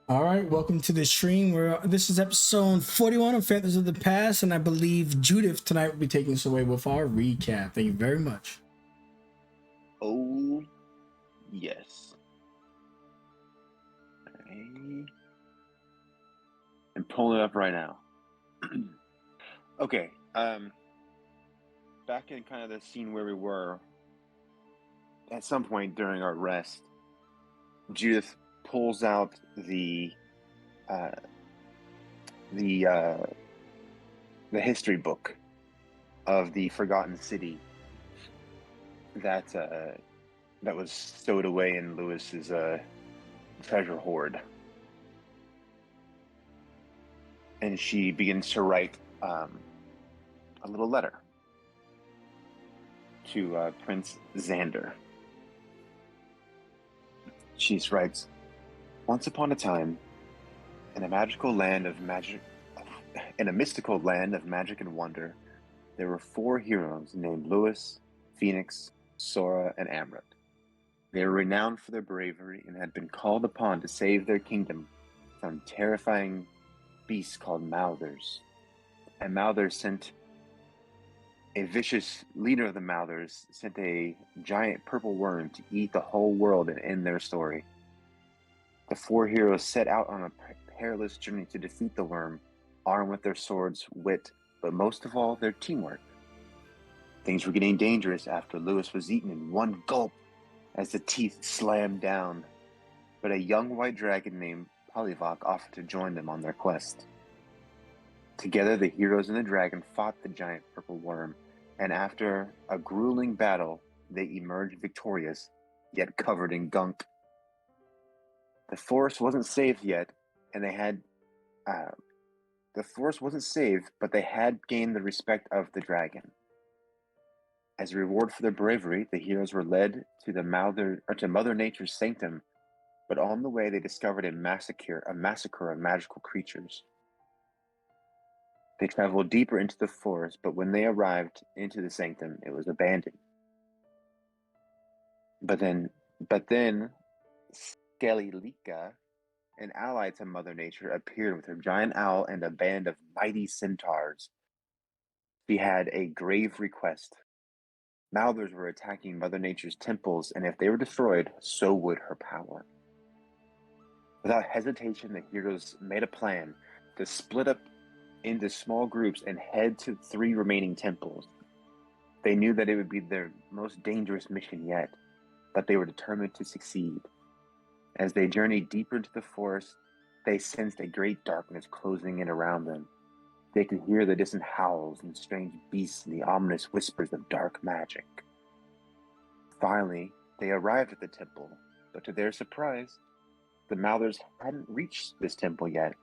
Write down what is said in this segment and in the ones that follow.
All right, welcome to the stream. Where this is episode 41 of Phantoms of the Past, and I believe Judith tonight will be taking us away with our recap. Thank you very much. Oh, yes. Okay. I'm pulling it up right now. Okay. Back in kind of the scene where we were, at some point during our rest, Judith pulls out the history book of the Forgotten City that was stowed away in Lewis's treasure hoard, and she begins to write a little letter to Prince Xander. She writes, "Once upon a time, in a mystical land of magic and wonder, there were 4 heroes named Lewis, Phoenix, Sora, and Amrit. They were renowned for their bravery and had been called upon to save their kingdom from terrifying beasts called Mouthers. And a vicious leader of the Mouthers sent a giant purple worm to eat the whole world and end their story. The 4 heroes set out on a perilous journey to defeat the worm, armed with their swords, wit, but most of all, their teamwork. Things were getting dangerous after Lewis was eaten in one gulp as the teeth slammed down, but a young white dragon named Polyvok offered to join them on their quest. Together, the heroes and the dragon fought the giant purple worm, and after a grueling battle, they emerged victorious, yet covered in gunk. The forest wasn't saved yet, and they had but they had gained the respect of the dragon. As a reward for their bravery, the heroes were led to Mother Nature's sanctum, but on the way they discovered a massacre of magical creatures. They traveled deeper into the forest, but when they arrived into the sanctum, it was abandoned. But then Skelelika, an ally to Mother Nature, appeared with her giant owl and a band of mighty centaurs. She had a grave request. Mouthers were attacking Mother Nature's temples, and if they were destroyed, so would her power. Without hesitation, the heroes made a plan to split up into small groups and head to 3 remaining temples. They knew that it would be their most dangerous mission yet, but they were determined to succeed. As they journeyed deeper into the forest, they sensed a great darkness closing in around them. They could hear the distant howls and strange beasts and the ominous whispers of dark magic. Finally, they arrived at the temple, but to their surprise, the Mouthers hadn't reached this temple yet.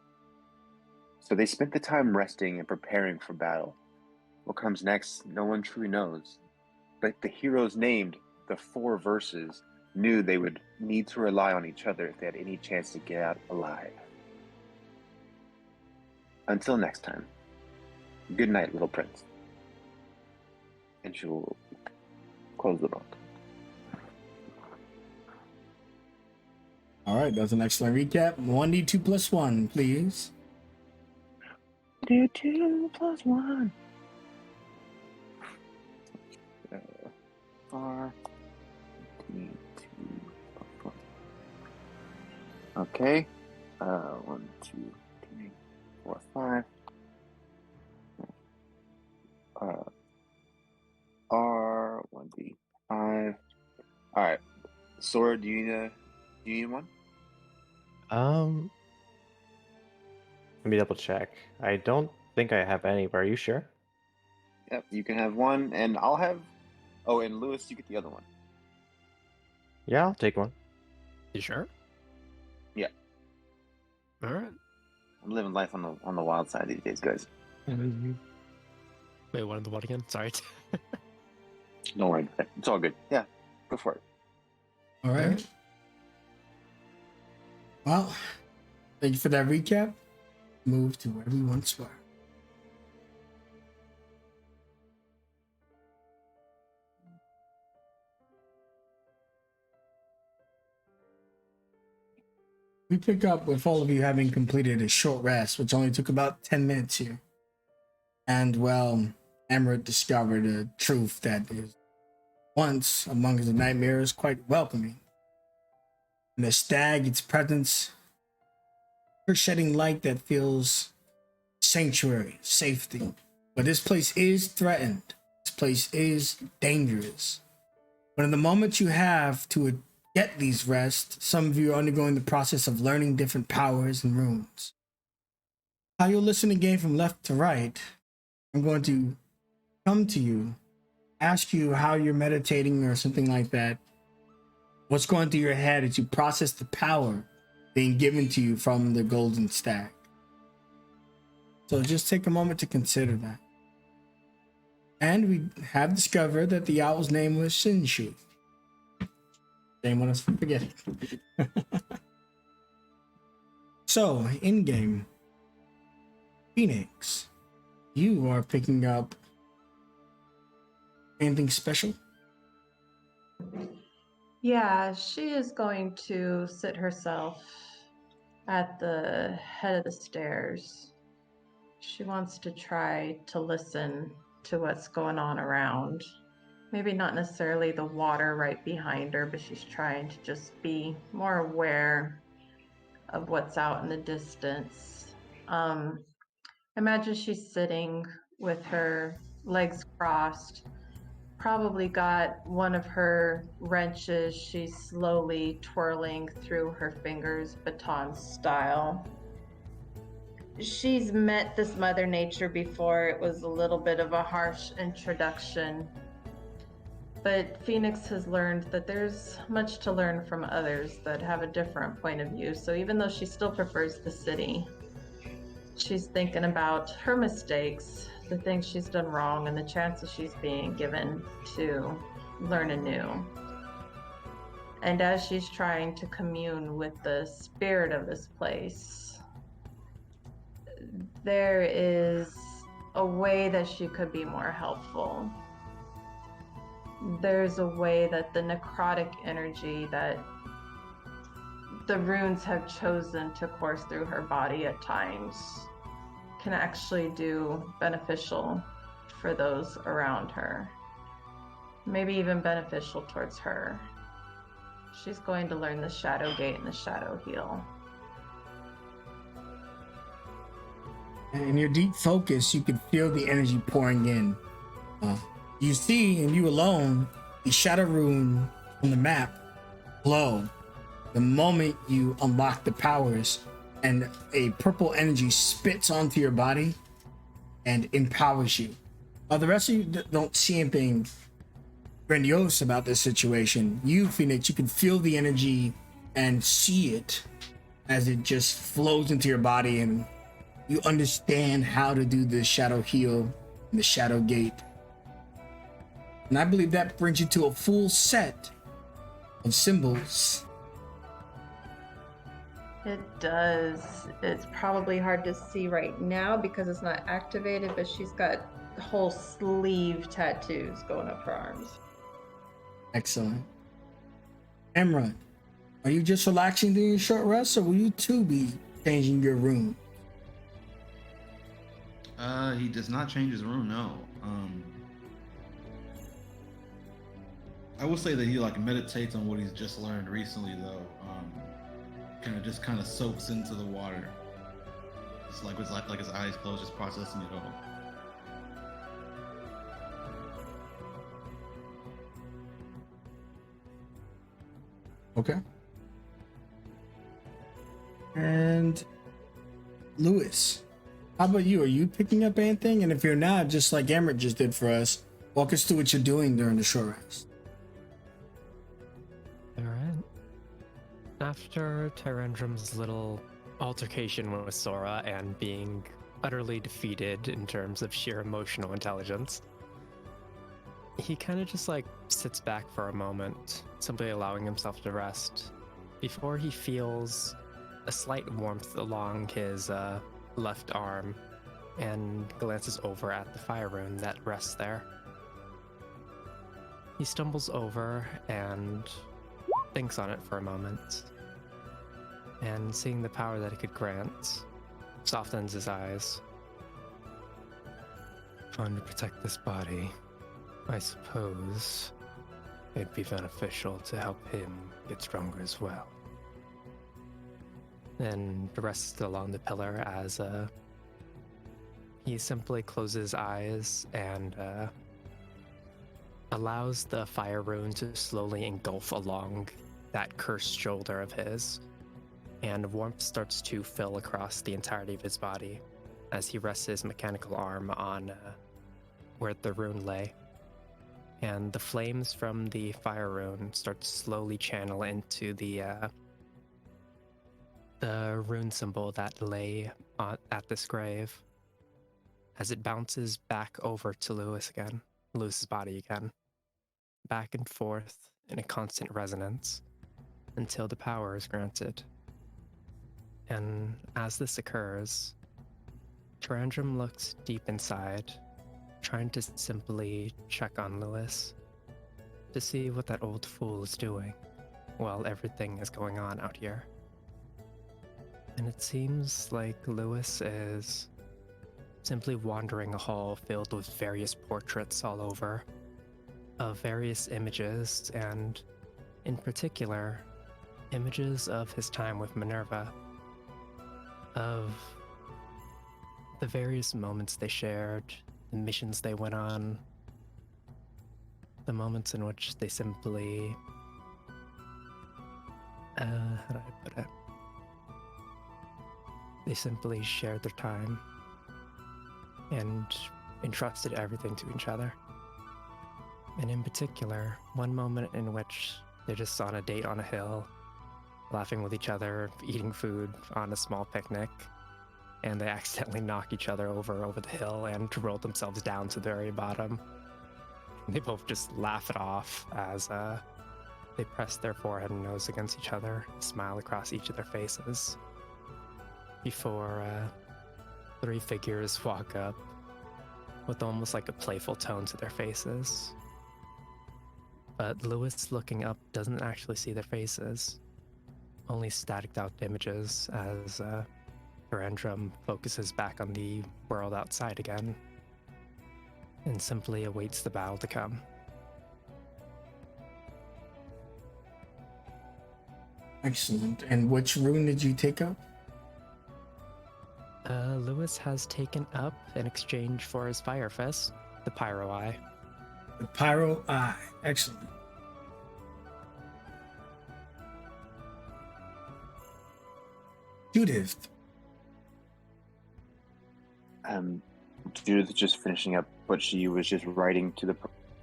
So they spent the time resting and preparing for battle. What comes next, no one truly knows. But the heroes named the 4 verses knew they would need to rely on each other if they had any chance to get out alive. Until next time, good night, little prince. And she will close the book. All right, that's an excellent recap. 1d2 plus 1, please. Do 2 plus 1. R. D2 plus 1. Okay. 1, 2, 3, 4, 5. R 1d5. All right. Sora, do you need one? Let me double check. I don't think I have any, but are you sure? Yep, you can have one, and I'll have. Oh, and Lewis, you get the other one. Yeah, I'll take one. You sure? Yeah. All right. I'm living life on the wild side these days, guys. Wait, what in the what again? Sorry. Don't worry, it's all good. Yeah, go for it. All right. Well, thank you for that recap. Move to where we once were. We pick up with all of you having completed a short rest, which only took about 10 minutes here. And, well, Emerald discovered a truth that is once among the nightmares quite welcoming. And the stag, its presence, her shedding light that feels sanctuary, safety. But this place is threatened. This place is dangerous. But in the moment you have to get these rests, some of you are undergoing the process of learning different powers and runes. How you'll listen again from left to right, I'm going to come to you, ask you how you're meditating or something like that. What's going through your head as you process the power being given to you from the Golden Stag. So just take a moment to consider that. And we have discovered that the owl's name was Shinshu. Shame on us for forgetting. So, in game, Phoenix, you are picking up anything special? Yeah, she is going to sit herself at the head of the stairs. She wants to try to listen to what's going on around. Maybe not necessarily the water right behind her, but she's trying to just be more aware of what's out in the distance. Imagine she's sitting with her legs crossed, probably got one of her wrenches she's slowly twirling through her fingers, baton style. She's met this Mother Nature before. It was a little bit of a harsh introduction. But Phoenix has learned that there's much to learn from others that have a different point of view. So even though she still prefers the city, she's thinking about her mistakes, the things she's done wrong, and the chances she's being given to learn anew. And as she's trying to commune with the spirit of this place, there is a way that she could be more helpful. There's a way that the necrotic energy that the runes have chosen to course through her body at times can actually do beneficial for those around her. Maybe even beneficial towards her. She's going to learn the Shadow Gate and the Shadow Heal. And in your deep focus, you can feel the energy pouring in. You see, and you alone, the shadow rune on the map glow the moment you unlock the powers, and a purple energy spits onto your body and empowers you. The rest of you don't see anything grandiose about this situation. You, Phoenix, you can feel the energy and see it as it just flows into your body, and you understand how to do the Shadow Heal and the Shadow Gate. And I believe that brings you to a full set of symbols. It does. It's probably hard to see right now because it's not activated, but she's got whole sleeve tattoos going up her arms. Excellent. Emran, are you just relaxing during your short rest, or will you too be changing your room? He does not change his room, no. I will say that he meditates on what he's just learned recently, though. Kind of soaks into the water. It's like his eyes closed, just processing it all. Okay. And Lewis, how about you? Are you picking up anything? And if you're not, just like Emmett just did for us, walk us through what you're doing during the short rest. Alright. After Tyrandrum's little altercation with Sora and being utterly defeated in terms of sheer emotional intelligence, he kind of just sits back for a moment, simply allowing himself to rest, before he feels a slight warmth along his left arm and glances over at the fire rune that rests there. He stumbles over and thinks on it for a moment. and seeing the power that it could grant, softens his eyes. Trying to protect this body, I suppose it'd be beneficial to help him get stronger as well. And rests along the pillar as he simply closes his eyes and allows the fire rune to slowly engulf along that cursed shoulder of his, and warmth starts to fill across the entirety of his body as he rests his mechanical arm on where the rune lay. And the flames from the fire rune start to slowly channel into the rune symbol that lay at this grave, as it bounces back over to Lewis's body again, back and forth in a constant resonance until the power is granted. And as this occurs, Tarandrum looks deep inside, trying to simply check on Lewis to see what that old fool is doing while everything is going on out here. And it seems like Lewis is simply wandering a hall filled with various portraits all over of various images, and in particular, images of his time with Minerva, of the various moments they shared, the missions they went on, the moments in which they simply, how do I put it? They simply shared their time and entrusted everything to each other. And in particular, one moment in which they're just on a date on a hill, laughing with each other, eating food on a small picnic, and they accidentally knock each other over the hill and roll themselves down to the very bottom. They both just laugh it off as they press their forehead and nose against each other, smile across each of their faces, before three figures walk up with almost like a playful tone to their faces. But Lewis, looking up, doesn't actually see their faces, only static out images as Tarandrum focuses back on the world outside again and simply awaits the battle to come. Excellent. And which rune did you take up? Lewis has taken up, in exchange for his Fire Fist, the Pyro Eye. The Pyro Eye. Excellent. Judith. Judith just finishing up what she was just writing to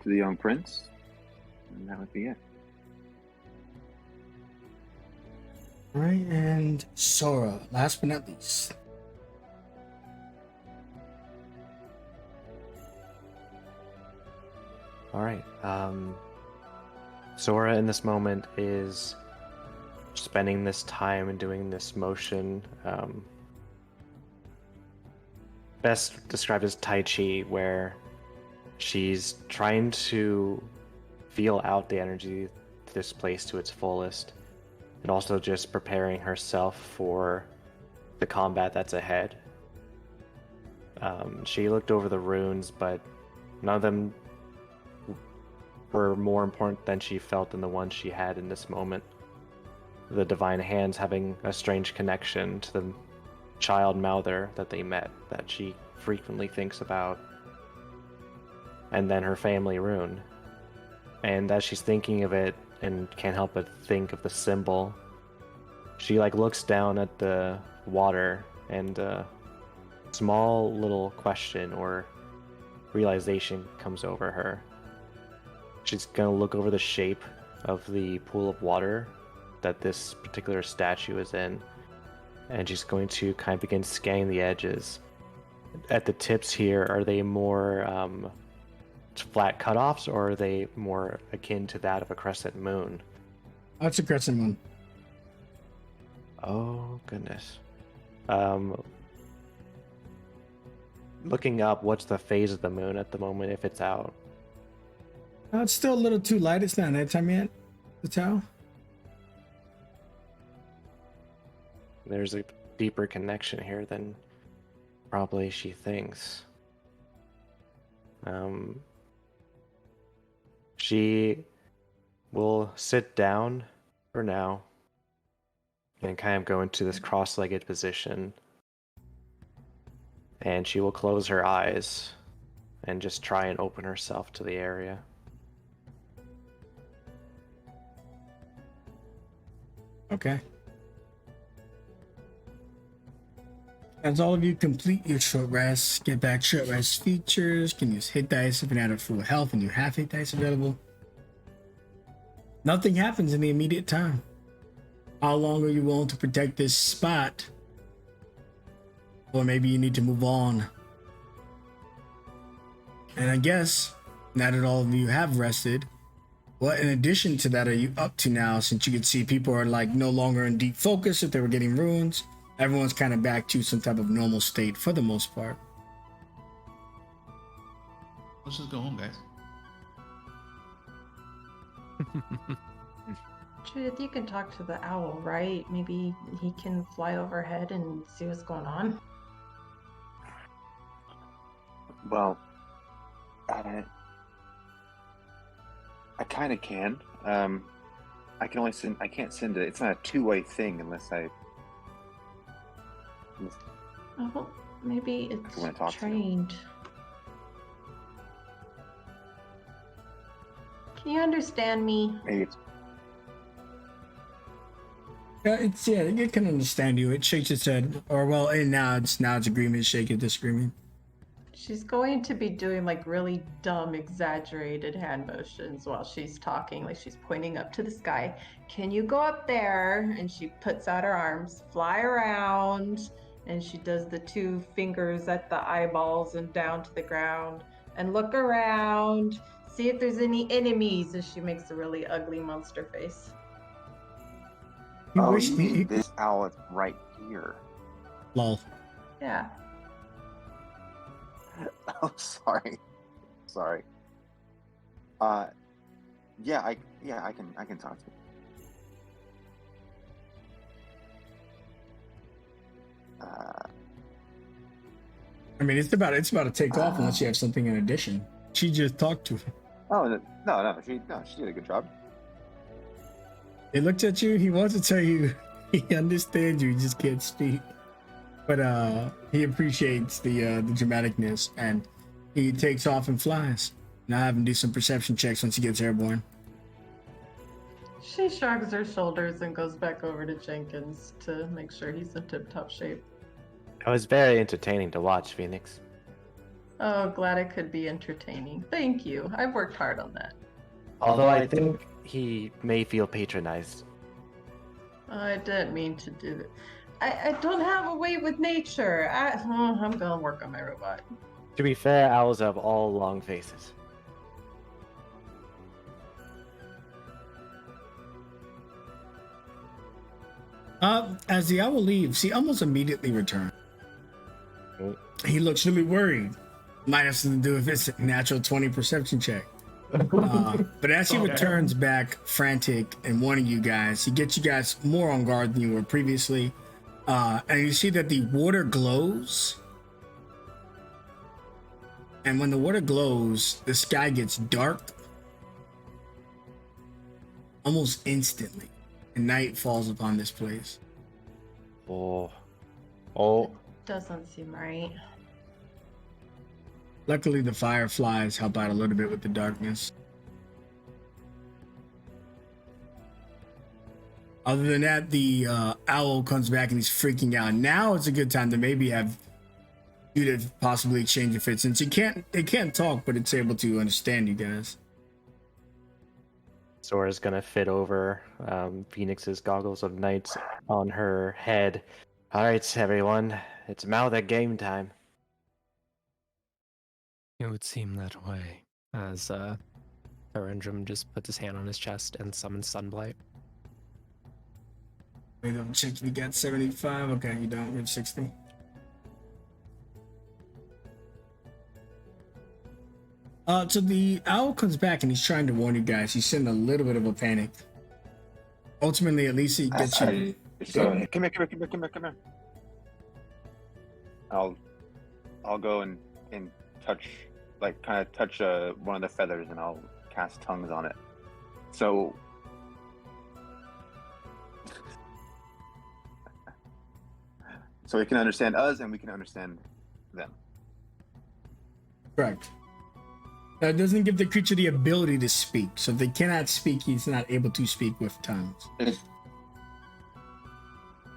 the young prince, and that would be it. All right, and Sora, last but not least. All right. Sora in this moment is spending this time and doing this motion. Best described as Tai Chi, where she's trying to feel out the energy of this place to its fullest, and also just preparing herself for the combat that's ahead. She looked over the runes, but none of them were more important than she felt than the ones she had in this moment. The Divine Hands having a strange connection to the child Mouther that they met, that she frequently thinks about, and then her family rune. And as she's thinking of it and can't help but think of the symbol, she looks down at the water, and a small little question or realization comes over her. She's gonna look over the shape of the pool of water that this particular statue is in, and she's going to kind of begin scanning the edges. At the tips here, are they more flat cutoffs, or are they more akin to that of a crescent moon? That's a crescent moon. Oh, goodness. Looking up, what's the phase of the moon at the moment if it's out? It's still a little too light. It's not nighttime yet. The towel. there's a deeper connection here than probably she thinks. She will sit down for now and kind of go into this cross-legged position. And she will close her eyes and just try and open herself to the area. Okay. As all of you complete your short rest, get back short rest features, can use hit dice if you're not at full health and you have hit dice available. Nothing happens in the immediate time. How long are you willing to protect this spot? Or maybe you need to move on. And I guess, now that all of you have rested, what in addition to that are you up to now, since you can see people are like no longer in deep focus if they were getting runes? Everyone's kind of back to some type of normal state for the most part. Let's just go home, guys. Judith, you can talk to the owl, right? Maybe he can fly overhead and see what's going on. Well, I kind of can. I can only send. I can't send it. It's not a two-way thing unless I. Oh, maybe wanna talk it's to him. trained. Can you understand me? Maybe it's. Yeah, it can understand you. It shakes its head, or well, and now it's agreement, shake it, disagreement. She's going to be doing like really dumb, exaggerated hand motions while she's talking, like she's pointing up to the sky. Can you go up there? And she puts out her arms, fly around, and she does the two fingers at the eyeballs and down to the ground, and look around, see if there's any enemies, and she makes a really ugly monster face. You Oh, wish you me. mean this owl is right here? Lol. Yeah. Oh, sorry. Yeah, I can talk to him. I mean, it's about to take off unless you have something in addition. She just talked to him. Oh no, she did a good job. He looked at you. He wants to tell you he understands you. He just can't speak. But he appreciates the dramaticness, and he takes off and flies. Now have him do some perception checks once he gets airborne. She shrugs her shoulders and goes back over to Jenkins to make sure he's in tip-top shape. It was very entertaining to watch, Phoenix. Oh, glad it could be entertaining. Thank you. I've worked hard on that. Although I think he may feel patronized. I didn't mean to do that. I don't have a way with nature. I'm gonna work on my robot. To be fair, owls have all long faces. As the owl leaves, he almost immediately returns. He looks really worried. Might have something to do with his natural 20 perception check. But as he returns back frantic and warning you guys, he gets you guys more on guard than you were previously. And you see that the water glows. And when the water glows, the sky gets dark almost instantly. And night falls upon this place. Oh. Doesn't seem right. Luckily, the fireflies help out a little bit with the darkness. Other than that, the owl comes back and he's freaking out. Now it's a good time to maybe have Judith possibly exchange a fit, since it can't talk, but it's able to understand you guys. Sora's gonna fit over Phoenix's goggles of night on her head. Alright, everyone, it's mouth at game time. It would seem that way, as Arendrum just puts his hand on his chest and summons Sunblight. Wait, double check if you got 75. Okay, you don't. You have 60. So the owl comes back and he's trying to warn you guys. He's in a little bit of a panic. Ultimately, at least he gets you. So come here. I'll go and touch, like, kind of touch one of the feathers, and I'll cast tongues on it. So it can understand us, and we can understand them. Correct. Now, it doesn't give the creature the ability to speak. So if they cannot speak, he's not able to speak with tongues.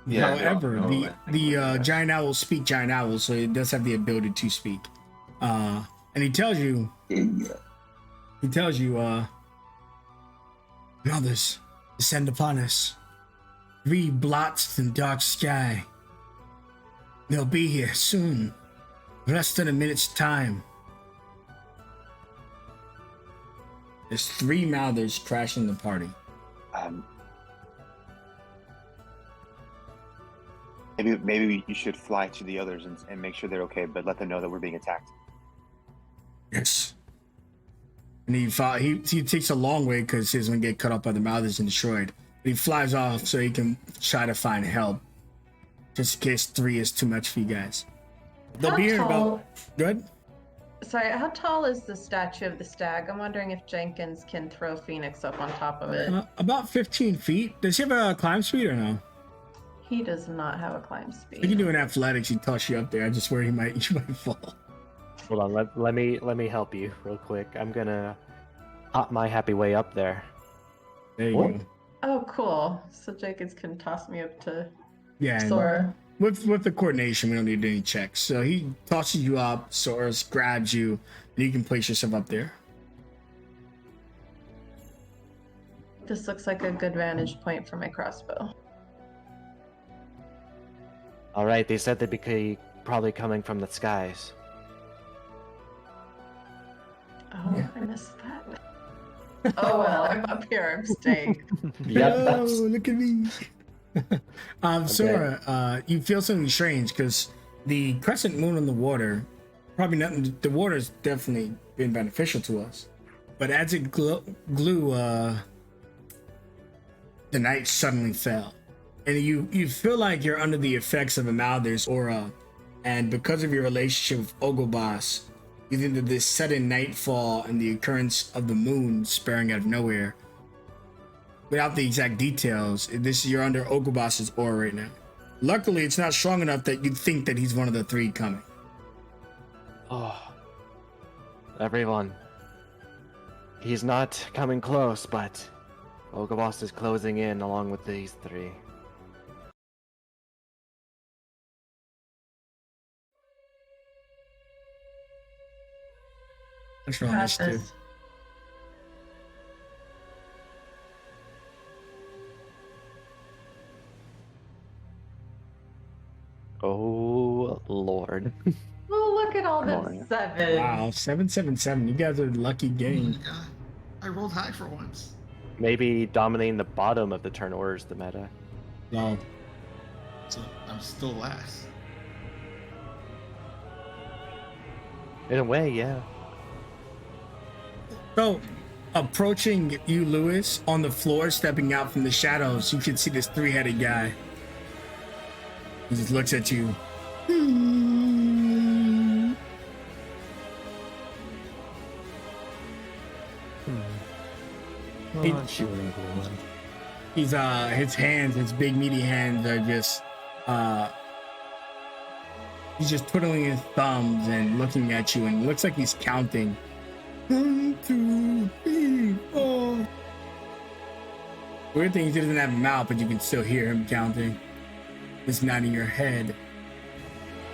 Yeah, However, no, the giant owl will speak giant owl, so it does have the ability to speak. And he tells you, Mothers, descend upon us. 3 blots in dark sky. They'll be here soon. Less than a minute's time. There's 3 Mouthers crashing the party. Maybe you should fly to the others and make sure they're okay, but let them know that we're being attacked. Yes. And he takes a long way because he's going to get cut off by the Mouthers and destroyed. But he flies off so he can try to find help. Just in case 3 is too much for you guys. They'll be here about... Good? Sorry, how tall is the statue of the stag? I'm wondering if Jenkins can throw Phoenix up on top of it. About 15 feet. Does he have a climb speed or no? He does not have a climb speed. You can do an athletics. He toss you up there. I just worry you might fall. Hold on, let me help you real quick. I'm gonna hop my happy way up there. There you go. Oh, cool. So Jenkins can toss me up to Yeah. Sora. With the coordination, we don't need any checks. So he tosses you up, Sora grabs you, and you can place yourself up there. This looks like a good vantage point for my crossbow. All right, they said they'd be probably coming from the skies. Oh, yeah. I missed that. Oh well, I'm up here. I'm staying. Oh, look at me. Sora, you feel something strange because the crescent moon on the water, probably nothing. The water's definitely been beneficial to us, but as it glue, the night suddenly fell, and you feel like you're under the effects of a Mouthers aura, and because of your relationship with Ogobas, you think that this sudden nightfall and the occurrence of the moon sparing out of nowhere. Without the exact details, you're under Ogobas's aura right now. Luckily, it's not strong enough that you'd think that he's one of the 3 coming. Oh, everyone. He's not coming close, but Ogobas is closing in along with these 3. What's wrong with this? Oh, Lord. Oh, look at all them 7. Wow, 777. You guys are a lucky game. Oh my God. I rolled high for once. Maybe dominating the bottom of the turn order is the meta. No. So I'm still last. In a way, yeah. So, approaching you, Lewis, on the floor, stepping out from the shadows, you can see this 3-headed guy. He just looks at you. He's his hands, his big meaty hands are just he's just twiddling his thumbs and looking at you, and it looks like he's counting. 1, 2, 3, 4. Weird thing is he doesn't have a mouth, but you can still hear him counting. It's nodding your head.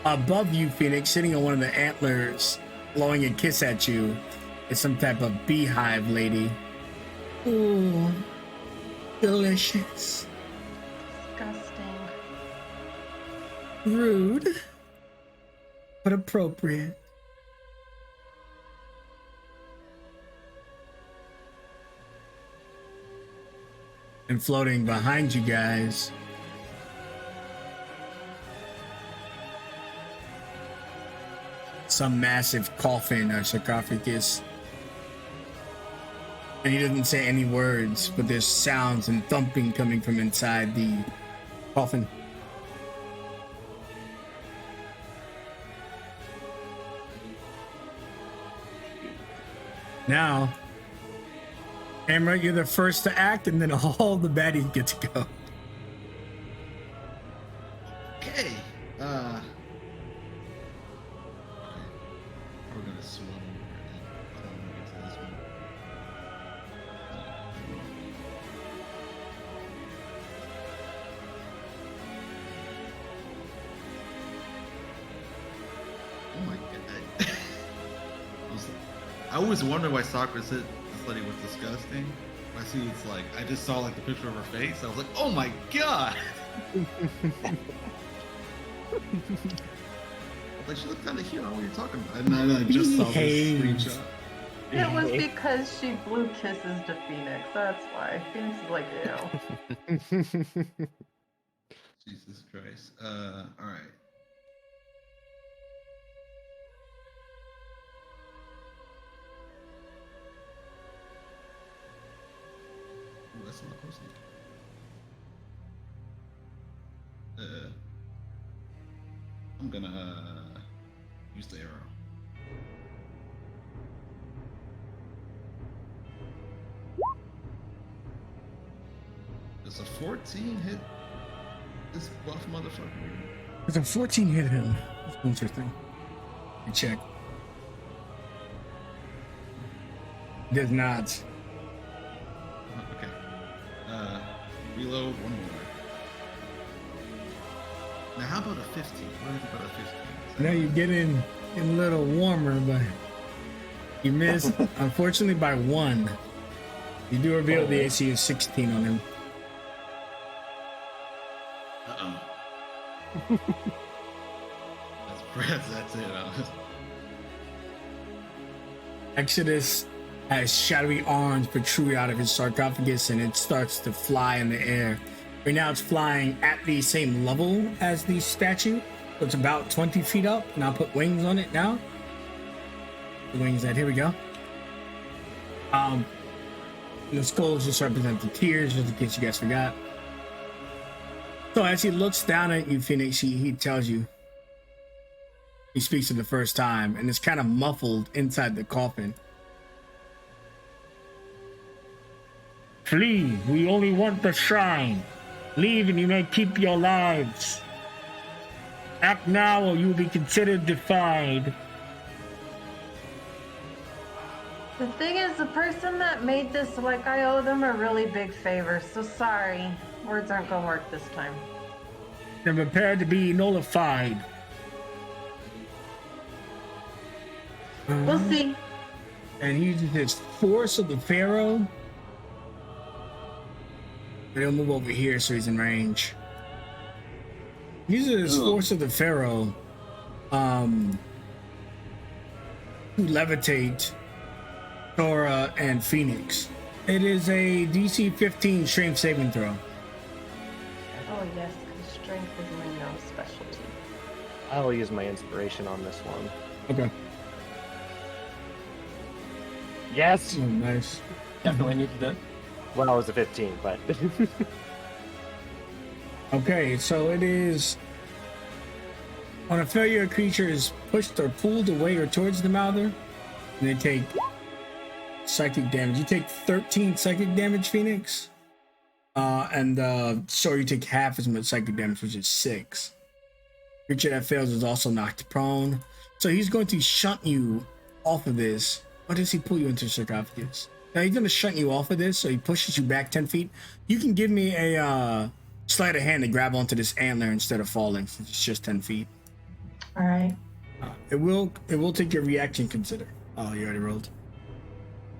Above you, Phoenix, sitting on one of the antlers, blowing a kiss at you, is some type of beehive lady. Ooh, delicious. Disgusting. Rude, but appropriate. And floating behind you guys, some massive coffin or sarcophagus. And he doesn't say any words, but there's sounds and thumping coming from inside the coffin. Now, Amra, you're the first to act, and then all the baddies get to go. Okay. We're gonna swim over and get to this one. Oh my god. I always wonder why Sakura said this lady was disgusting. I see it's like I just saw like the picture of her face. I was like, oh my god. Like she looked kind of cute. I don't know what you're talking about. And I just saw this screenshot. It was because she blew kisses to Phoenix. That's why. Phoenix is like, ew. Jesus Christ. All right. Ooh, that's not close enough. I'm gonna use the arrow. Does a 14 hit this buff motherfucker? Does a 14 hit him? That's interesting. You check. Does not. Okay. Reload one more. Now, how about a 15? What do you think about a 15? Now you're getting a little warmer, but you miss, unfortunately, by 1. You do reveal the AC is 16 on him. Uh-oh. That's it. Exodus has shadowy arms protrude out of his sarcophagus, and it starts to fly in the air. Right now it's flying at the same level as the statue. So it's about 20 feet up, and I'll put wings on it now. The wings that, here we go. The skulls just represent the tears, just in case you guys forgot. So as he looks down at you, Phoenix, he tells you. He speaks for the first time, and it's kind of muffled inside the coffin. Flee, we only want the shrine. Leave and you may keep your lives. Act now or you will be considered defied. The thing is, the person that made this, like, I owe them a really big favor, so sorry. Words aren't gonna work this time. Then prepare to be nullified. We'll see. And he uses his force of the Pharaoh. But he'll move over here so he's in range. He uses his force of the Pharaoh to levitate Thora and Phoenix. It is a DC 15 strength saving throw. Oh yes, because strength is my no specialty. I'll use my inspiration on this one. Okay. Yes! Oh, nice. Definitely needed it. Well, it was a 15, but... Okay, so it is... On a failure, a creature is pushed or pulled away or towards the mouther, and they take psychic damage. You take 13 psychic damage, Phoenix. So you take half as much psychic damage, which is 6. Creature that fails is also knocked prone. So he's going to shunt you off of this. Or does he pull you into sarcophagus? Now he's going to shunt you off of this, so he pushes you back 10 feet. You can give me a sleight of hand to grab onto this antler instead of falling, since it's just 10 feet. All right. It will take your reaction consider. Oh, you already rolled.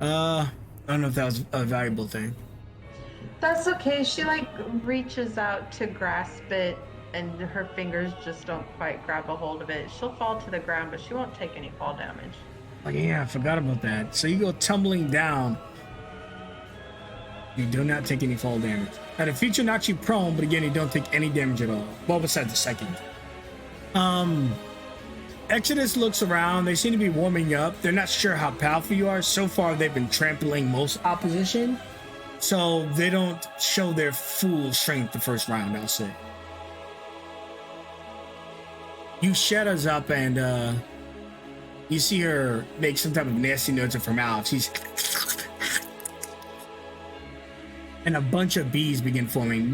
I don't know if that was a valuable thing. That's okay. She like reaches out to grasp it, and her fingers just don't quite grab a hold of it. She'll fall to the ground, but she won't take any fall damage. Oh yeah, I forgot about that. So you go tumbling down. You do not take any fall damage. Now the feature knocks you prone, but again, you don't take any damage at all. Well, besides the second. Exodus looks around. They seem to be warming up. They're not sure how powerful you are. So far, they've been trampling most opposition. So they don't show their full strength the first round, I'll say. You shadows up and you see her make some type of nasty noise with her mouth. She's and a bunch of bees begin forming.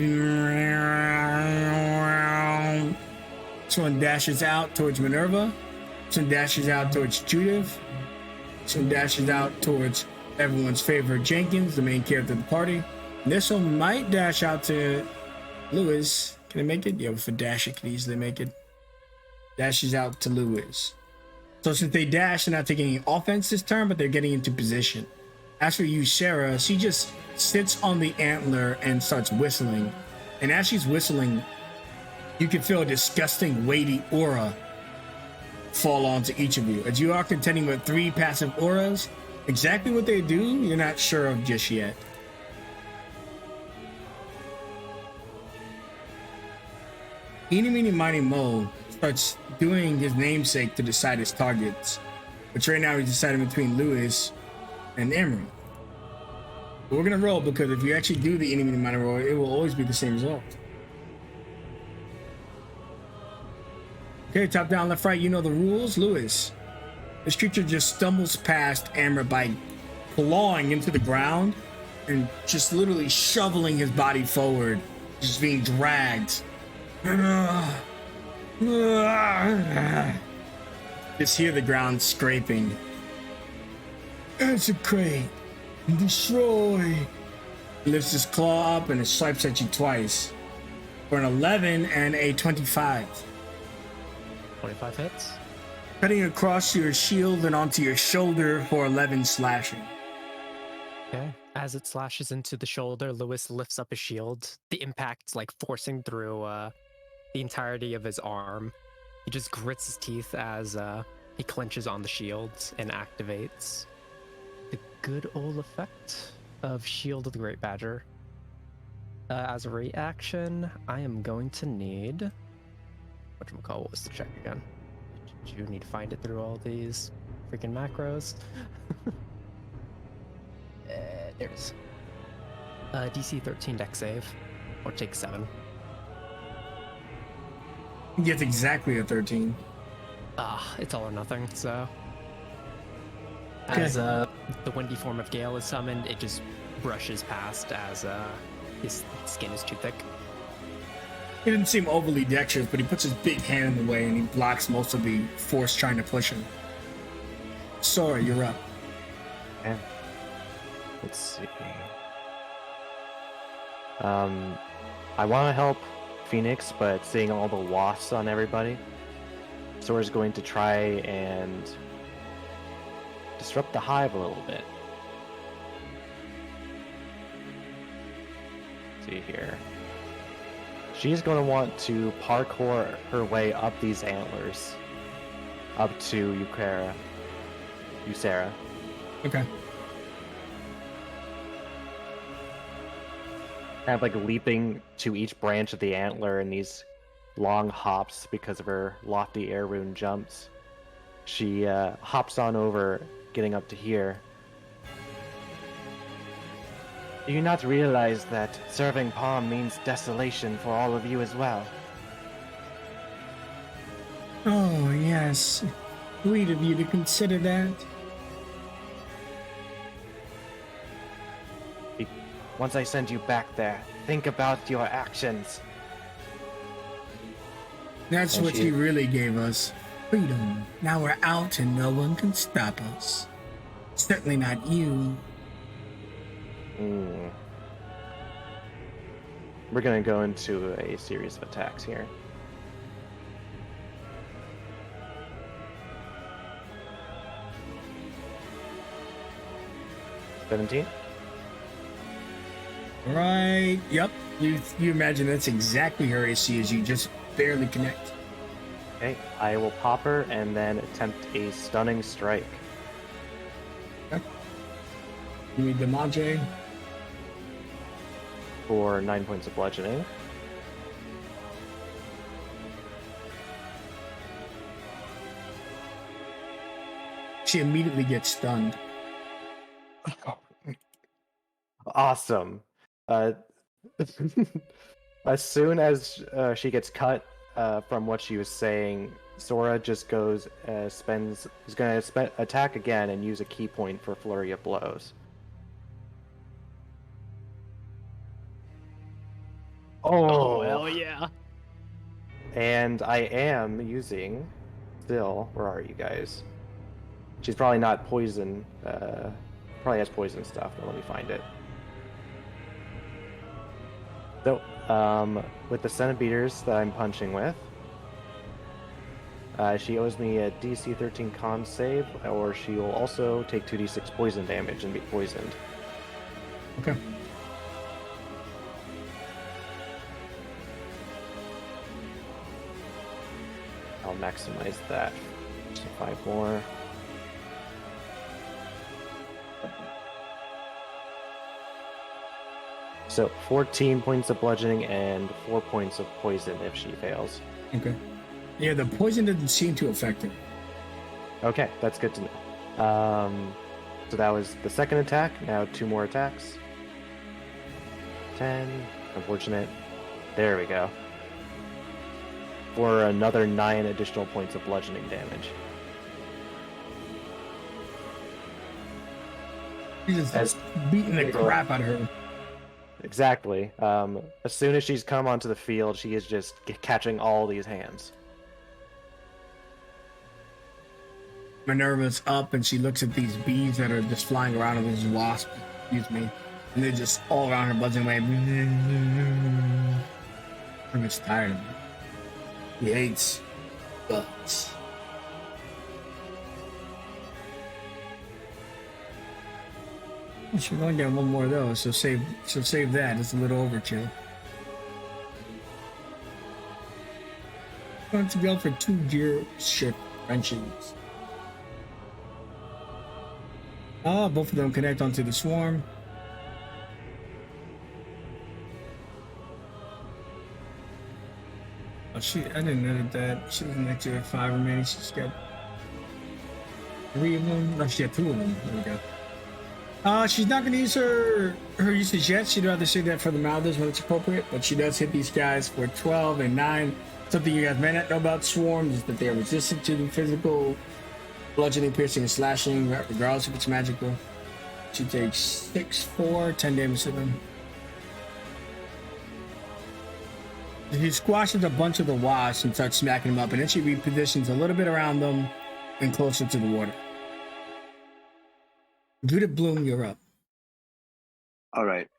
This one dashes out towards Minerva. This one dashes out towards Judith. This one dashes out towards everyone's favorite Jenkins, the main character of the party. And this one might dash out to Lewis. Can it make it? Yeah, with a dash it can easily make it. Dashes out to Lewis. So since they dash, they're not taking any offense this turn, but they're getting into position. As for you, Sarah, she just sits on the antler and starts whistling. And as she's whistling, you can feel a disgusting, weighty aura fall onto each of you. As you are contending with 3 passive auras, exactly what they do, you're not sure of just yet. Eeny, meeny, miny, mo starts doing his namesake to decide his targets, which right now he's deciding between Lewis and Emerald. But we're gonna roll because if you actually do the eeny, meeny, miny, roll, it will always be the same result. Okay, top down, left, right, you know the rules. Lewis, this creature just stumbles past Emerald by clawing into the ground and just literally shoveling his body forward, just being dragged. Just hear the ground scraping. Execrate and destroy. He lifts his claw up and it swipes at you twice for an 11 and a 25. 25 hits. Cutting across your shield and onto your shoulder for 11 slashing. Okay. As it slashes into the shoulder, Lewis lifts up his shield. The impact's like forcing through the entirety of his arm. He just grits his teeth as he clenches on the shield and activates the good old effect of Shield of the Great Badger. As a reaction, I am going to need... What was the check again? Did you need to find it through all these freaking macros? There it is. DC 13 deck save, or take 7. He gets exactly a 13. It's all or nothing, so... Okay. As the windy form of Gale is summoned, it just brushes past as his skin is too thick. He didn't seem overly dexterous, but he puts his big hand in the way and he blocks most of the force trying to push him. Sora, you're up. Okay. Let's see. I want to help Phoenix, but seeing all the wasps on everybody, Sora's going to try and disrupt the hive a little bit. Let's see here. She's going to want to parkour her way up these antlers, up to Ysera. Okay. Kind of like leaping to each branch of the antler in these long hops because of her lofty air rune jumps. She hops on over, getting up to here. Do you not realize that serving palm means desolation for all of you as well? Oh, yes. Sweet of you to consider that. Once I send you back there, think about your actions. That's what he really gave us. Freedom. Now we're out and no one can stop us. Certainly not you. We're going to go into a series of attacks here. $17. Right. Yep. You imagine that's exactly her AC as you just barely connect. Okay, I will pop her and then attempt a stunning strike. Okay. Give me damage. For 9 points of bludgeoning. She immediately gets stunned. Awesome. As soon as she gets cut from what she was saying, Sora just goes, is going to attack again and use a key point for Flurry of Blows. Oh, hell yeah. And I am using, still, where are you guys? She's probably not poison, probably has poison stuff, but let me find it. So, with the centimeters that I'm punching with, she owes me a DC 13 con save, or she will also take 2d6 poison damage and be poisoned. Okay. I'll maximize that. So 5 more. So 14 points of bludgeoning and 4 points of poison if she fails. Okay. Yeah, the poison didn't seem to affect her. Okay, that's good to know. So that was the second attack. Now 2 more attacks. 10. Unfortunate. There we go. For another 9 additional points of bludgeoning damage. He's just beating the crap out of her. Exactly. As soon as she's come onto the field, she is just catching all these hands. Minerva's up and she looks at these bees that are just flying around, and these wasps, excuse me, and they're just all around her, buzzing away. I'm just tired of it. He hates bugs. She's gonna get one more of those, so she'll save that. It's a little overkill. Going to go for 2 gear ship wrenches. Both of them connect onto the swarm. Oh, I didn't edit that. She doesn't actually have 5 remaining. She's got 3 of them. No, she got 2 of them. There we go. She's not going to use her usage yet. She'd rather save that for the Mouthers when it's appropriate. But she does hit these guys for 12 and 9. Something you guys may not know about swarms is that they are resistant to the physical bludgeoning, piercing, and slashing, regardless if it's magical. She takes 6, 4, 10 damage to them. She squashes a bunch of the wasps and starts smacking them up, and then she repositions a little bit around them and closer to the water. Judith Bloom, you're up. All right.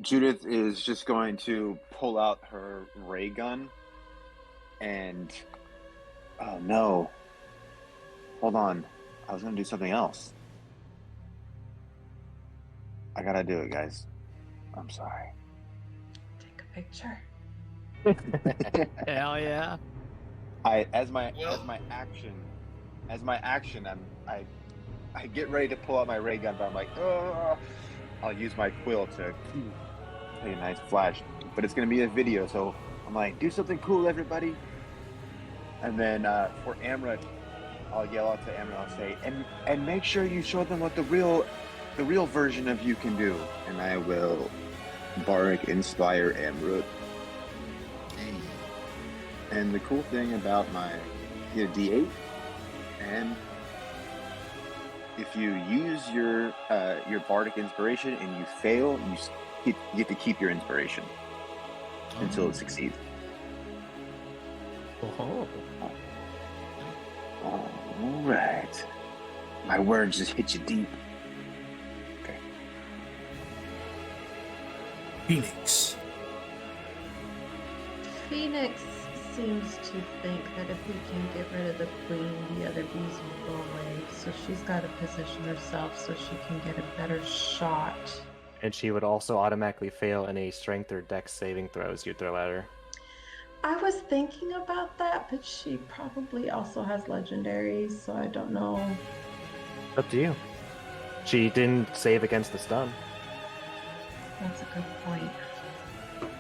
Judith is just going to pull out her ray gun and... Oh, no. Hold on. I was going to do something else. I gotta do it, guys. I'm sorry. Take a picture. Hell yeah. As my action, I get ready to pull out my ray gun, but I'm like, oh, I'll use my quill to take a nice flash. But it's gonna be a video, so I'm like, do something cool, everybody. And then for Amrit, I'll yell out to Amrit. I'll say, and make sure you show them what the real version of you can do. And I will bardic inspire Amrit. And the cool thing about you get a D8, and if you use your bardic inspiration and you fail, you get to keep your inspiration until it succeeds. Oh. All right. My words just hit you deep. Okay. Phoenix. Phoenix seems to think that if we can get rid of the queen, the other bees will go away. So she's got to position herself so she can get a better shot. And she would also automatically fail any strength or dex saving throws you throw at her. I was thinking about that, but she probably also has legendaries, so I don't know. Up to you. She didn't save against the stun. That's a good point.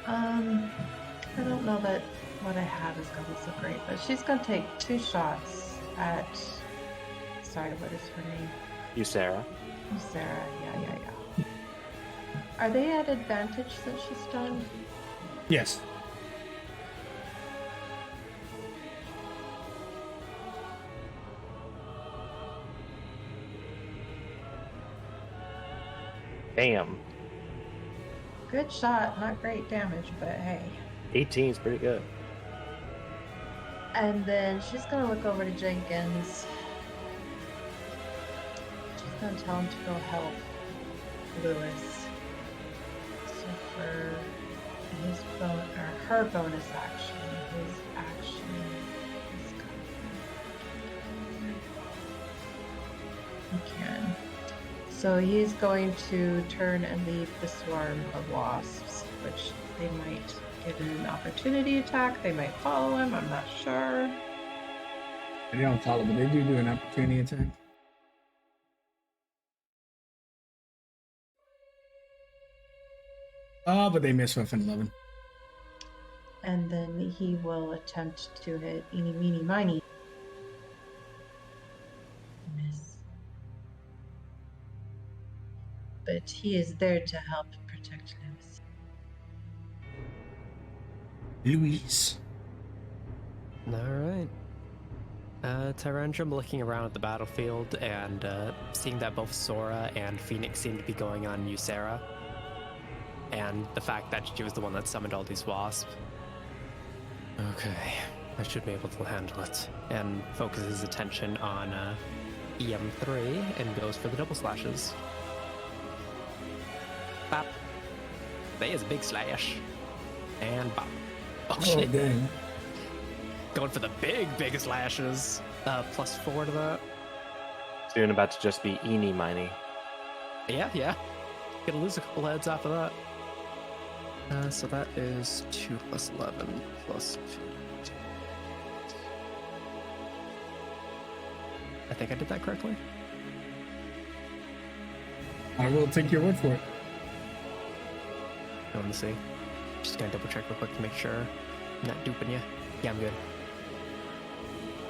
I don't know that what I have is going to be so great, but she's going to take 2 shots at... Sorry, what is her name? Sarah. Sarah, yeah. Are they at advantage since she's stunned? Yes. Damn. Good shot, not great damage, but hey. 18 is pretty good. And then she's gonna look over to Jenkins. She's gonna tell him to go help Lewis. So for her bonus action, his action is he can. So he's going to turn and leave the swarm of wasps, which they might get an opportunity attack. They might follow him. I'm not sure. They don't follow, but they do an opportunity attack. Oh, but they miss with an 11. And then he will attempt to hit eeny, meeny, miny. Miss. But he is there to help protect Lewis. Louise. All right. Tyrandrum looking around at the battlefield and seeing that both Sora and Phoenix seem to be going on Ysera, and the fact that she was the one that summoned all these wasps. Okay, I should be able to handle it. And focuses his attention on EM3 and goes for the double slashes. Bop. That is a big slash. And bop. Oh shit. Dang. Going for the big slashes. +4 to that. Soon about to just be eeny miny. Yeah. Gonna lose a couple heads after that. So that is 2 + 11 + 2. I think I did that correctly. I will take your word for it. I want to see. Just gonna double check real quick to make sure I'm not duping you. Yeah, I'm good.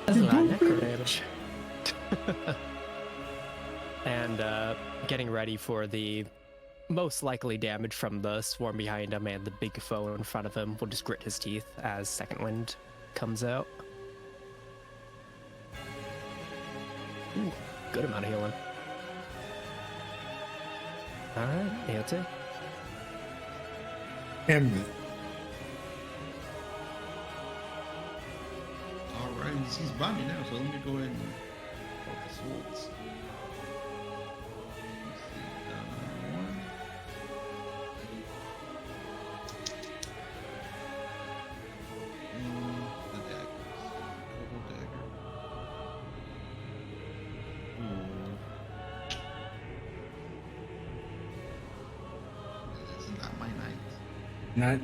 That's a lot of necro damage. And getting ready for the most likely damage from the swarm behind him and the big foe in front of him, will just grit his teeth as Second Wind comes out. Ooh, good amount of healing. Alright, AOT. Emerald. Alright, he's by me now, so let me go ahead and focus swords.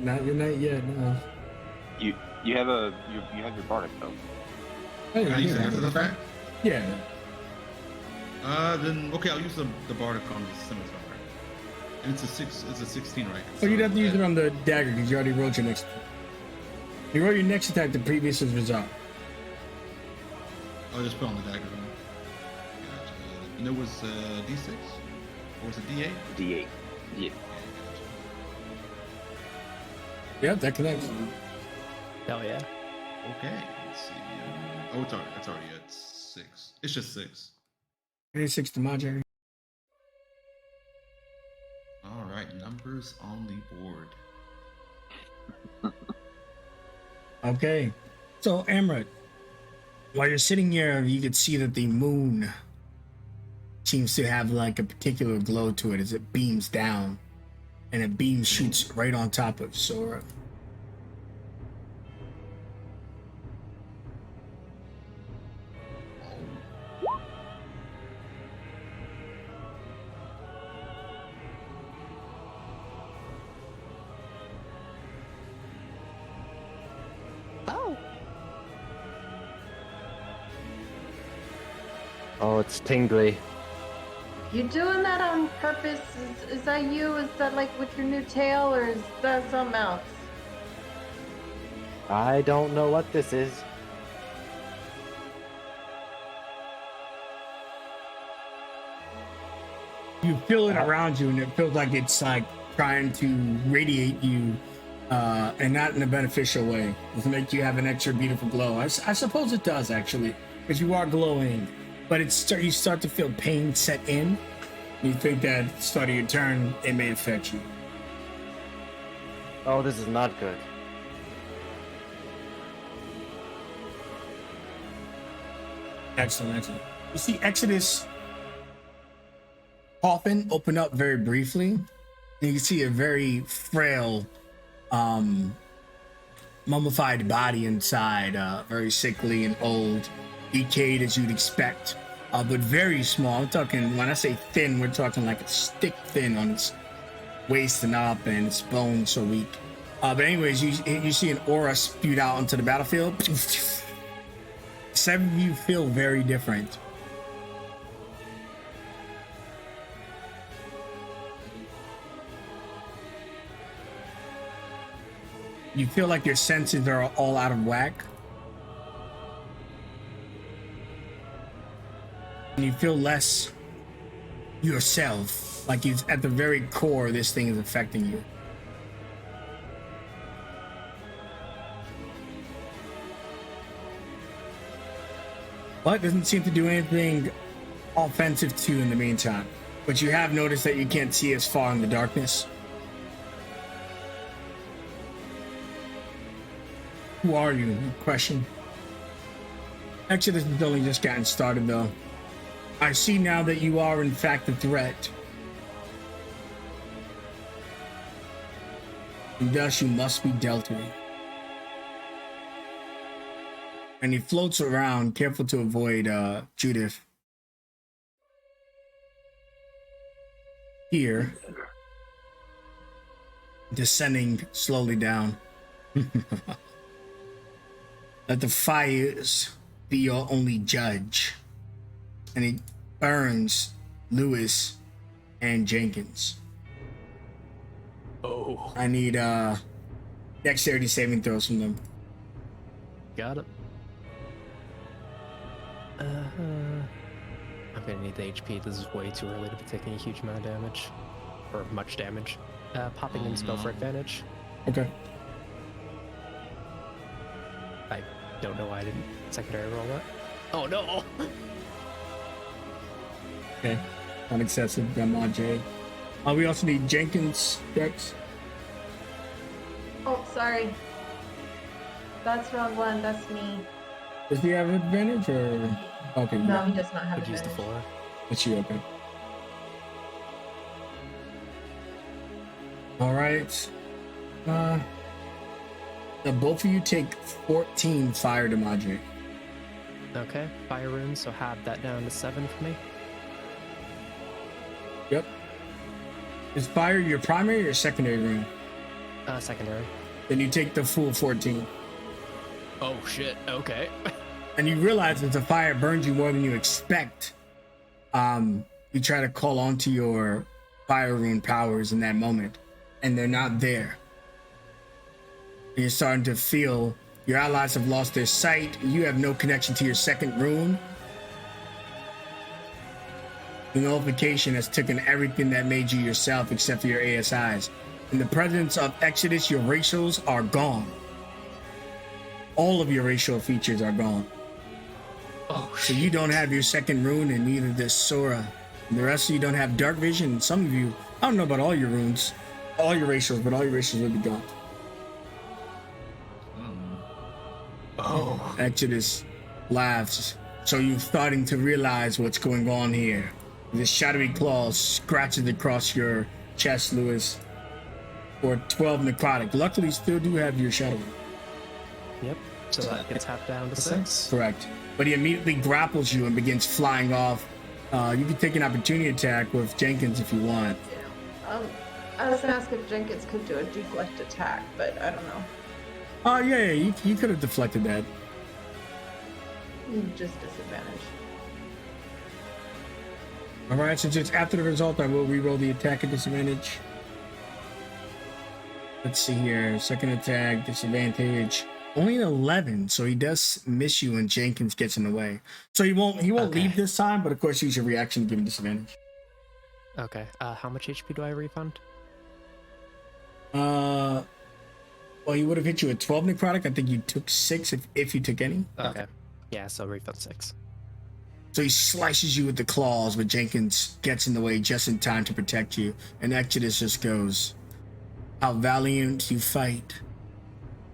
Not your night yet, no. You have your bardic though. Oh, Can I use it after the fact? Yeah. Then okay, I'll use the bardic on the scimitar. And it's a 16, right? Oh, you'd have to use it on the dagger because you already rolled your next attack. You rolled your next attack, the previous was resolved. I'll just put on the dagger then. Gotcha. And it was D6? Or was it D8? D8. Yeah. Yep, that connects. Hell yeah. Okay, let's see. Oh, it's already at 6. It's just 6. 86 to my Jerry. All right, numbers on the board. Okay. So, Amrit, while you're sitting here, you can see that the moon seems to have like a particular glow to it as it beams down. And a beam shoots right on top of Sora. Oh, it's tingly. You doing that on purpose? Is that you? Is that like with your new tail, or is that something else? I don't know what this is. You feel it around you, and it feels like it's like trying to radiate you, and not in a beneficial way. To make you have an extra beautiful glow. I suppose it does actually, because you are glowing. But you start to feel pain set in, You think that starting your turn, it may affect you. Oh, this is not good. Excellent, excellent. You see Exodus coffin open up very briefly. And you can see a very frail, mummified body inside, very sickly and old, decayed as you'd expect, but very small. I'm talking, when I say thin, we're talking like a stick thin on its waist and up, and its bones so weak. But anyways, you see an aura spewed out onto the battlefield. Seven of you feel very different. You feel like your senses are all out of whack. And you feel less yourself. Like it's at the very core, this thing is affecting you. But it doesn't seem to do anything offensive to you in the meantime. But you have noticed that you can't see as far in the darkness. Who are you? Question. Exodus has only just gotten started though. I see now that you are in fact a threat. And thus you must be dealt with. And he floats around, careful to avoid Judith. Here, descending slowly down. Let the fires be your only judge. And he burns Lewis and Jenkins. Oh. I need dexterity saving throws from them. Got it. I'm gonna need the HP. This is way too early to be taking a huge amount of damage. Or much damage. Popping in spell for advantage. Okay. I don't know why I didn't secondary roll that. Oh no! Okay. Not excessive. Grandma J. We also need Jenkins dex. Oh, sorry. That's wrong one. That's me. Does he have advantage or? Okay. No, he does not have Would use the advantage. 4. It's you, okay. All right. Now both of you take 14 fire damage. Okay, fire runes, so have that down to 7 for me. Yep. Is fire your primary or secondary rune? Secondary. Then you take the full 14. Oh shit, okay. And you realize that the fire burns you more than you expect. You try to call onto your fire rune powers in that moment, and they're not there. And you're starting to feel your allies have lost their sight. You have no connection to your second rune. The nullification has taken everything that made you yourself except for your ASIs. In the presence of Exodus, your racials are gone. All of your racial features are gone. Oh So you don't have your second rune, and neither does Sora. And the rest of you don't have dark vision. And some of you, I don't know about all your runes, all your racials, but all your racials will be gone. Oh. Exodus laughs. So you're starting to realize what's going on here. The shadowy claws scratches across your chest, Lewis. For 12 necrotic. Luckily, you still do have your shadow. Yep, so that gets half down to 6. Correct. But he immediately grapples you and begins flying off. You can take an opportunity attack with Jenkins if you want. I was gonna ask if Jenkins could do a deflect attack, but I don't know. Yeah, you could have deflected that. Just disadvantage. All right, since it's after the result, I will re-roll the attack at disadvantage. Let's see here. Second attack, disadvantage. Only an 11, so he does miss you and Jenkins gets in the way. So he won't Okay. leave this time, but of course use your reaction to give him disadvantage. Okay, how much HP do I refund? Well, he would have hit you at 12 necrotic. I think you took 6 if you took any. Okay. Yeah, so refund 6. So he slices you with the claws, but Jenkins gets in the way just in time to protect you. And Exodus just goes, "How valiant you fight.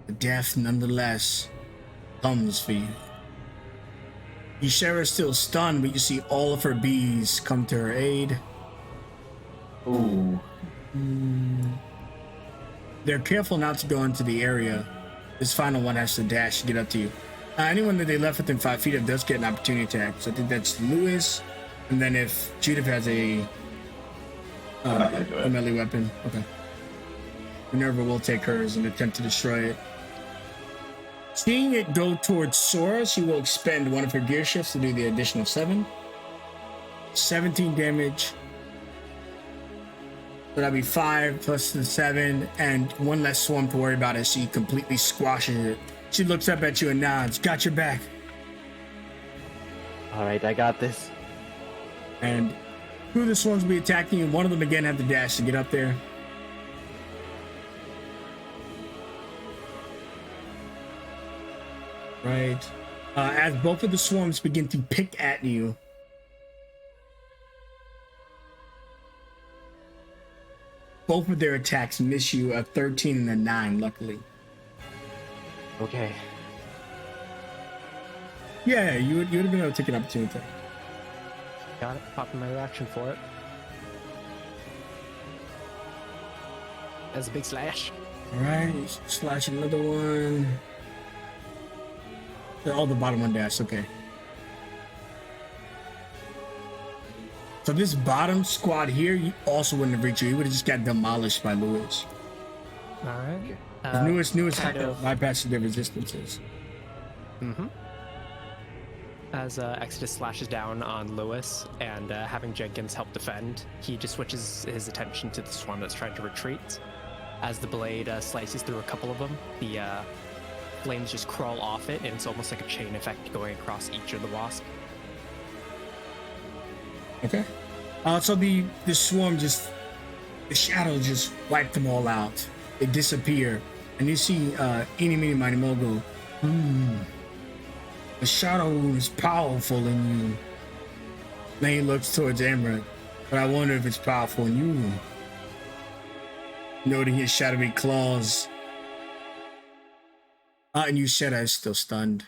The death nonetheless comes for you." Ishera's still stunned, but you see all of her bees come to her aid. Ooh. They're careful not to go into the area. This final one has to dash to get up to you. Anyone that they left within 5 feet of does get an opportunity attack. So I think that's Lewis. And then if Judith has a melee weapon, okay. Minerva will take hers and attempt to destroy it. Seeing it go towards Sora, she will expend one of her gear shifts to do the additional 7. 17 damage. So that'd be 5 plus the 7, and one less swarm to worry about as she completely squashes it. She looks up at you and nods. "Got your back." All right, I got this. And two of the swarms will be attacking you. One of them again have to dash to get up there. Right. As both of the swarms begin to pick at you, both of their attacks miss you, a 13 and a 9, luckily. Okay. Yeah, you would have been able to take an opportunity attack. Got it. Popping my reaction for it. That's a big slash. Alright, slash another one. Oh, the bottom one dash, okay. So this bottom squad here, you also wouldn't have reached you. You would have just got demolished by Lewis. All right. Newest kind of- bypasses their resistances. Mm-hmm. As Exodus slashes down on Lewis and having Jenkins help defend, he just switches his attention to the swarm that's trying to retreat. As the blade slices through a couple of them, the flames just crawl off it, and it's almost like a chain effect going across each of the wasp. Okay. So the swarm just, the shadow just wiped them all out. They disappear. And you see Eeny, Meeny, Miny, Mo go, the shadow is powerful in you. Then he looks towards Emerald, but I wonder if it's powerful in you. Noting his shadowy claws. And Yusheta is still stunned.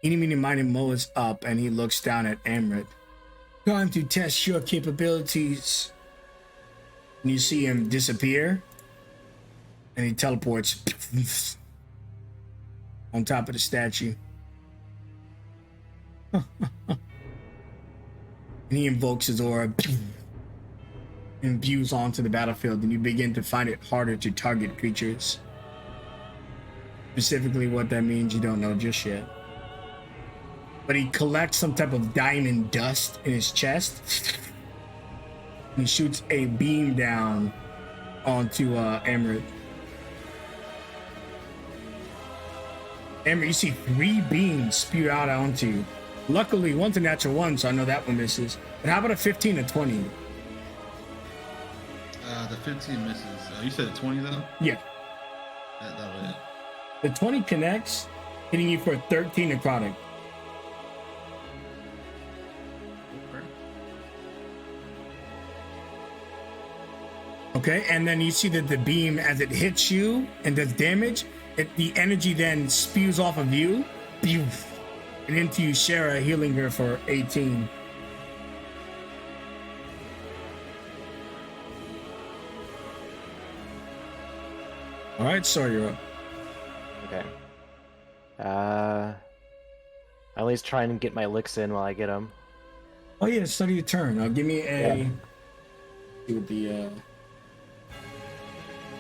Eeny, Meeny, Miny, Mo is up, and he looks down at Amrit. "Time to test your capabilities." And you see him disappear, and he teleports on top of the statue. And he invokes his aura and imbues onto the battlefield, and you begin to find it harder to target creatures. Specifically what that means, you don't know just yet. But he collects some type of diamond dust in his chest, and he shoots a beam down onto Emerald. Emerald, you see 3 beams spew out onto you. Luckily, one's a natural 1, so I know that one misses. But how about a 15 and 20? The 15 misses. You said 20 though? Yeah. That was it. The 20 connects, hitting you for a 13 necrotic. Okay, and then you see that the beam, as it hits you and does damage, the energy then spews off of you, and into Yushera, healing her for 18. All right, sorry, you're up. Okay. At least try and get my licks in while I get them. Oh yeah, study your turn. Give me a. See what the.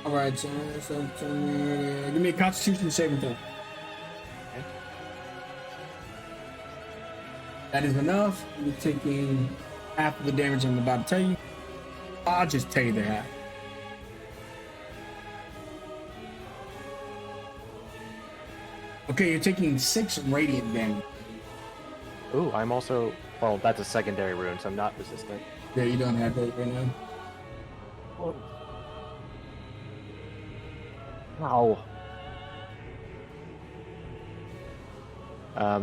All right, so give me a Constitution saving throw. Okay. That is enough. You're taking half of the damage I'm about to tell you. I'll just tell you the half. Okay, you're taking 6 radiant damage. Ooh, I'm also... Well, that's a secondary rune, so I'm not resistant. Yeah, you don't have that right now. Whoa. Ow.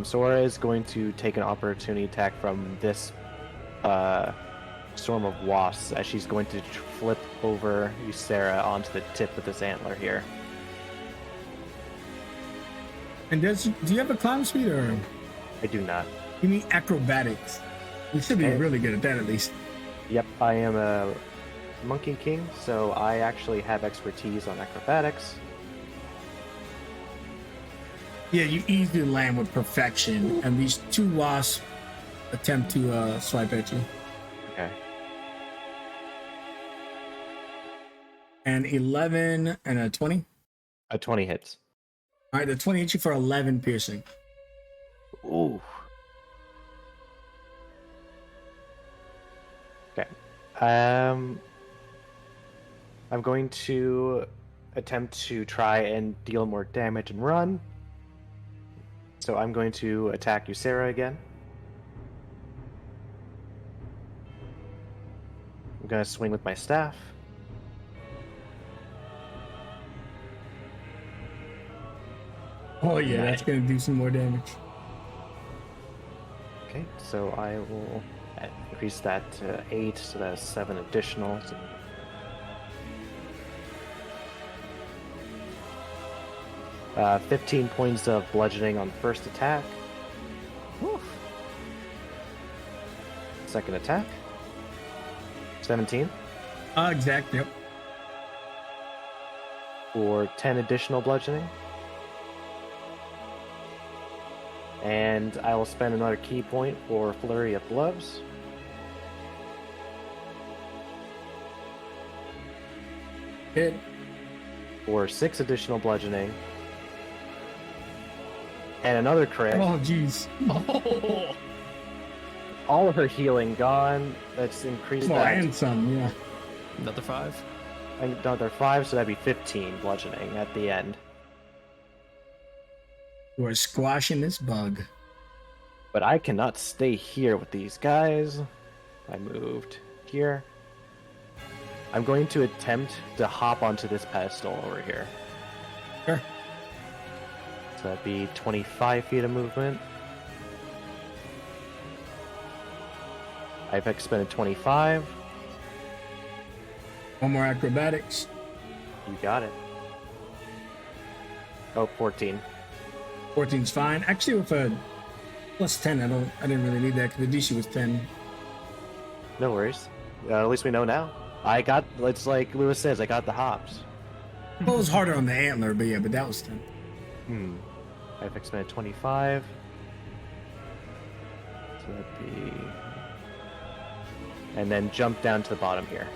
Sora is going to take an opportunity attack from this storm of wasps as she's going to flip over Ysera onto the tip of this antler here. And do you have a climb speed or? I do not. You mean acrobatics? You should be Okay. really good at that at least. Yep, I am a Monkey King, so I actually have expertise on acrobatics. Yeah, you easily land with perfection, and these two wasps attempt to swipe at you. Okay. And 11 and a 20. A 20 hits. All right, the 20 hits you for 11 piercing. Ooh. Okay. I'm going to attempt to try and deal more damage and run. So I'm going to attack Ysera again. I'm going to swing with my staff. Oh yeah, that's gonna do some more damage. Okay, so I will increase that to 8, so that's 7 additional. So 15 points of bludgeoning on first attack. Woof. Second attack. 17 Exact. Yep. for 10 additional bludgeoning. And I will spend another key point for Flurry of Blows. Hit. For 6 additional bludgeoning. And another crit. Oh jeez. All of her healing gone. Let's increase More that. and some. Yeah. Another 5. Another 5, so that'd be 15 bludgeoning at the end. We're squashing this bug. But I cannot stay here with these guys. I moved here. I'm going to attempt to hop onto this pedestal over here. Sure. So that'd be 25 feet of movement. I've expended 25. One more acrobatics. You got it. Oh, 14. 14's fine. Actually, with a plus 10, I didn't really need that because the DC was 10. No worries. At least we know now. It's like Lewis says, I got the hops. Well, it was harder on the antler, but yeah, but that was 10. I've expended 25. So that'd be... And then jump down to the bottom here.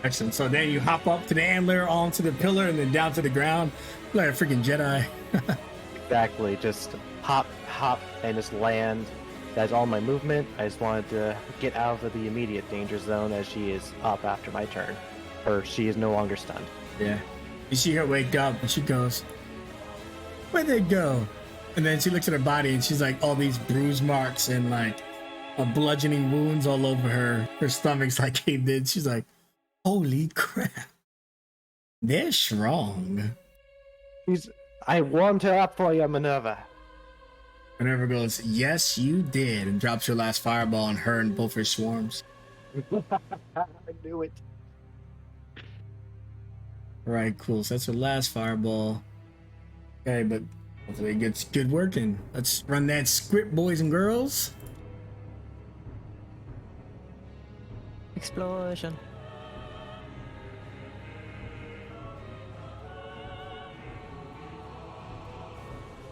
Excellent. So then you hop up to the antler, onto the pillar, and then down to the ground like a freaking Jedi. Exactly. Just hop, and just land. That's all my movement. I just wanted to get out of the immediate danger zone as she is up after my turn. Or she is no longer stunned. Yeah. You see her wake up, and she goes, "Where'd they go?" And then she looks at her body, and she's like, all these bruise marks and like bludgeoning wounds all over her. Her stomach's like caved in. She's like, "Holy crap. They're strong." I warmed her up for you, Minerva. Minerva goes, "Yes, you did," and drops her last fireball on her and both her swarms. I knew it. All right, cool. So that's her last fireball. Okay, but hopefully it gets good working. Let's run that script, boys and girls. Explosion.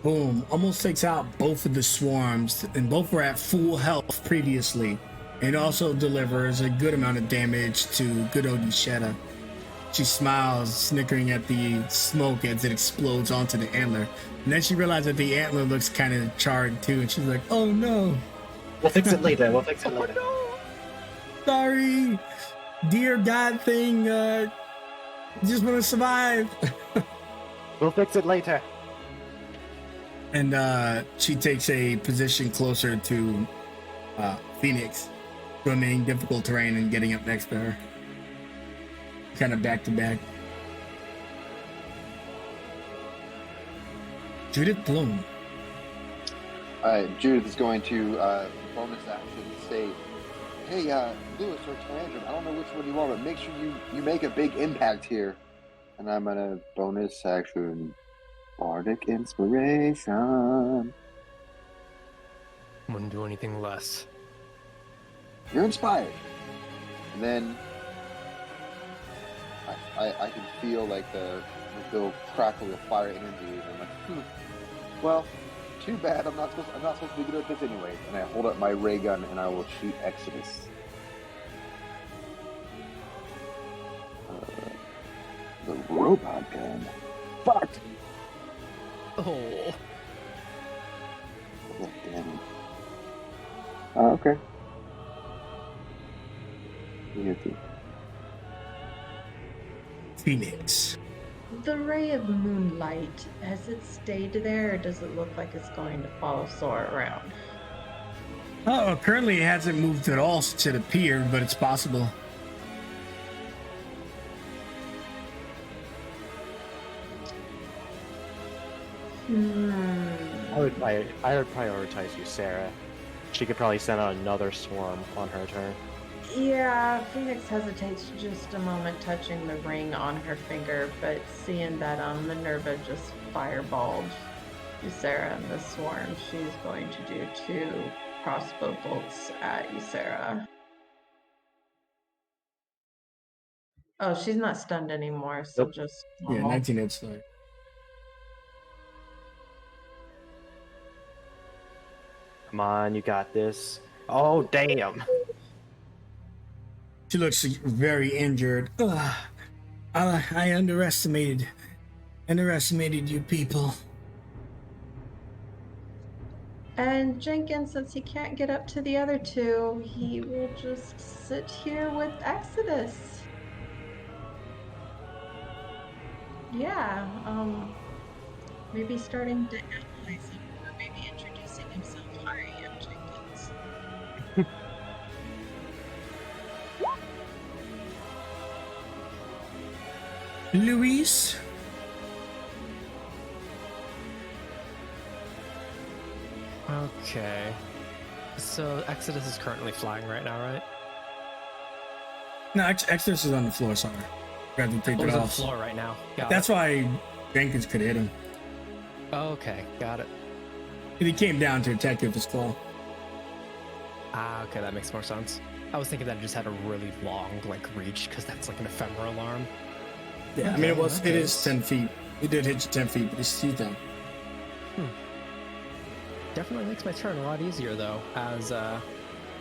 Boom. Almost takes out both of the swarms, and both were at full health previously. And also delivers a good amount of damage to good old Shetta. She smiles, snickering at the smoke as it explodes onto the antler. And then she realizes that the antler looks kind of charred too, and she's like, "Oh no. We'll fix it later. Sorry. Dear God thing, just want to survive." We'll fix it later. And she takes a position closer to Phoenix, swimming difficult terrain and getting up next to her. Kind of back to back. Judith Bloom. Judith is going to bonus action say, "Hey, Lewis or Tandrum, I don't know which one you are, but make sure you make a big impact here." And I'm gonna bonus action bardic inspiration. Wouldn't do anything less. You're inspired. And then I can feel like the little crackle of fire energy, and I'm like, well, too bad. I'm not supposed to be good at this anyway. And I hold up my ray gun and I will shoot Exodus. The robot gun. Fuck! Oh. Oh, damn it. Oh, okay. Phoenix. The ray of moonlight, has it stayed there, or does it look like it's going to follow Sora around? Oh, currently it hasn't moved at all since it appeared, but it's possible. I would prioritize you, Sarah. She could probably send out another swarm on her turn. Yeah, Phoenix hesitates just a moment, touching the ring on her finger, but seeing that Minerva just fireballed Ysera and the swarm, she's going to do 2 crossbow bolts at Ysera. Oh, she's not stunned anymore, so Nope. just Yeah, normal. 19 hits. Sorry. Come on, you got this. Oh, damn. She looks very injured. Ugh. I underestimated you people. And Jenkins, since he can't get up to the other 2, he will just sit here with Exodus. Yeah, maybe starting to analyze him, or maybe introducing himself. Hi, I'm Jenkins. Luis? Okay. So Exodus is currently flying right now, right? No, Exodus is on the floor, sorry. Got to take Oh, it he's on the off. floor right now. Got That's it. why Jenkins could hit him. Okay, got it. He came down to attack you with his claw. Ah, okay, that makes more sense. I was thinking that it just had a really long, reach, because that's like an ephemeral arm. Yeah, I mean, it is 10 feet. He did hit you 10 feet, but he's down. Definitely makes my turn a lot easier, though, as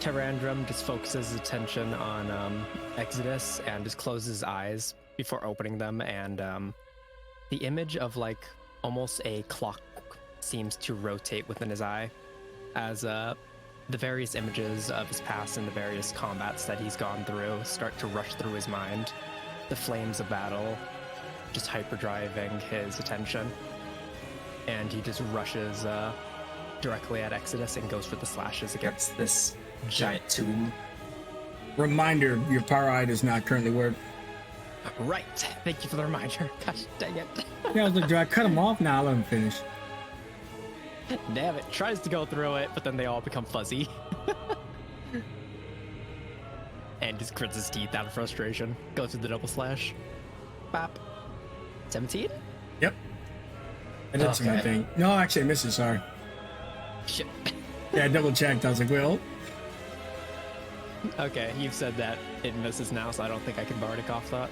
Terrandrum just focuses his attention on Exodus and just closes his eyes before opening them, and the image of, almost a clock seems to rotate within his eye as the various images of his past and the various combats that he's gone through start to rush through his mind. The flames of battle just hyperdriving his attention, and he just rushes directly at Exodus and goes for the slashes against this giant tomb. Reminder, your power eye does not currently work. Right. Thank you for the reminder. Gosh dang it. Yeah, I was like, do I cut him off? Now let him finish. Damn it. Tries to go through it, but then they all become fuzzy. And just grits his teeth out of frustration. Goes for the double slash. Bop. 17? Yep. I did see my thing. No, actually, I missed it, sorry. Shit. Yeah, I double checked. I was like, well. Okay, you've said that it misses now, so I don't think I can bardic off that.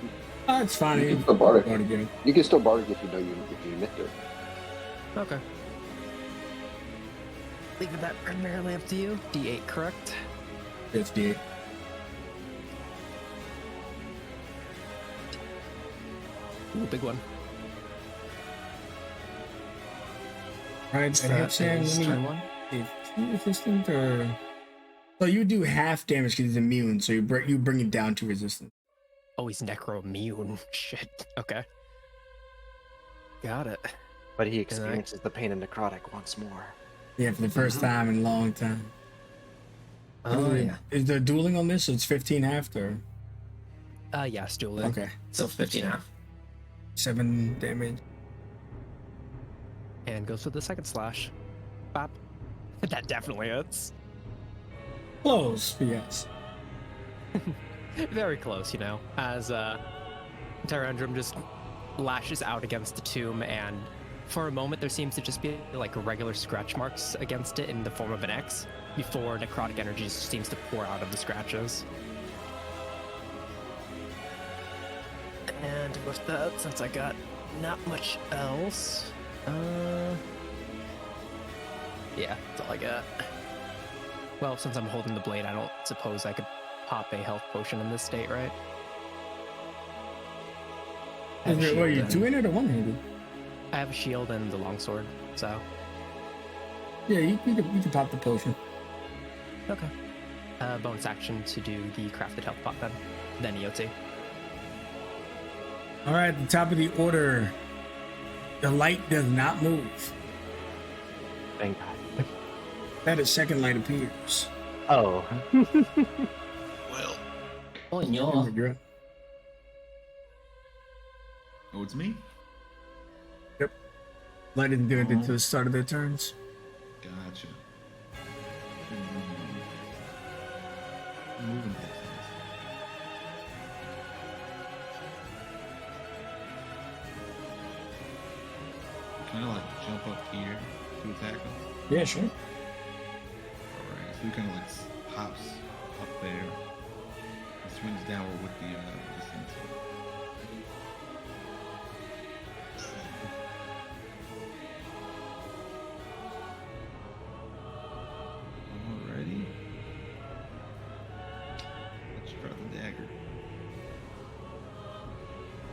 It's fine. You can still bardic. Again. You can still bardic if you missed it. Okay. Leaving that primarily up to you. D8, correct? It's D8. Ooh, big one. Right, so That is turn 1. Is he resistant or? So you do half damage because he's immune, so you bring it down to resistance. Oh, he's necro-immune. Shit. Okay. Got it. But he experiences the pain of necrotic once more. Yeah, for the first time in a long time. Oh, yeah. Is the dueling on this? It's 15 half or? Yeah, dueling. Okay. So 15 half. 7 damage. And goes for the second slash. Bop. That definitely hurts. Close, yes. Very close, you know, as Terrandrum just lashes out against the tomb, and for a moment there seems to just be like regular scratch marks against it in the form of an X, before necrotic energy just seems to pour out of the scratches. And with that, since I got not much else, yeah, that's all I got. Well, since I'm holding the blade, I don't suppose I could pop a health potion in this state, right? I have a What are shield you and- doing it or one-handed? I have a shield and the longsword, so Yeah, you can pop the potion. okay. Bonus action to do the crafted health pot then EOT. All right, at the top of the order, the light does not move. Thank God. That a second light appears. Oh. Well, Oh, Ember, you're up. oh, it's me. Light isn't doing it until the start of their turns. Gotcha. Moving that fast. Can I like jump up here to attack him? Yeah, sure. Alright, so he kind of like pops up there and swings downward with the scimitar. Alrighty. Let's drop the dagger.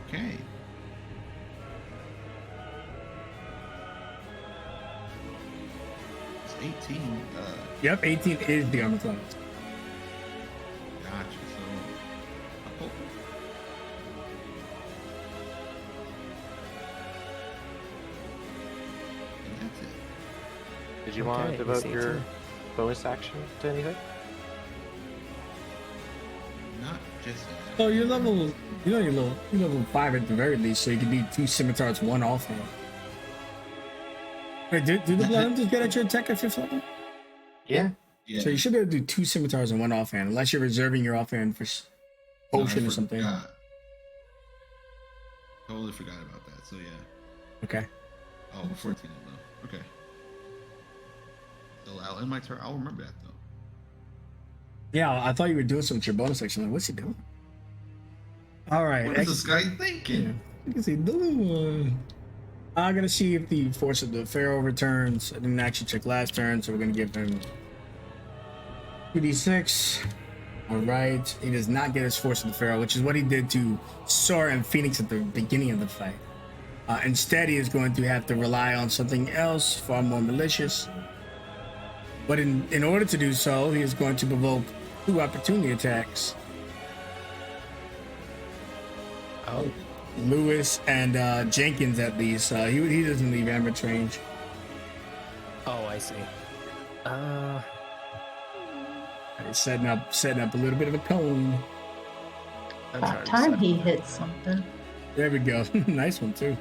Okay. It's 18. Yep, 18 is the armor class. Gotcha. So, oh. And that's it. Did you want Okay, to devote see it your too. bonus action to anything? Not just that. So you're level, you're level 5 at the very least, so you can do 2 scimitars, 1 offhand. Wait, do the blood hunters get at your attack at 5th level? Yeah. Yeah. So you should be able to do 2 scimitars and 1 offhand, unless you're reserving your offhand for No, I potion or something. forgot. Totally forgot about that. So yeah. Okay. Oh, 14 though. Okay. So I'll end my turn. I'll remember that though. Yeah, I thought you were doing something with your bonus action. Like, what's he doing? All right. What is this guy thinking? Yeah. What is he doing? I'm gonna see if the force of the Pharaoh returns. I didn't actually check last turn, so we're gonna give him 2d6. All right. He does not get his force of the Pharaoh, which is what he did to Sora and Phoenix at the beginning of the fight. Instead, he is going to have to rely on something else, far more malicious. But in order to do so, he is going to provoke 2 opportunity attacks. Oh, Lewis and Jenkins, at least. He doesn't leave ambush range. oh, I see. He's setting up a little bit of a cone. I'm About trying time to he decide. hit something. There we go. Nice one too.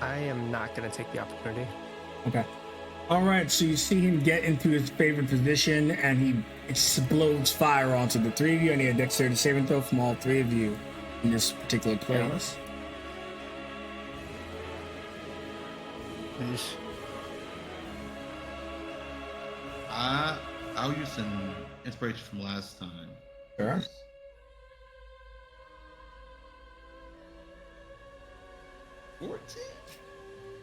I am not going to take the opportunity. Okay. All right. So you see him get into his favorite position, and he explodes fire onto the 3 of you. I need a dexterity saving throw from all 3 of you in this particular place. I'll use some inspiration from last time. Sure.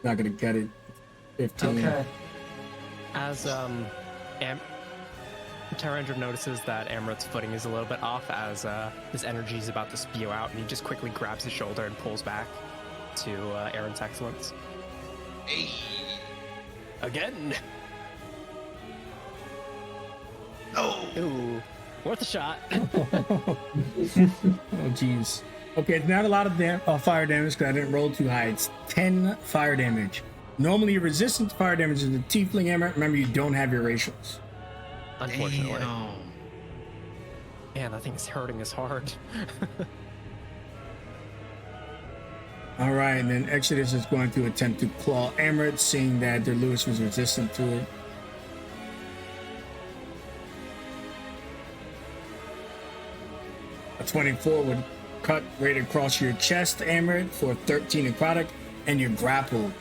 Not gonna get it. 15. Okay. As Terrandrum notices that Amrut's footing is a little bit off as his energy is about to spew out, and he just quickly grabs his shoulder and pulls back to Aaron's excellence. Hey. Again! No. Ooh, worth a shot. Oh jeez. Okay, it's not a lot of fire damage because I didn't roll too high. It's 10 fire damage. Normally, you're resistant to fire damage as a tiefling hammer. Remember, you don't have your racials. Unfortunately. Damn. Man, that thing's hurting us hard. All right, and then Exodus is going to attempt to claw Amaret, seeing that Lewis was resistant to it. A 24 would cut right across your chest, Amaret, for 13 necrotic, and you're grappled.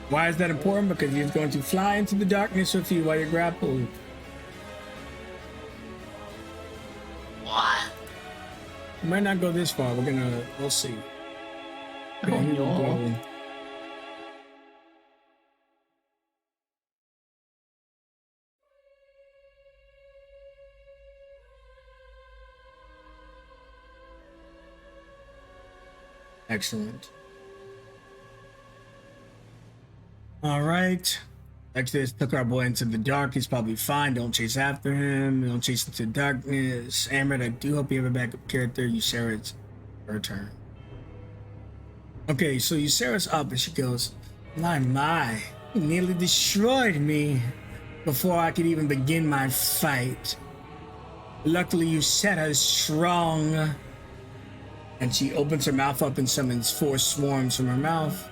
Why is that important? Because he's going to fly into the darkness with you while you're grappled. What? We might not go this far. We'll see. Okay, here we go. Excellent. All right. Exodus took our boy into the dark. He's probably fine. Don't chase after him. Don't chase into darkness. Amaret, I do hope you have a backup character. Ysera's her turn. Okay, so Ysera's up and she goes, my, you nearly destroyed me before I could even begin my fight. Luckily, you set us strong. And she opens her mouth up and summons 4 swarms from her mouth.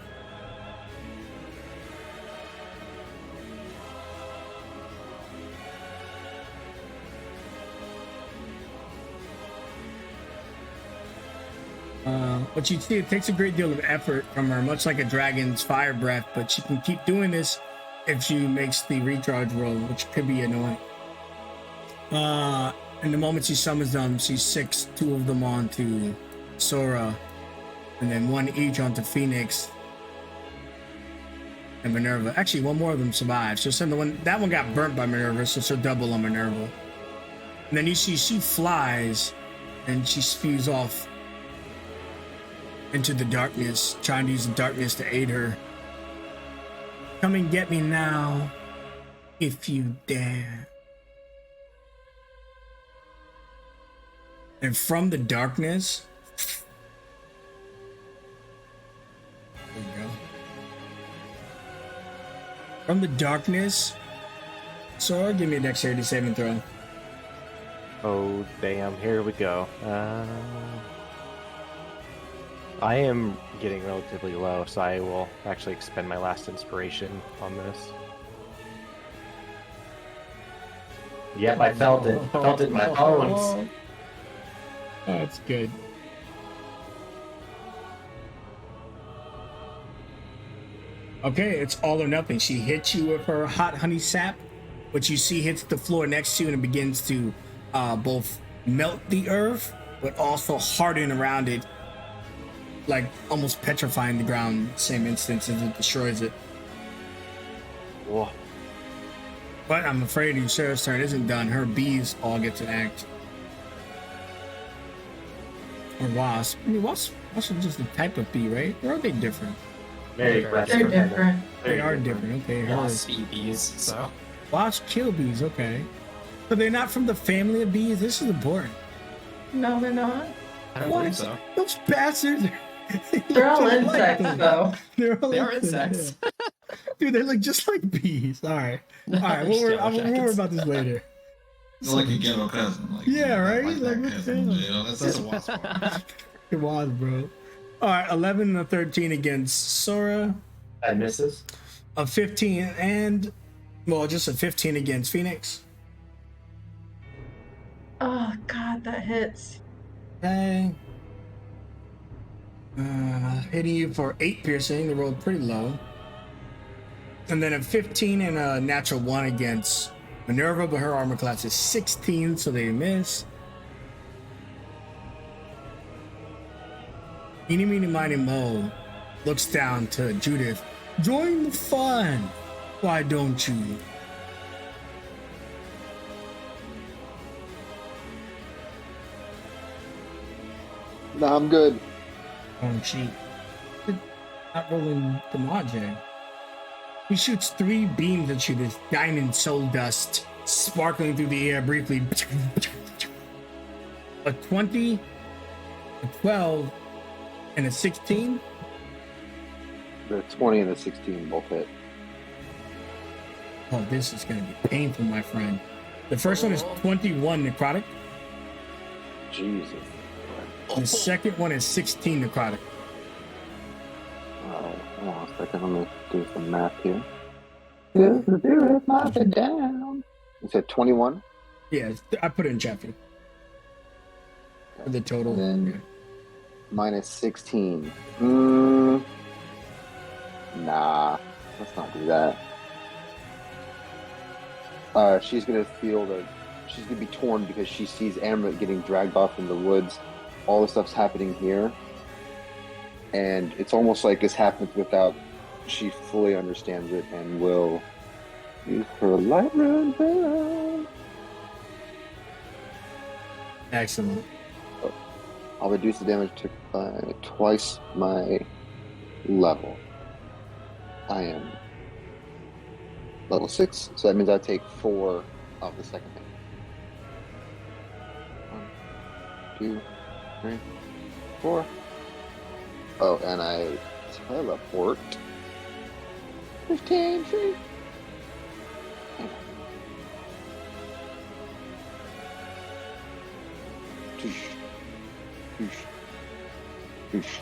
But you see, it takes a great deal of effort from her, much like a dragon's fire breath, but she can keep doing this if she makes the recharge roll, which could be annoying. And the moment she summons them, she sicks 2 of them onto Sora, and then 1 each onto Phoenix and Minerva. Actually, 1 more of them survives. She'll send that one got burnt by Minerva, so she'll double on Minerva. And then you see she flies and she spews off into the darkness, trying to use the darkness to aid her. Come and get me now, if you dare. And from the darkness, there you go. From the darkness, Sora, give me a dexterity saving throw. Oh, damn. Here we go. I am getting relatively low, so I will actually expend my last inspiration on this. Yep, I felt it. Felt it in my bones. Oh, that's good. Okay, it's all or nothing. She hits you with her hot honey sap, which you see hits the floor next to you and it begins to both melt the earth, but also harden around it, like almost petrifying the ground same instance as it destroys it. Whoa. But I'm afraid Ysera's turn isn't done. Her bees all get to act. Or wasp. I mean, wasps are just a type of bee, right? Or are they different? Very They're different. They are different. Okay. Wasp bees, so. Wasps kill bees. Okay. But they're not from the family of bees. This is important. No, they're not. I don't What? believe so. Those bastards. They're all They look just insects, like them. though. They are insects. Yeah. Dude, they look just like bees. All right. All right. We'll worry about this later. It's like a ghetto cousin. Like, Yeah, right? Like that Like, cousin. yeah. You know, that's a wasp. It was, bro. All right. 11 and a 13 against Sora. That misses. A 15 and, well, just a 15 against Phoenix. Oh, God, that hits. Okay. Hitting you for 8 piercing. They rolled pretty low. And then a 15 and a natural 1 against Minerva, but her armor class is 16, so they miss. Eeny, meeny, miny, mo looks down to Judith. Join the fun. Why don't you? No, I'm good. Oh, she not rolling the Majin. He shoots 3 beams at you, this diamond soul dust sparkling through the air briefly. A 20, a 12, and a 16. The 20 and the 16 both hit. Oh, this is going to be painful, my friend. The first one is 21 necrotic. Jesus. The second one is 16 necrotic. Alright, hold on a second. Let me do some math here. Mark it down. You said 21? Yeah, I put it in chat for you. For the total. And then Yeah. minus 16. Nah, let's not do that. She's gonna feel that she's gonna be torn because she sees Amrit getting dragged off in the woods. All the stuff's happening here, and it's almost like this happens without she fully understands it and will use her light rune veil. Excellent. I'll reduce the damage to by twice my level. I am level 6, so that means I take 4 of the second hit. 1, 2, 3, 4. Oh, and I teleport 15 feet. Toosh. Toosh. Toosh.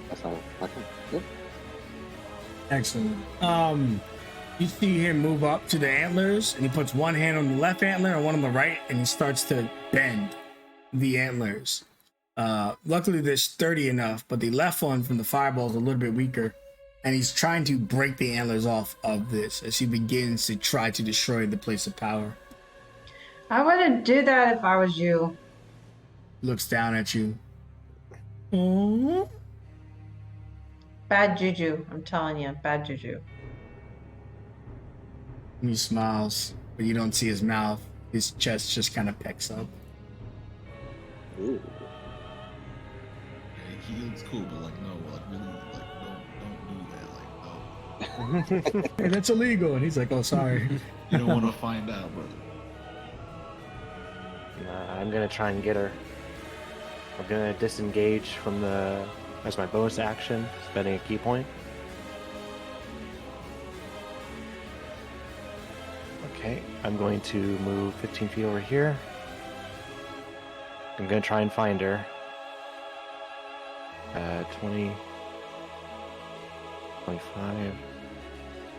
That's not okay. Yep. Excellent. You see him move up to the antlers, and he puts one hand on the left antler and one on the right, and he starts to bend the antlers. Luckily, they're sturdy enough, but the left one from the fireball is a little bit weaker, and he's trying to break the antlers off of this as he begins to try to destroy the place of power. I wouldn't do that if I was you. Looks down at you. Oh. Bad juju. I'm telling you, bad juju. He smiles, but you don't see his mouth. His chest just kind of pecks up. Ooh. Yeah, he looks cool, but like no, like really, like don't do that, like no. Hey, that's illegal. And he's like, oh, sorry. You don't want to find out, brother. I'm gonna try and get her. I'm gonna disengage from the as my bonus action, spending a key point. Okay, I'm going to move 15 feet over here. I'm gonna try and find her. 20, 25,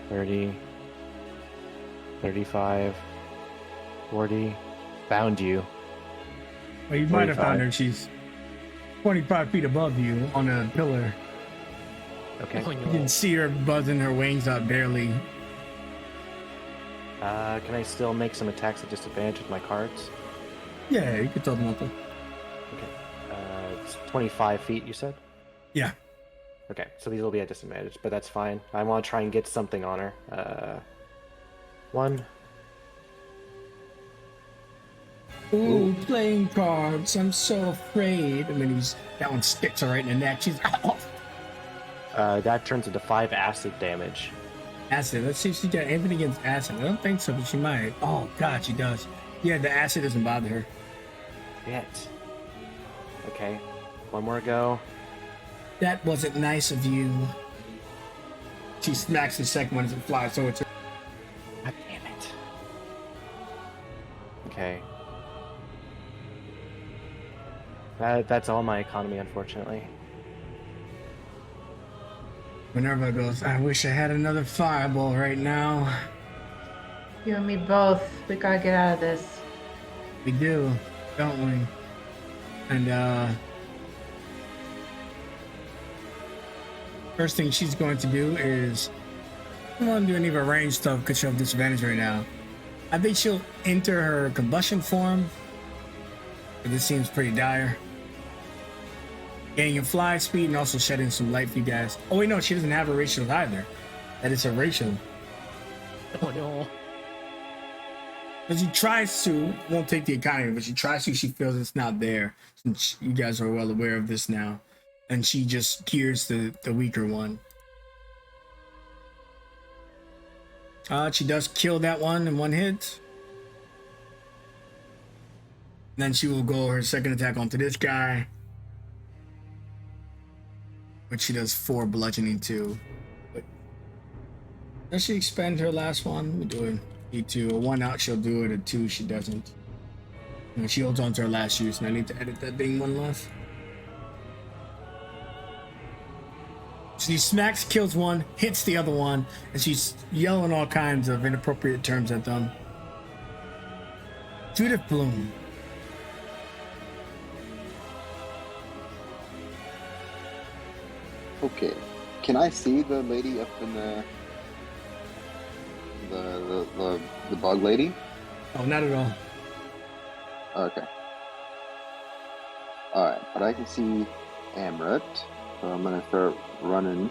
30, 35, 40. Found you. Well, you might have 45. found her. She's 25 feet above you on a pillar. Okay. Oh, You no. can see her buzzing her wings out barely. Can I still make some attacks at disadvantage with my cards? Yeah, you could tell them nothing. Okay. It's 25 feet, you said? Yeah. Okay, so these will be at disadvantage, but that's fine. I want to try and get something on her. 1. Ooh, playing cards. I'm so afraid. And then that one sticks her right in the neck. She's That turns into 5 acid damage. acid. Let's see if she got anything against acid. I don't think so, but she might. Oh God, she does. Yeah, the acid doesn't bother her. Shit. Okay, one more go. That wasn't nice of you. She smacks the second one as it flies towards her. God damn it. Okay. That's all my economy, unfortunately. Minerva goes, I wish I had another fireball right now. You and me both. We gotta get out of this. We do, don't we? And first thing she's going to do is, I don't want to do any of her range stuff because she'll have disadvantage right now. I think she'll enter her combustion form. But this seems pretty dire. Gaining in fly speed and also shedding some light for you guys. Oh wait, no, she doesn't have a racial either. That is a racial. Oh no. But she tries to, won't take the economy, but she tries to, she feels it's not there. Since you guys are well aware of this now. And she just gears the weaker one. She does kill that one in one hit. Then she will go her second attack onto this guy. But she does 4 bludgeoning too. But does she expend her last one? Let me do it. E2. A 1 out, she'll do it. A 2, she doesn't. And she holds on to her last use, and I need to edit that being one left. She smacks, kills one, hits the other one, and she's yelling all kinds of inappropriate terms at them. Judith Bloom. Okay. Can I see the lady up in the bug lady? Oh, not at all. Okay. Alright, but I can see Amrit, so I'm gonna start running.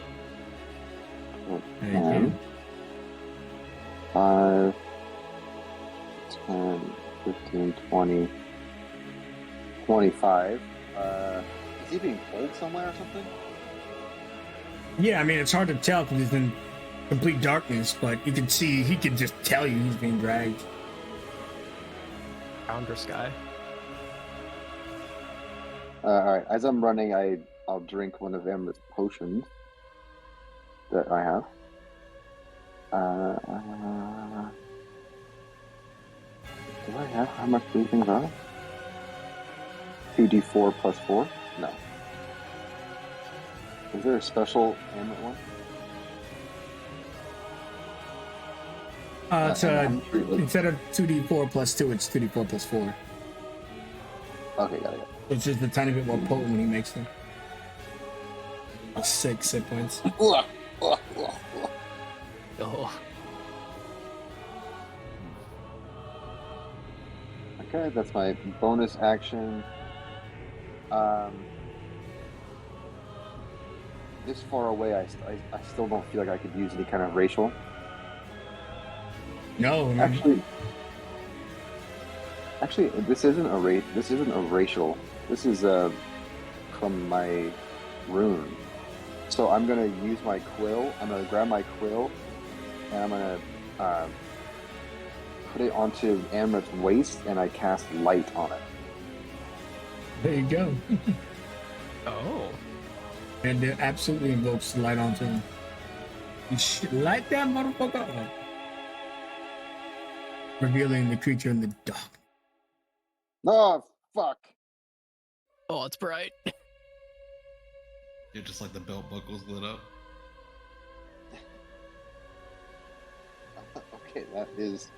There you go. 5, 10, 15, 20, 25. Is he being pulled somewhere or something? Yeah, I mean, it's hard to tell because he's in complete darkness, but you can see, he can just tell you he's being dragged. Founder Sky. Alright, as I'm running, I'll drink one of Amrit's potions that I have. Do I have how much these things are? 2d4 plus 4? No. Is there a special Amrit one? It's instead of 2d4 plus 2, it's 2d4 plus 4. Okay, got it. It's just a tiny bit more potent when he makes them. 6 hit points. Oh. Okay, that's my bonus action. This far away, I still don't feel like I could use any kind of racial. No, Actually, this isn't a racial. This is from my rune. So I'm gonna use my quill. I'm gonna grab my quill, and I'm gonna put it onto Amrit's waist, and I cast light on it. there you go. Oh. And it absolutely invokes light onto him. You light that motherfucker up. Revealing the creature in the dark. Oh fuck! Oh, it's bright. You're just like the belt buckles lit up. Okay, that is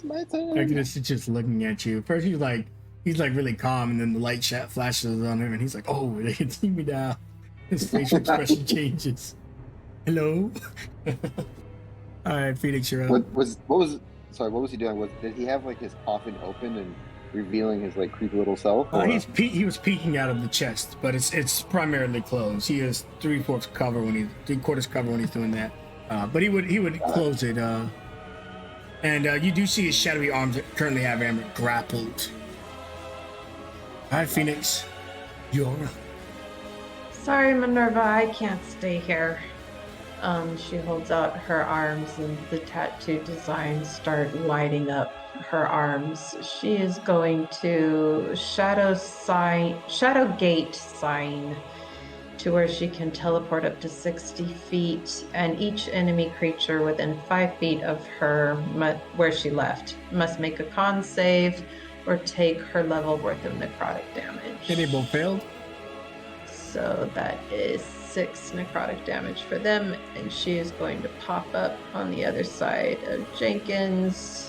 my turn. Regulus is just looking at you. First he's like really calm, and then the light flashes on him, and he's like, "Oh, they can see me now." His facial expression changes. Hello. All right, Phoenix, you're up. What was he doing? Did he have like his coffin open and revealing his like creepy little self? He was peeking out of the chest, but it's primarily closed. He has 3/4 cover when he's doing that. But he would close it. And you do see his shadowy arms that currently have Amrit grappled. All right, Phoenix, you're up. Sorry, Minerva, I can't stay here. She holds out her arms and the tattoo designs start lighting up her arms. She is going to shadow gate sign to where she can teleport up to 60 feet, and each enemy creature within 5 feet of her where she left must make a con save or take her level worth of necrotic damage. And they both failed. So that is 6 necrotic damage for them, and she is going to pop up on the other side of Jenkins.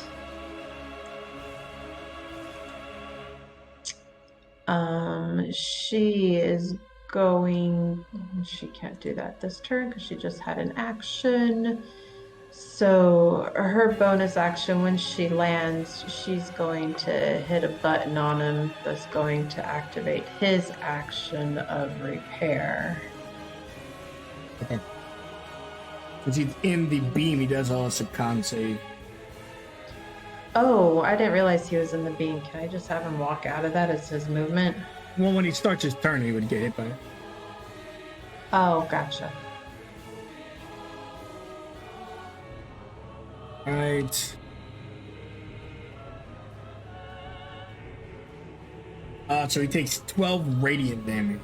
She can't do that this turn because she just had an action. So her bonus action, when she lands, she's going to hit a button on him that's going to activate his action of repair. Okay. Because he's in the beam, he does all his con save. Oh, I didn't realize he was in the beam. Can I just have him walk out of that as his movement? Well, when he starts his turn, he would get hit by it. Oh, gotcha. All right. So he takes 12 radiant damage.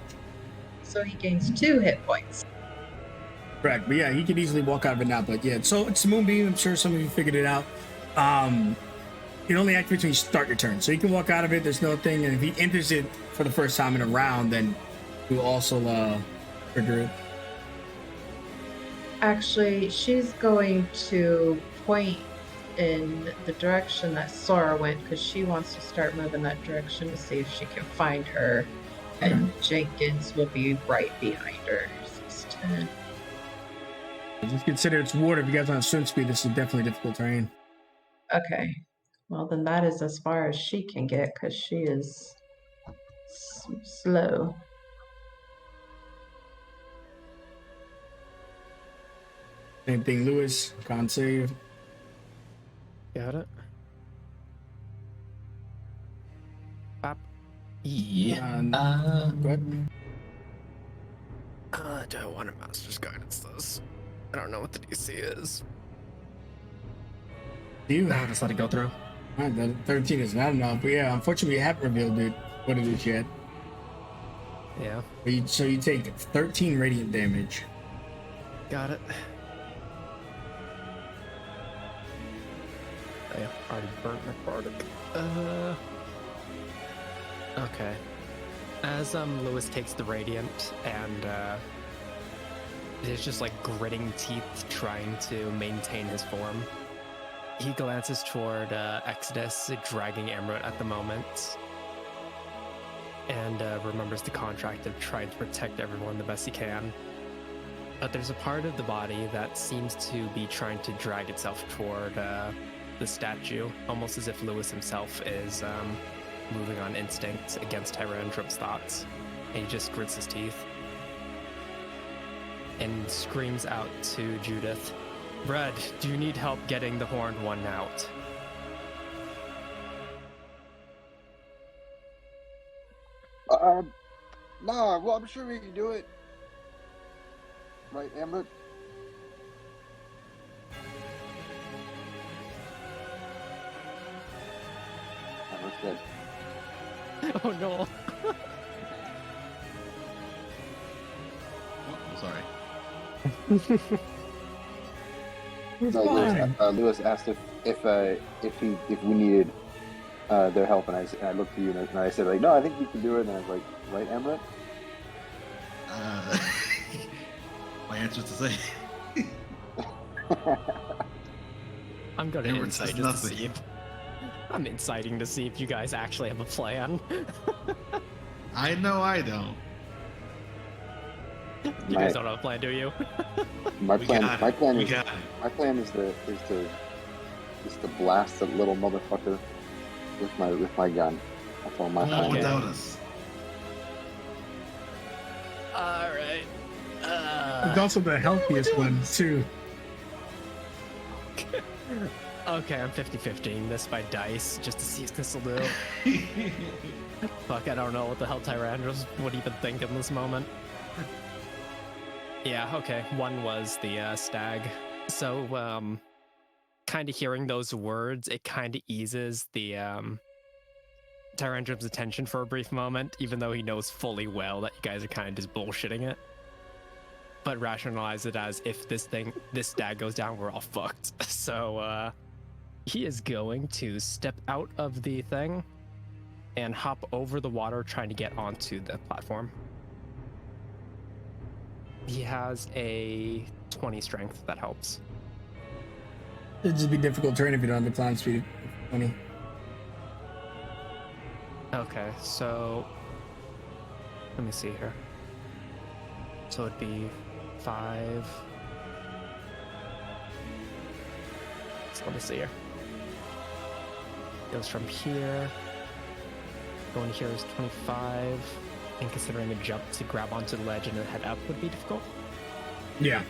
So he gains 2 hit points. Correct, but yeah, he could easily walk out of it now. But yeah, so it's Moonbeam. I'm sure some of you figured it out. it only activates when you start your turn. So you can walk out of it, there's no thing, and if he enters it for the first time in a round, then we'll also trigger it. Actually, she's going to point in the direction that Sora went because she wants to start moving that direction to see if she can find her. Okay. And Jenkins will be right behind her. 6'10". Just consider it's water. If you guys want swim speed, this is definitely difficult terrain. Okay. Well, then that is as far as she can get because she is slow. Same thing, Lewis. Con save. Got it. Bop. Yeah. Go ahead. Do I want to Master's Guidance this? I don't know what the DC is. You. No, just let it go through. Alright, the 13 is not enough, but yeah, unfortunately, we haven't revealed it. What it is yet. Yeah. So you take 13 radiant damage. Got it. I already burnt my bardic. Okay. As Lewis takes the radiant and is just like gritting teeth trying to maintain his form, he glances toward Exodus dragging Emerald at the moment and remembers the contract of trying to protect everyone the best he can. But there's a part of the body that seems to be trying to drag itself toward the statue, almost as if Lewis himself is moving on instinct against Tyrandrum's thoughts. And he just grits his teeth and screams out to Judith, "Red, do you need help getting the horned one out?" No, well, I'm sure we can do it. Right, Amber? Amber's dead. Oh no. Oh, sorry. No, Lewis asked if we needed their help, and I looked at you and I said like, no, I think you can do it. And I was like, right, Emmerich? My answer is to say. I'm gonna Emmerich insight says just to nothing. see if I'm inciting to see if you guys actually have a plan. I know I don't. You guys don't have a plan, do you? My We plan got it. We got it. my plan is to blast that little motherfucker with my gun. That's all my Not plan. without us. Alright. It's also the healthiest one, too. Okay, I'm 50-50 this by dice just to see if this will do. Fuck, I don't know what the hell Tyrandros would even think in this moment. Yeah, okay. One was the stag. So, kind of hearing those words, it kind of eases the Tyrandrum's attention for a brief moment, even though he knows fully well that you guys are kind of just bullshitting it. But rationalize it as if this stag goes down, we're all fucked. So, he is going to step out of the thing and hop over the water, trying to get onto the platform. He has a 20 strength, that helps. It'd just be difficult terrain if you don't have the climb speed. 20. Okay, so let me see here. So it'd be 5. So let me see here. Goes from here. Going here is 25. And considering a jump to grab onto the ledge and then head up would be difficult. Yeah.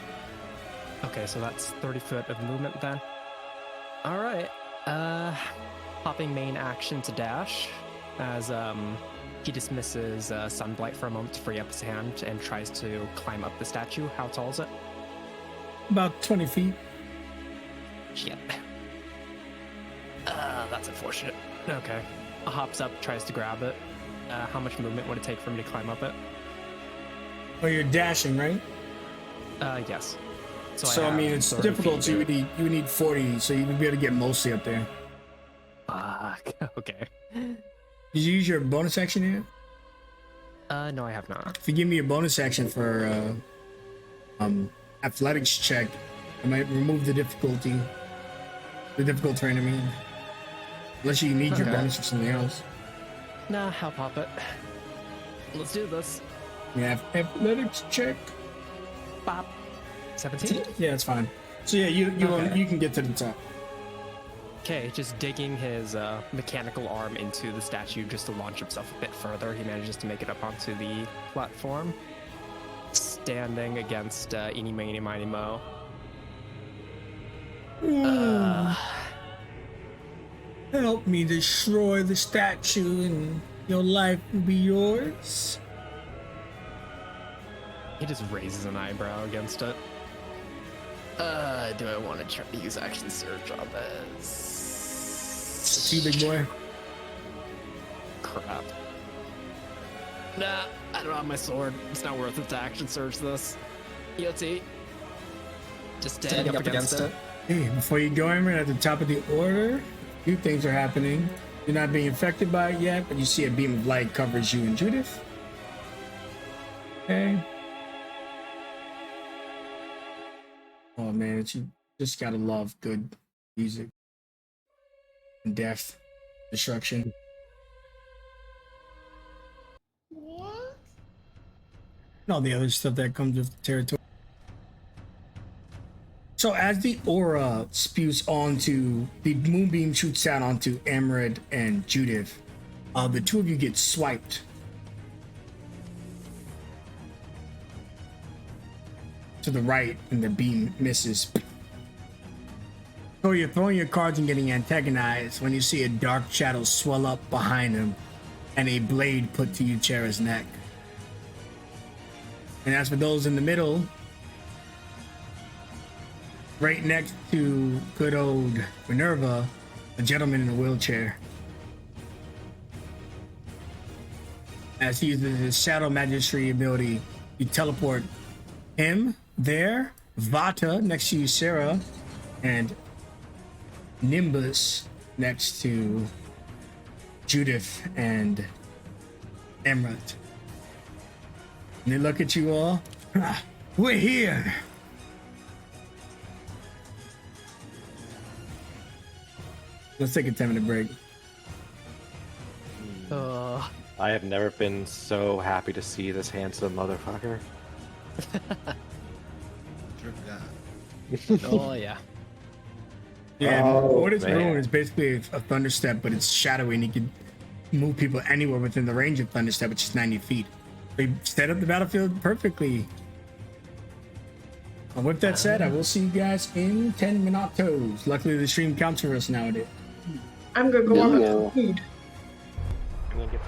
Okay, so that's 30 foot of movement then. Alright. Popping main action to dash as he dismisses Sunblight for a moment to free up his hand and tries to climb up the statue. How tall is it? About 20 feet. Shit. That's unfortunate. Okay. Hops up, tries to grab it. How much movement would it take for me to climb up it? Oh, you're dashing, right? Yes. So I mean, it's 30 difficult. feet So to- you would need 40, so you would be able to get mostly up there. Fuck. Fuck. Okay. Did you use your bonus action here? No, I have not. If you give me a bonus action for athletics check, I might remove the difficulty. The difficult terrain, I mean. Unless you need your Okay. bonus for something else. Nah, I'll pop it. Let's do this. Yeah, athletics check. Bop. 17? Yeah, it's fine. So yeah, you Okay. you can get to the top. Okay, just digging his mechanical arm into the statue just to launch himself a bit further. He manages to make it up onto the platform. Standing against Eeny, Meeny, Miny, Mo. Help me destroy the statue and your life will be yours. He just raises an eyebrow against it. Do I want to try to use action surge on this? See, big boy. Crap. Nah, I don't have my sword. It's not worth it to action surge this. Yoti. Just standing up against it. Hey, before you go, Emmer, at the top of the order, a few things are happening. You're not being affected by it yet, but you see a beam of light covers you and Judith. Okay. Oh man, you just gotta love good music and death, destruction. And all the other stuff that comes with the territory. So as the aura spews onto, the moonbeam shoots out onto Emerald and Judith, the two of you get swiped. To the right, and the beam misses. So you're throwing your cards and getting antagonized when you see a dark shadow swell up behind him and a blade put to Yuchera's neck. And as for those in the middle, right next to good old Minerva, a gentleman in a wheelchair. As he uses his Shadow Magistry ability, you teleport him there, Vata next to you, Sarah, and Nimbus next to Judith and Emerald. And they look at you all. "Ah, we're here. Let's take a 10-minute break. I have never been so happy to see this handsome motherfucker. Drip God. Oh, yeah. Yeah, Oh, what it's man. doing is basically a thunder step, but it's shadowy and you can move people anywhere within the range of thunder step, which is 90 feet. They set up the battlefield perfectly. And with that said, I will see you guys in 10 minutos. Luckily, the stream counts for us nowadays. I'm gonna go on with food. I'm gonna get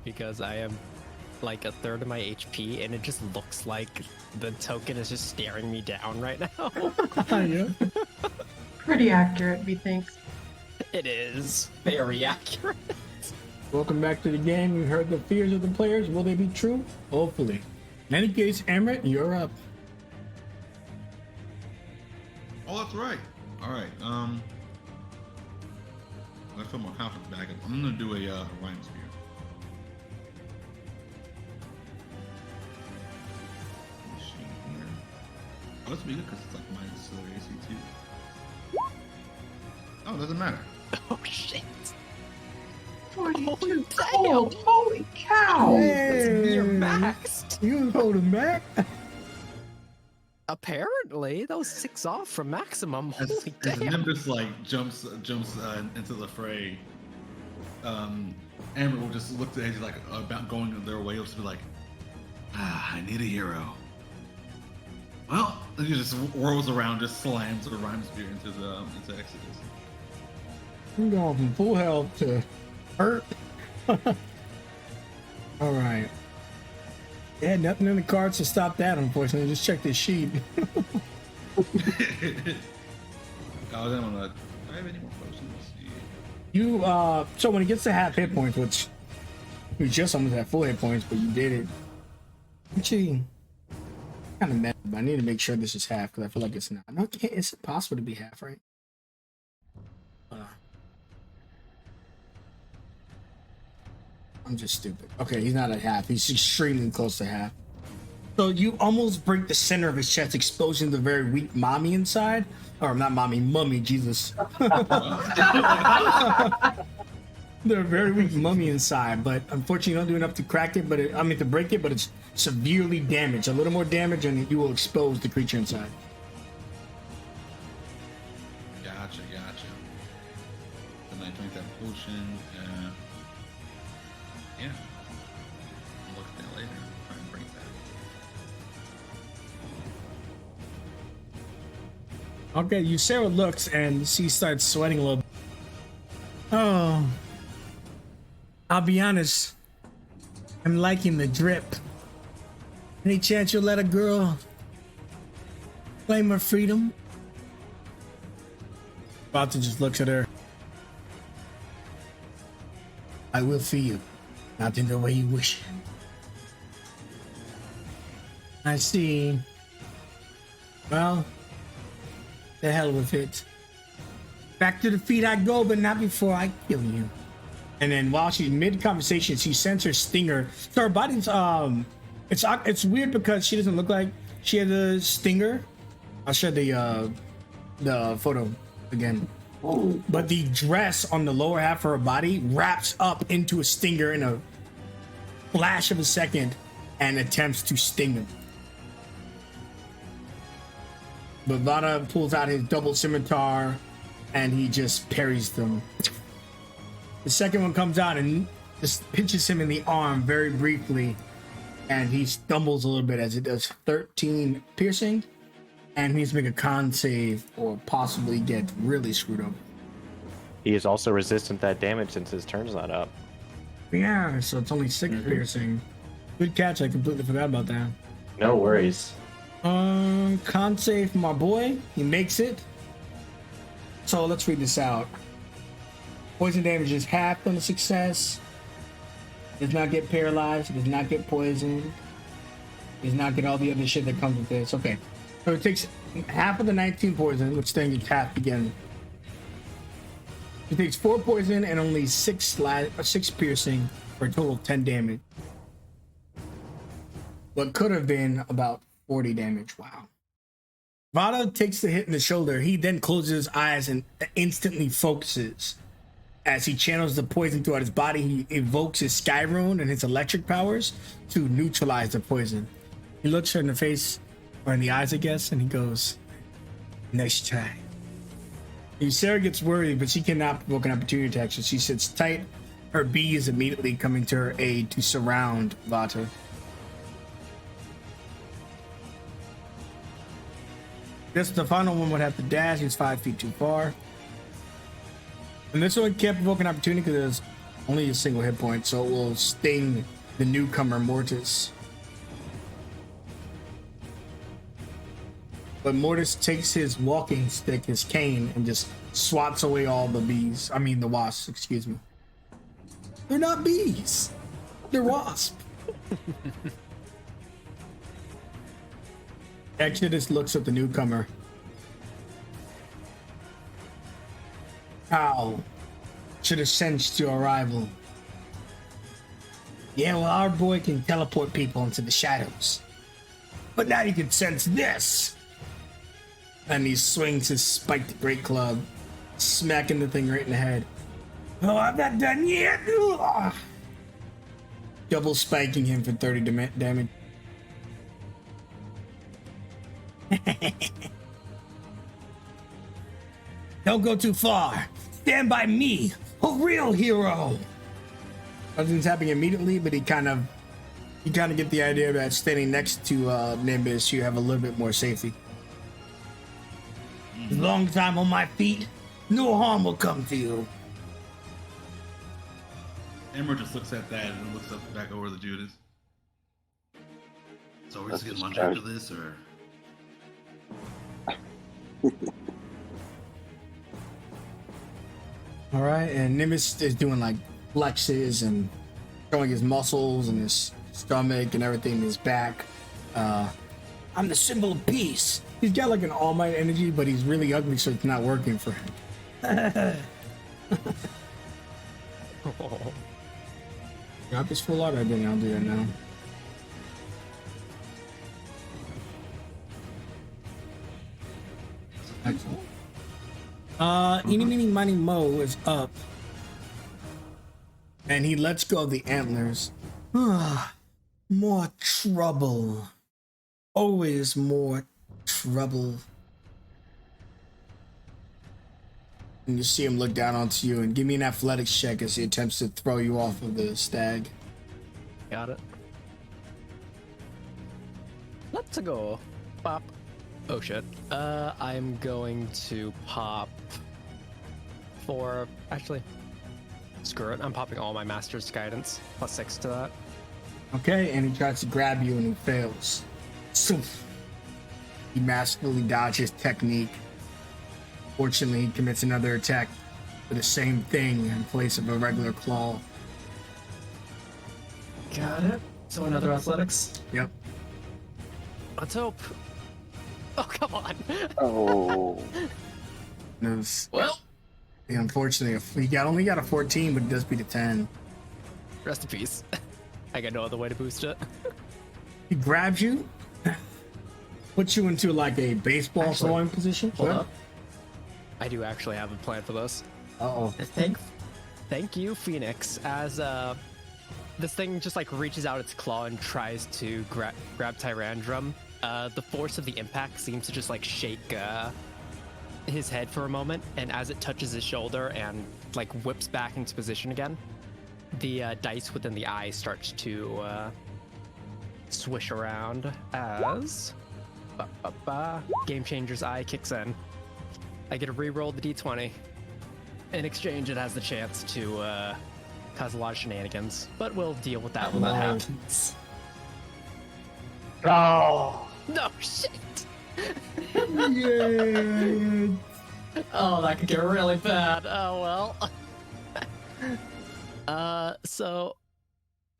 because I am like a third of my HP, and it just looks like the token is just staring me down right now. Yeah. Pretty accurate, methinks. It is very accurate. Welcome back to the game. You heard the fears of the players. Will they be true? Hopefully. In any case, Emmerich, you're up. Oh, that's right. All right. Let's put my confidence back up. I'm gonna do a rhyme spear. Machine here. Oh, this will be good because it's like minus AC too. Oh, it doesn't matter. Oh shit! 42 cold. Holy cow! You're maxed. You was holding back. Apparently, that was 6 off from maximum. Holy As damn! Nimbus like jumps into the fray, Amber will just look at Edge like about going their way. He'll just be like, I need a hero. Well, and he just whirls around, just slams the rhyme spear into Exodus. I'm going from full health to hurt. All right. They had nothing in the cards to stop that, unfortunately. Just check this sheet. Oh, then do I have any more potions? You, so when it gets to half hit points, which you just almost at full hit points, but you did it. Actually, kind of mad, but I need to make sure this is half because I feel like it's not. No, it's impossible to be half, right? I'm just stupid. Okay, he's not at half. He's extremely close to half. So you almost break the center of his chest, exposing the very weak mommy inside. Or not mommy, mummy, Jesus. The very weak mummy inside, but unfortunately you don't do enough to crack it, to break it, but it's severely damaged. A little more damage and you will expose the creature inside. Gotcha. Then I drink that potion. Yeah. I'll look at that later. Try and break that. Okay, Sarah looks and she starts sweating a little bit. Oh, I'll be honest. I'm liking the drip. Any chance you'll let a girl claim her freedom? Bata just looks at her. I will for you, not in the way you wish. I see. Well, the hell with it. Back to the feet I go, but not before I kill you. And then while she's mid-conversation, she sends her stinger. So her body's it's weird because she doesn't look like she has a stinger. I'll share the photo again. But the dress on the lower half of her body wraps up into a stinger in a flash of a second and attempts to sting him. But Vada pulls out his double scimitar and he just parries them. The second one comes out and just pinches him in the arm very briefly, and he stumbles a little bit as it does 13 piercing, and he needs to make a con save or possibly get really screwed up. He is also resistant to that damage since his turn's not up. Yeah, so it's only 6 piercing. Good catch, I completely forgot about that. No worries. Con save for my boy. He makes it. So let's read this out. Poison damage is half on the success. Does not get paralyzed. Does not get poisoned. Does not get all the other shit that comes with this. Okay. So it takes half of the 19 poison, which then gets half again. It takes 4 poison and only 6 piercing for a total of 10 damage. What could have been about 40 damage. Wow. Vada takes the hit in the shoulder. He then closes his eyes and instantly focuses. As he channels the poison throughout his body, he evokes his Sky Rune and his electric powers to neutralize the poison. He looks her in the face, or in the eyes, I guess, and he goes, "Nice try." Sarah gets worried, but she cannot provoke an opportunity attack, so she sits tight. Her bee is immediately coming to her aid to surround Vata. This the final one would have to dash. He's 5 feet too far. And this one can't provoke an opportunity because Only a single hit point, so it will sting the newcomer Mortis. But Mortis takes his walking stick, his cane, and just swats away all the bees. I mean, the wasps, excuse me. They're not bees. They're wasps. Exodus looks at the newcomer. How? Should have sensed your arrival. Yeah, well, our boy can teleport people into the shadows. But now you can sense this. And he swings his spiked great club, smacking the thing right in the head. Oh, I'm not done yet. Ugh. Double spiking him for 30 damage. Don't go too far. Stand by me, a real hero. Nothing's happening immediately, but you kind of get the idea that standing next to Nimbus, you have a little bit more safety. As long as I'm on my feet, no harm will come to you. Emerald just looks at that and then looks up back over the Judas. So we're just getting lunch after this, or? All right, and Nimbus is doing like flexes and showing his muscles and his stomach and everything in his back. I'm the symbol of peace. He's got like an All Might energy, but he's really ugly, so it's not working for him. Drop his full art. I didn't. I'll do that now. Excellent. Eeny, meeny, miny, mo is up. And he lets go of the antlers. More trouble. Always more trouble. And you see him look down onto you and give me an athletics check as he attempts to throw you off of the stag. Got it. Let's go. Pop. Oh shit. I'm going to pop for... Actually, screw it. I'm popping all my Master's Guidance. +6 to that. Okay, and he tries to grab you and he fails. So he masterfully dodges technique. Fortunately, he commits another attack for the same thing in place of a regular claw. Got it. So another athletics. Yep. Let's hope. Oh, come on. Oh. Well, Unfortunately, he only got a 14, but it does beat a 10. Rest in peace. I got no other way to boost it. He grabs you, puts you into like a baseball throwing position. hold up. I do actually have a plan for this. Uh-oh. Thank you, Phoenix. As this thing just like reaches out its claw and tries to grab Tyrandrum, the force of the impact seems to just like shake his head for a moment, and as it touches his shoulder and like whips back into position again, the dice within the eye starts to swish around as Game Changer's eye kicks in. I get to re-roll the d20. In exchange, it has the chance to cause a lot of shenanigans, but we'll deal with that when that happens. Oh! No shit! Yeah! Oh, that could get really bad. Oh well. So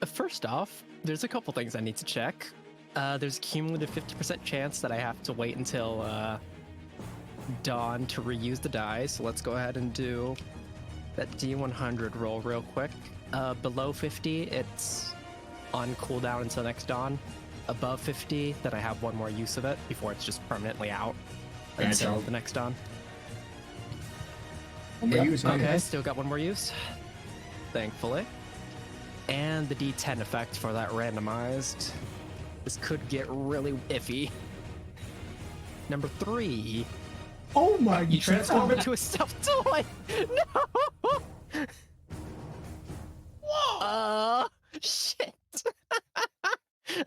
first off, there's a couple things I need to check. There's a cumulative 50% chance that I have to wait until dawn to reuse the die, so let's go ahead and do that D100 roll real quick. Below 50, it's on cooldown until next dawn. Above 50, then I have one more use of it before it's just permanently out until the next dawn. Okay, still got one more use, thankfully. And the D10 effect for that randomized. This could get really iffy. Number 3. Oh my god! You transform into a stuffed toy! No! Whoa! Shit!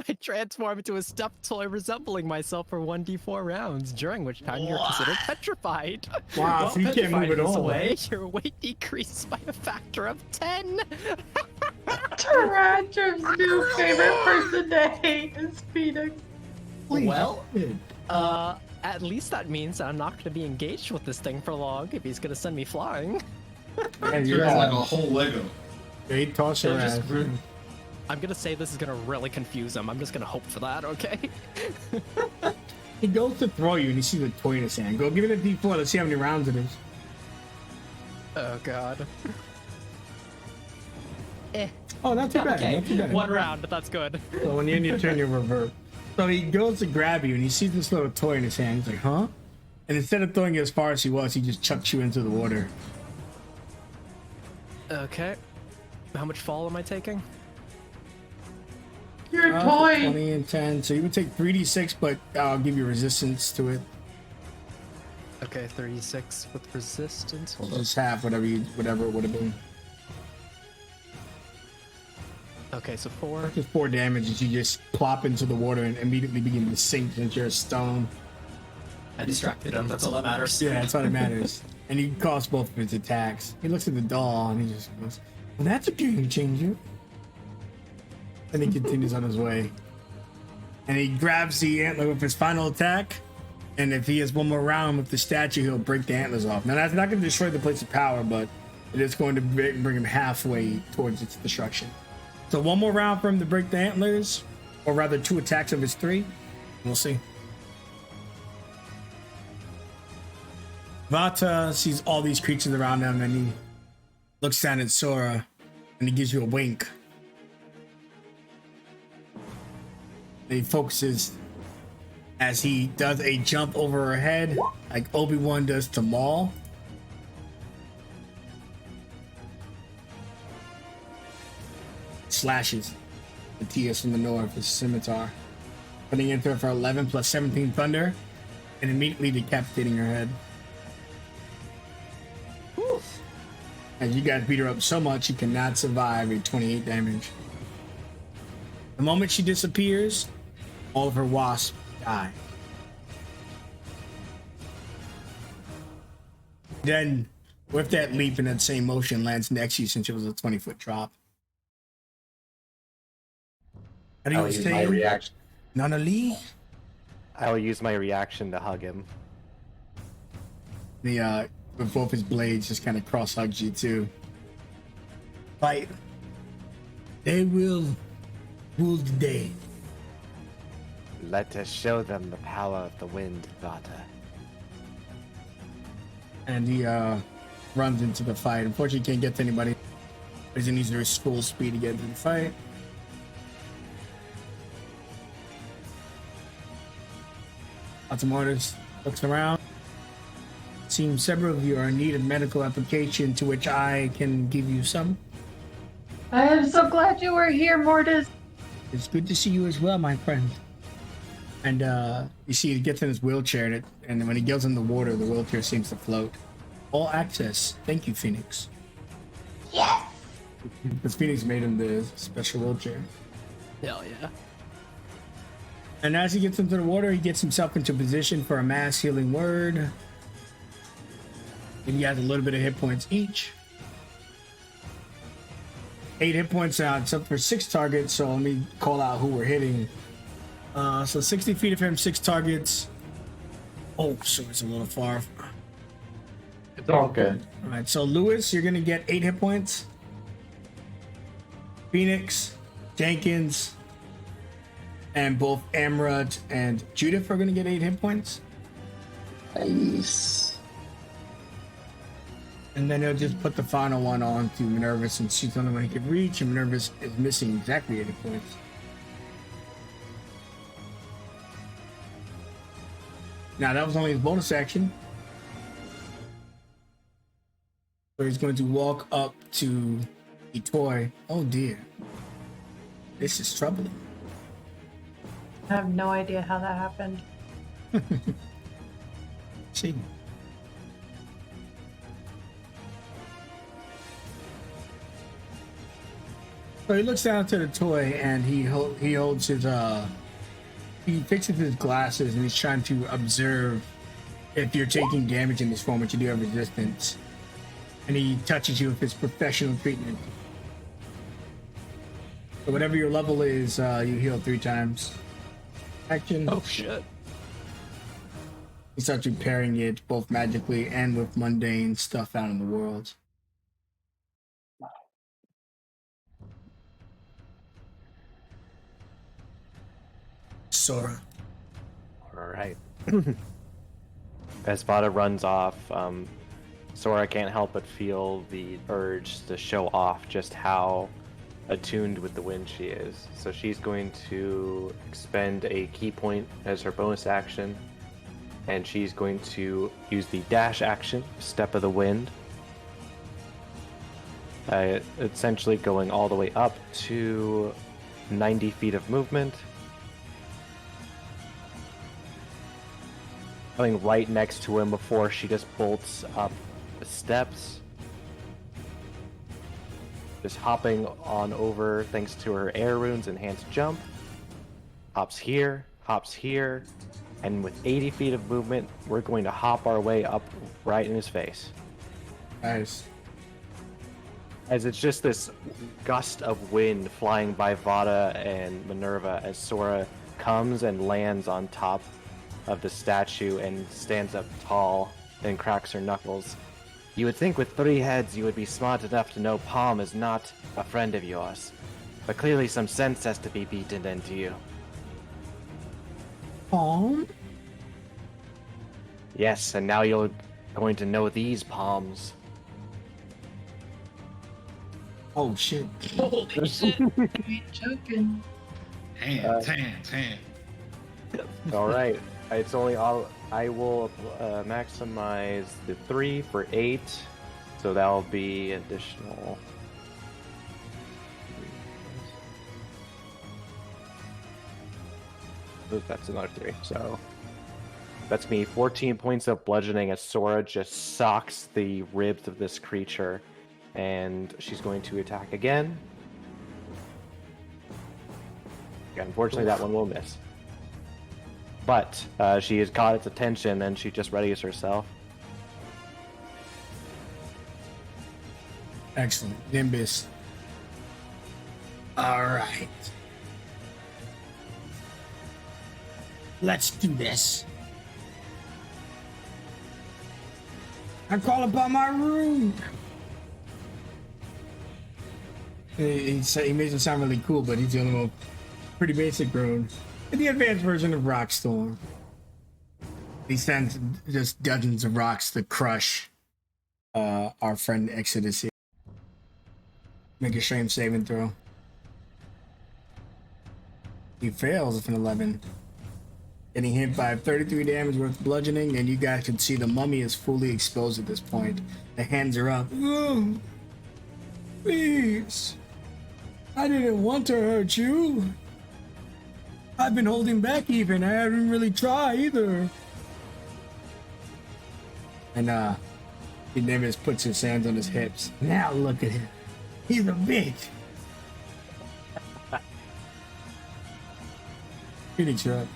I transform into a stuffed toy resembling myself for 1d4 rounds, during which time you're considered petrified. Wow, While so you can't move petrified at this all. way, your weight decreases by a factor of 10. Tarantum's new favorite person to hate is Phoenix. Well, At least that means I'm not going to be engaged with this thing for long if he's going to send me flying. Yeah, It's you're like a whole Lego. He toss your Just ass. rude. I'm going to say this is going to really confuse him. I'm just going to hope for that, okay? He goes to throw you and you see the toy in his hand. Go give it a D4. Let's see how many rounds it is. Oh, God. Oh, not too bad. Okay, Not too bad. One round, but that's good. So when you end your turn, you revert. So he goes to grab you and he sees this little toy in his hand. He's like, huh? And instead of throwing you as far as he was, he just chucks you into the water. Okay. How much fall am I taking? Your toy. 20 and 10. So you would take 3d6, but I'll give you resistance to it. Okay, 36 with resistance. Hold on. Just half whatever it would have been. Okay, so 4. Just 4 damage as you just plop into the water and immediately begin to sink since you're a stone. I distracted him. That's all that matters. Yeah, that's all that matters. And he costs both of his attacks. He looks at the doll and he just goes, well, that's a game changer. And he continues on his way. And he grabs the antler with his final attack. And if he has one more round with the statue, he'll break the antlers off. Now, that's not going to destroy the place of power, but it is going to bring him halfway towards its destruction. So one more round for him to break the antlers, or rather 2 attacks of his 3. We'll see. Vata sees all these creatures around him and he looks down at Sora and he gives you a wink. And he focuses as he does a jump over her head like Obi-Wan does to Maul. Slashes Matthias from the north, his scimitar, putting into her for 11 plus 17 thunder and immediately decapitating her head. As you guys beat her up so much, she cannot survive a 28 damage. The moment she disappears, all of her wasps die. Then, with that leap and that same motion, lands next to you since it was a 20-foot drop. How do I'll you use my say? reaction. Nana Lee? I will use my reaction to hug him. The with both his blades just kind of cross hugs you too. Fight. They will rule the day. Let us show them the power of the wind, Vata. And he runs into the fight. Unfortunately, he can't get to anybody. He's in his full speed to get into the fight. Automotus looks around. Seems several of you are in need of medical application to which I can give you some. I am so glad you were here, Mortis. It's good to see you as well, my friend. And you see he gets in his wheelchair and when he goes in the water, the wheelchair seems to float. All access. Thank you, Phoenix. Yes. Because Phoenix made him the special wheelchair. Hell yeah. And as he gets into the water, he gets himself into position for a mass healing word. And he has a little bit of hit points each. 8 hit points out. It's up for 6 targets, so let me call out who we're hitting. So 60 feet of him, 6 targets. Oh, so it's a little far. It's all good. All right, so Lewis, you're gonna get 8 hit points. Phoenix, Jenkins, and both Amrut and Judith are gonna get 8 hit points. Nice. And then he'll just put the final one on to Minerva since she's the only one he can reach, and Minerva is missing exactly 8 hit points. Now that was only his bonus action. So he's going to walk up to the toy. Oh dear. This is troubling. I have no idea how that happened. See. So he looks down to the toy and he holds his he fixes his glasses and he's trying to observe if you're taking damage in this form, but you do have resistance. And he touches you with his professional treatment. So whatever your level is, you heal 3 times. Action. Oh shit. He starts repairing it both magically and with mundane stuff out in the world. Sora. All right. As Vada runs off, Sora can't help but feel the urge to show off just how attuned with the wind she is. So she's going to expend a key point as her bonus action, and she's going to use the dash action, Step of the Wind, essentially going all the way up to 90 feet of movement. Coming right next to him before she just bolts up the steps. Just hopping on over thanks to her air runes, enhanced jump. Hops here, and with 80 feet of movement, we're going to hop our way up right in his face. Nice. As it's just this gust of wind flying by Vada and Minerva as Sora comes and lands on top of the statue and stands up tall and cracks her knuckles. You would think with 3 heads you would be smart enough to know Palm is not a friend of yours, but clearly some sense has to be beaten into you. Palm? Yes, and now you're going to know these palms. Oh shit. Holy shit. You ain't joking. Hands. All right. It's only I will maximize the 3 for 8, so that'll be additional. That's another 3. So that's me 14 points of bludgeoning as Sora just socks the ribs of this creature, and she's going to attack again. Yeah, unfortunately, that one will miss. But she has caught its attention and she just readies herself. Excellent. Nimbus. Alright. Let's do this. I call upon my rune. He makes it sound really cool, but he's the only one pretty basic rune. The advanced version of Rockstorm. He sends just dozens of rocks to crush our friend Exodus here. Make a shame saving throw. He fails with an 11. Getting hit by 33 damage worth of bludgeoning, and you guys can see the mummy is fully exposed at this point. The hands are up. Oh, please. I didn't want to hurt you. I've been holding back even. I haven't really tried either. And Nimbus puts his hands on his hips. Now look at him. He's a bitch. Phoenix, you're up.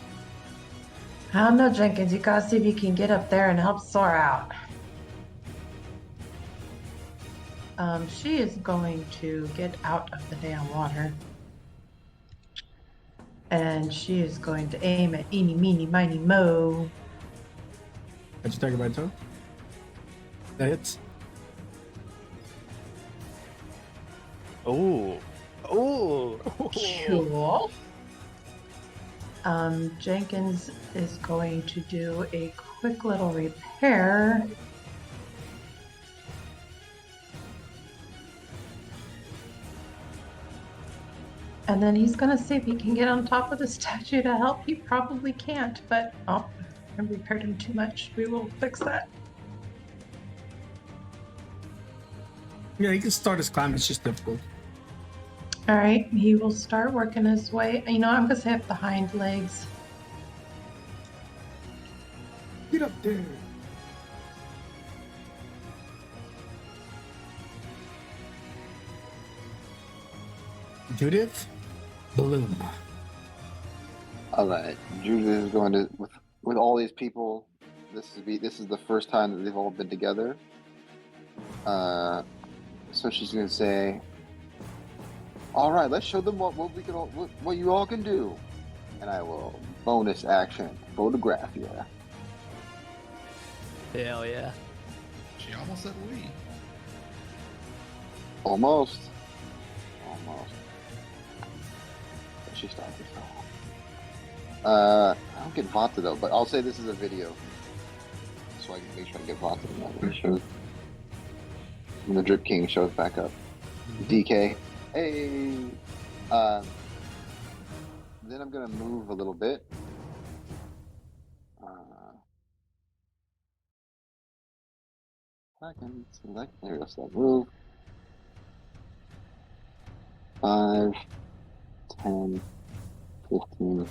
I don't know, Jenkins. You gotta see if you can get up there and help Sora out. She is going to get out of the damn water. And she is going to aim at Eeny, Meeny, Miny, Mo. How'd you take it by toe? That hits. Ooh. Cool. Jenkins is going to do a quick little repair. And then he's gonna see if he can get on top of the statue to help. He probably can't, but I repaired him too much. We will fix that. Yeah, he can start his climb. It's just difficult. All right, he will start working his way. You know, I'm gonna say up the hind legs. Get up there. Judith Bloom. All right, Judith is going to with all these people. This is the first time that they've all been together. So she's going to say, "All right, let's show them what you all can do." And I will bonus action photograph you. Hell yeah. She almost said we. Almost. But she stopped herself. I don't get Vanta though, but I'll say this is a video, so I can make sure I get Vanta in that. When it shows, when the Drip King shows back up. DK, hey. Then I'm gonna move a little bit. I can select. There we go. Select move. 5, 10, 15,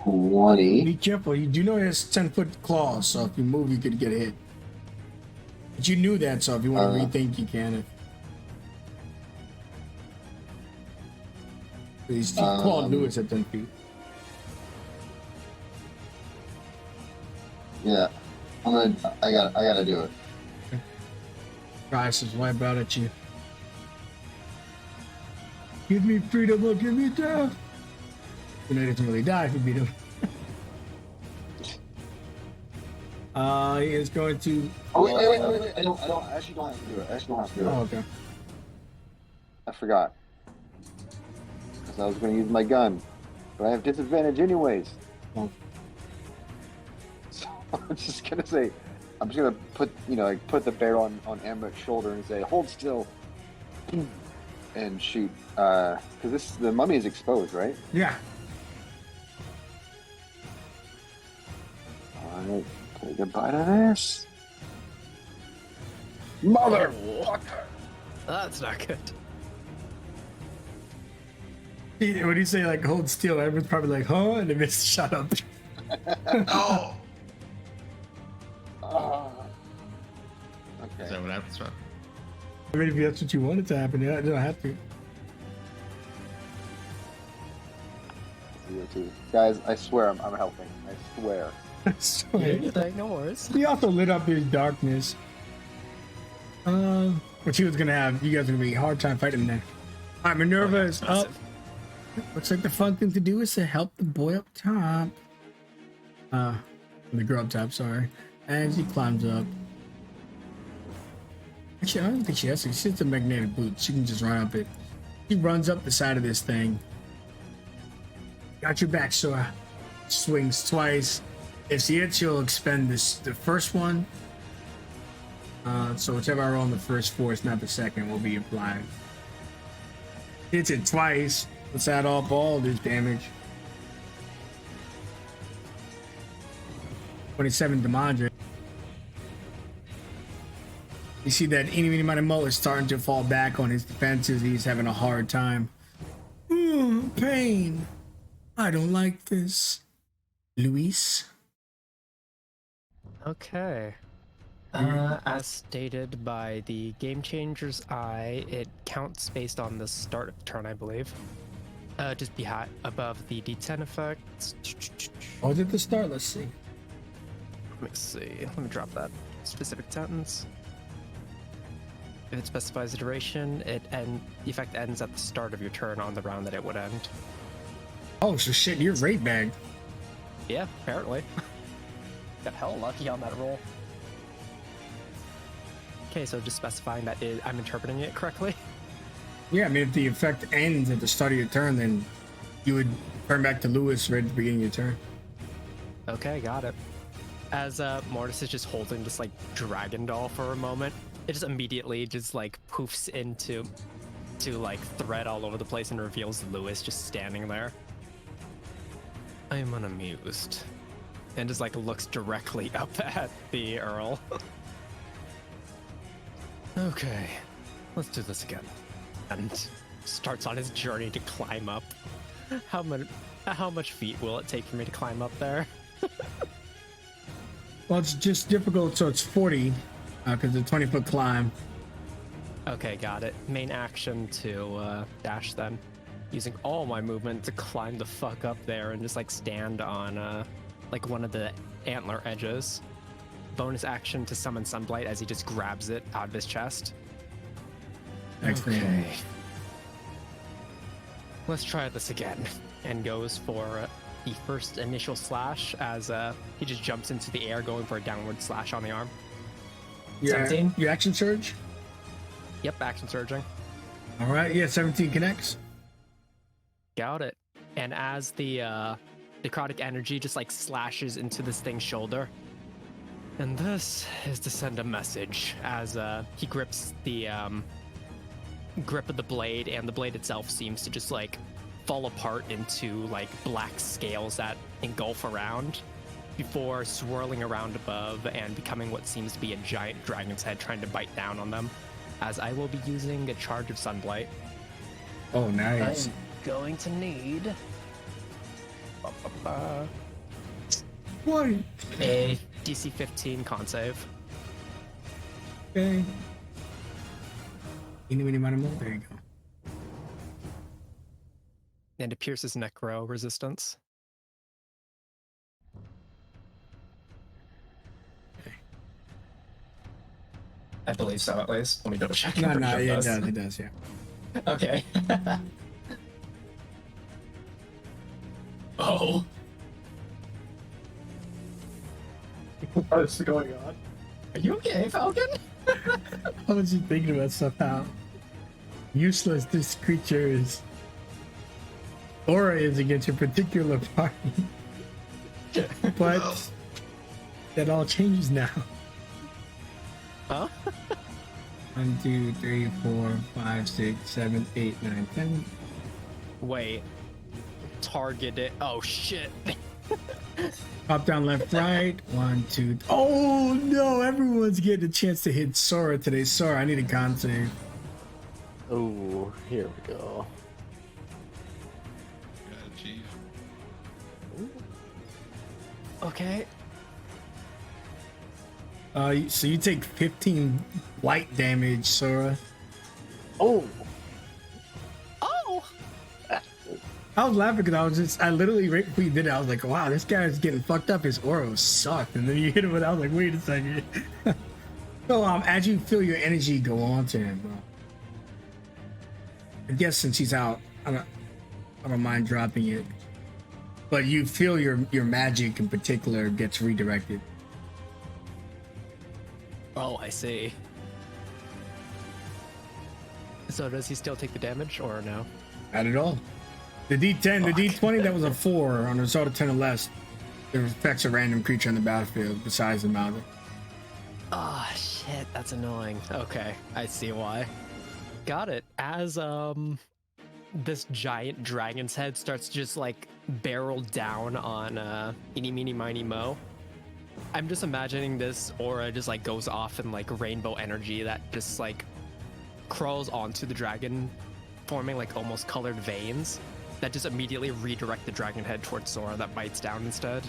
20. Be careful. You do know it has 10-foot claws, so if you move, you could get hit. But you knew that, so if you want to rethink, you can. He's clawed Lewis at 10 feet. Yeah, I gotta do it. Christ is wipe out at you. Give me freedom or give me death. You know, he doesn't really die if you beat him. He is going to. Oh wait! I actually don't have to do it. Oh, okay. I forgot. Because I was going to use my gun, but I have disadvantage anyways. Oh. So I'm just gonna say, I'm just gonna put the bear on Amber's shoulder and say, hold still, and shoot. Because the mummy is exposed, right? Yeah. All right, take a bite of this. Motherfucker! That's not good. What do you say? Like hold still. Everyone's probably like, huh? And they missed. Shut up. Oh! Okay. Is that what happens, right? I mean, if that's what you wanted to happen, yeah, it don't have to. Guys, I swear I'm helping. I swear. Anything, no worries. He also lit up his darkness. Which he was gonna have. You guys are gonna be a hard time fighting there. Alright, Minerva is up. Looks like the fun thing to do is to help the boy up top. The girl up top, sorry. As he climbs up. Actually, I don't think she has to. She's a magnetic boot. She can just run up it. She runs up the side of this thing. Got your back, Sora. Swings twice. If she hits, she'll expend the first one. So whichever I roll on the first force, not the second, will be applied. Hits it twice. Let's add up all this damage. 27 damage. You see that eeny meeny mo is starting to fall back on his defenses. He's having a hard time. Pain. I don't like this. Luis. Okay. As stated by the Game Changer's Eye, it counts based on the start of the turn, I believe. Just above the D10 effects. Oh, did the start? Let's see. Let me see. Let me drop that specific sentence. If it specifies the duration, the effect ends at the start of your turn on the round that it would end. Oh, so shit, you're rate bag. Yeah, apparently. Got hell lucky on that roll. Okay, so just specifying that I'm interpreting it correctly. Yeah, I mean, if the effect ends at the start of your turn, then you would turn back to Lewis right at the beginning of your turn. Okay, got it. As Mortis is just holding this like dragon doll for a moment, it just immediately just like poofs into like thread all over the place and reveals Lewis just standing there. I am unamused. And just like looks directly up at the Earl. Okay, let's do this again. And starts on his journey to climb up. How much feet will it take for me to climb up there? Well, it's just difficult, so it's 40, because it's a 20-foot climb. Okay, got it. Main action to dash then. Using all my movement to climb the fuck up there and just like stand on like one of the antler edges. Bonus action to summon Sunblight as he just grabs it out of his chest. Excellent. Okay. Let's try this again. And goes for the first initial slash as he just jumps into the air going for a downward slash on the arm. Yeah, 17? you action surge? Yep, action surging. All right, yeah, 17 connects. Got it. And as the necrotic energy just like slashes into this thing's shoulder, and this is to send a message as he grips the grip of the blade, and the blade itself seems to just like fall apart into like black scales that engulf around before swirling around above and becoming what seems to be a giant dragon's head trying to bite down on them. As I will be using a charge of Sunblight. Oh, nice. I'm going to need What? A DC 15 con save. Okay. Eeny, meeny, miny, moe. There you go. And it pierces necro resistance. I believe so, at least. Let me double check. No, I'm no, pretty yeah, sure it does, yeah. Okay. Oh. What's going on? Are you okay, Falcon? I was just thinking about stuff, how useless this creature's aura is against a particular party. But that all changes now. Huh? 1, 2, 3, 4, 5, 6, 7, 8, 9, 10. Wait. Target it. Oh shit. Up, down, left, right. 1, 2. Oh no! Everyone's getting a chance to hit Sora today. Sora, I need a con save. Oh, here we go. Got it, Chief. Okay. So you take 15 light damage, Sora. Oh, Oh! I was laughing because I literally, right before you did it, I was like, wow, this guy's getting fucked up. His aura sucked. And then you hit him and I was like, wait a second. So as you feel your energy go on to him, I guess since he's out, I don't mind dropping it. But you feel your magic in particular gets redirected. Oh, I see. So does he still take the damage or no? Not at all. The D10, the D20, that was a 4. On a result of 10 or less, it affects a random creature on the battlefield besides the mountain. Ah, shit, that's annoying. Okay, I see why. Got it. As this giant dragon's head starts to just like barrel down on Eeny Meeny Miny Mo, I'm just imagining this aura just like goes off in like rainbow energy that just like crawls onto the dragon, forming like almost colored veins that just immediately redirect the dragon head towards Sora that bites down instead.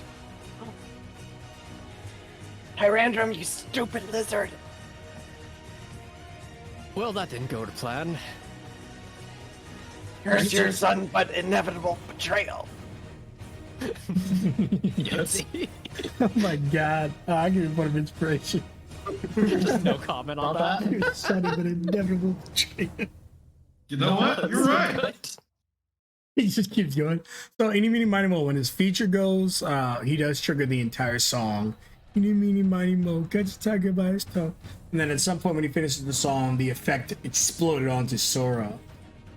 Tyrandrum, you stupid lizard! Well, that didn't go to plan. Curse your son, but inevitable betrayal! Yes. Oh my god. I give you a point of inspiration. Just no comment on that. You son of an inevitable betrayal. You know what? You're right. He just keeps going. So, Eeny, Meeny, Miny, Moe, when his feature goes, he does trigger the entire song. Eeny, Meeny, Miny, Moe, catch a tiger by his toe. And then at some point when he finishes the song, the effect exploded onto Sora.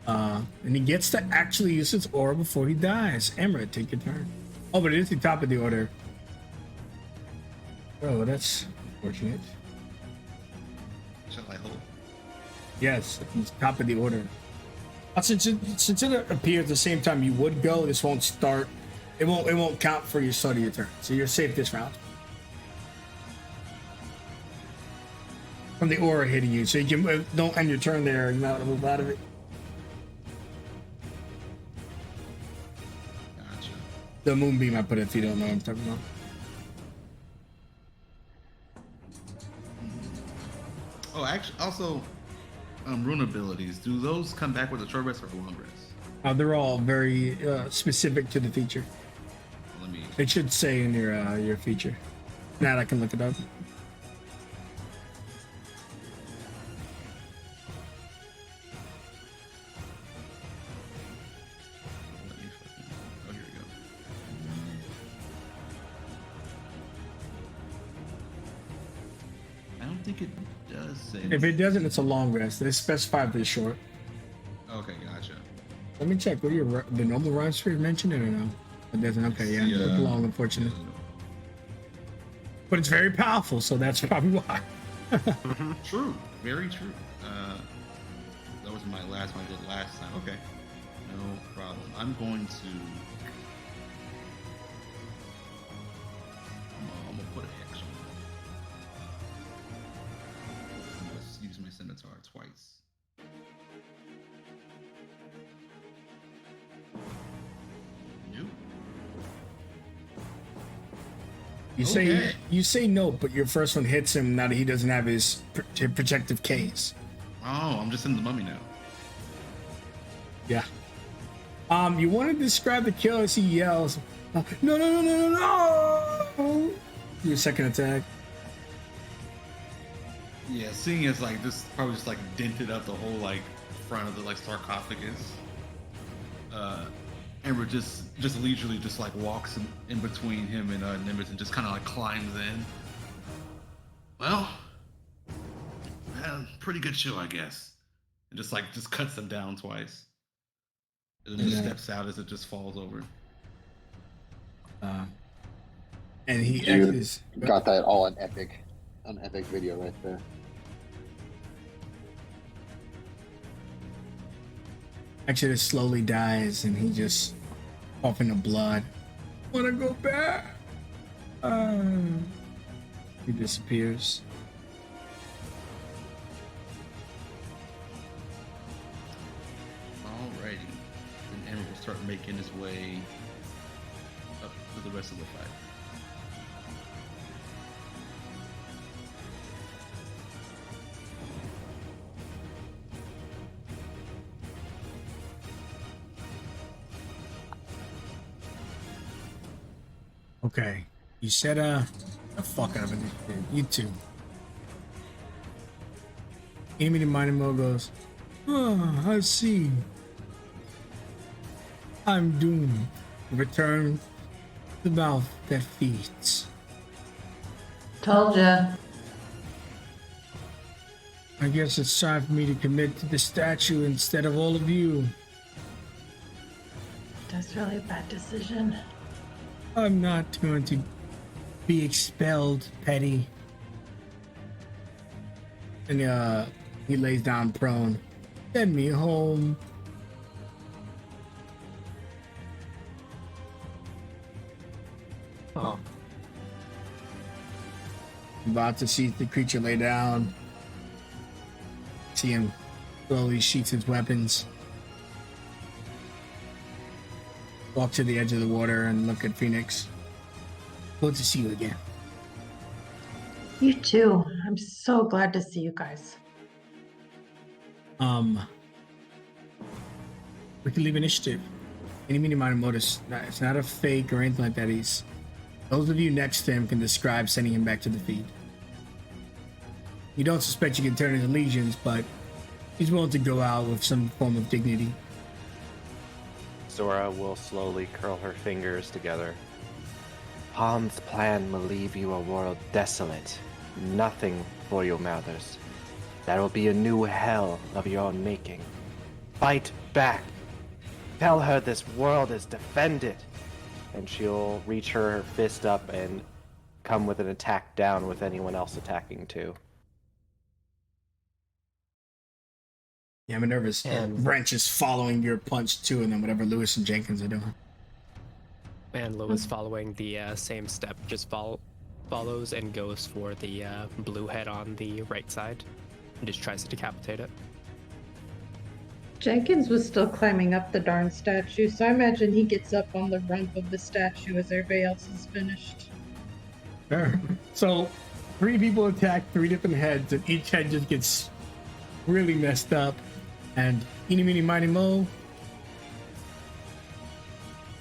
And he gets to actually use his aura before he dies. Emerald, take your turn. Oh, but it is the top of the order. Oh, that's unfortunate. Shall I hold? Yes, it's top of the order. Since it appears at the same time you would go, this won't start. It won't count for your start of your turn. So you're safe this round. From the aura hitting you, so you can don't end your turn there. You're not gonna move out of it. Gotcha. The moonbeam I put it if you don't know what I'm talking about. Oh, actually, also, rune abilities, do those come back with a short rest or a long rest? They're all very specific to the feature. Let me. It should say in your feature. Now I can look it up. Oh, here we go. I don't think it does say. If it doesn't, it's a long rest. They specify for the short. Okay, gotcha. Let me check. What are your the normal run streak mentioned it or no? It doesn't. Okay, yeah, it's long, unfortunately. But it's very powerful, so that's probably why. True, very true. That was my last one I did last time. Okay, no problem. I'm going to. I'm gonna put an X on it. I'm gonna use my scimitar twice. Nope. You say no, but your first one hits him now that he doesn't have his protective case. Oh, I'm just in the mummy now. Yeah. You want to describe the kill as he yells, "No, no, no, no, no, no!" Your second attack. Yeah, seeing as like this probably just like dented up the whole like front of the like sarcophagus. Ember just leisurely just like walks in between him and Nimbus and just kind of like climbs in. Well, pretty good show, I guess. And just cuts them down twice. And then just steps out as it just falls over. And he got that all on epic video right there. Actually, it slowly dies, and he just coughing the blood. Wanna go back? He disappears. Alrighty. And Ember will start making his way up to the rest of the fight. Okay. You said, the fuck out of it. You two. Amy the Mighty Mo goes, "Oh, I see. I'm doomed. Return to the mouth that feeds." Told ya. I guess it's time for me to commit to the statue instead of all of you. That's really a bad decision. I'm not going to be expelled, Petty. And he lays down prone. Send me home. Oh. About to see the creature lay down. See him slowly sheath his weapons. Walk to the edge of the water and look at Phoenix. Good to see you again. You too. I'm so glad to see you guys. We can leave initiative. Any meaning minor motus. It's not a fake or anything like that. Those of you next to him can describe sending him back to the feed. You don't suspect you can turn his legions, but he's willing to go out with some form of dignity. Zora will slowly curl her fingers together. Han's plan will leave you a world desolate. Nothing for your mothers. There will be a new hell of your own making. Fight back. Tell her this world is defended. And she'll reach her fist up and come with an attack down with anyone else attacking too. Yeah, Minerva's wrench is following your punch too, and then whatever Lewis and Jenkins are doing. And Lewis, following the same step, just follows and goes for the blue head on the right side and just tries to decapitate it. Jenkins was still climbing up the darn statue, so I imagine he gets up on the rump of the statue as everybody else is finished. Sure. So, 3 people attack 3 different heads, and each head just gets really messed up. And eeny, meeny, miny, mo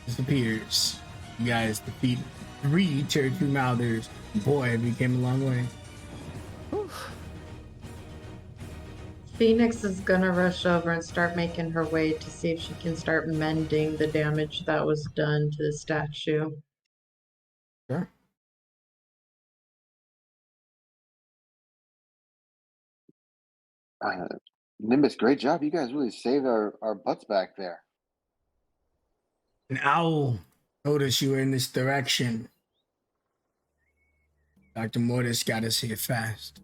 disappears. You guys defeat 3 Tier 2 Mouthers. Boy, we came a long way. Phoenix is gonna rush over and start making her way to see if she can start mending the damage that was done to the statue. Sure. Nimbus, great job. You guys really saved our butts back there. An owl told us you were in this direction. Dr. Mortis got us here fast.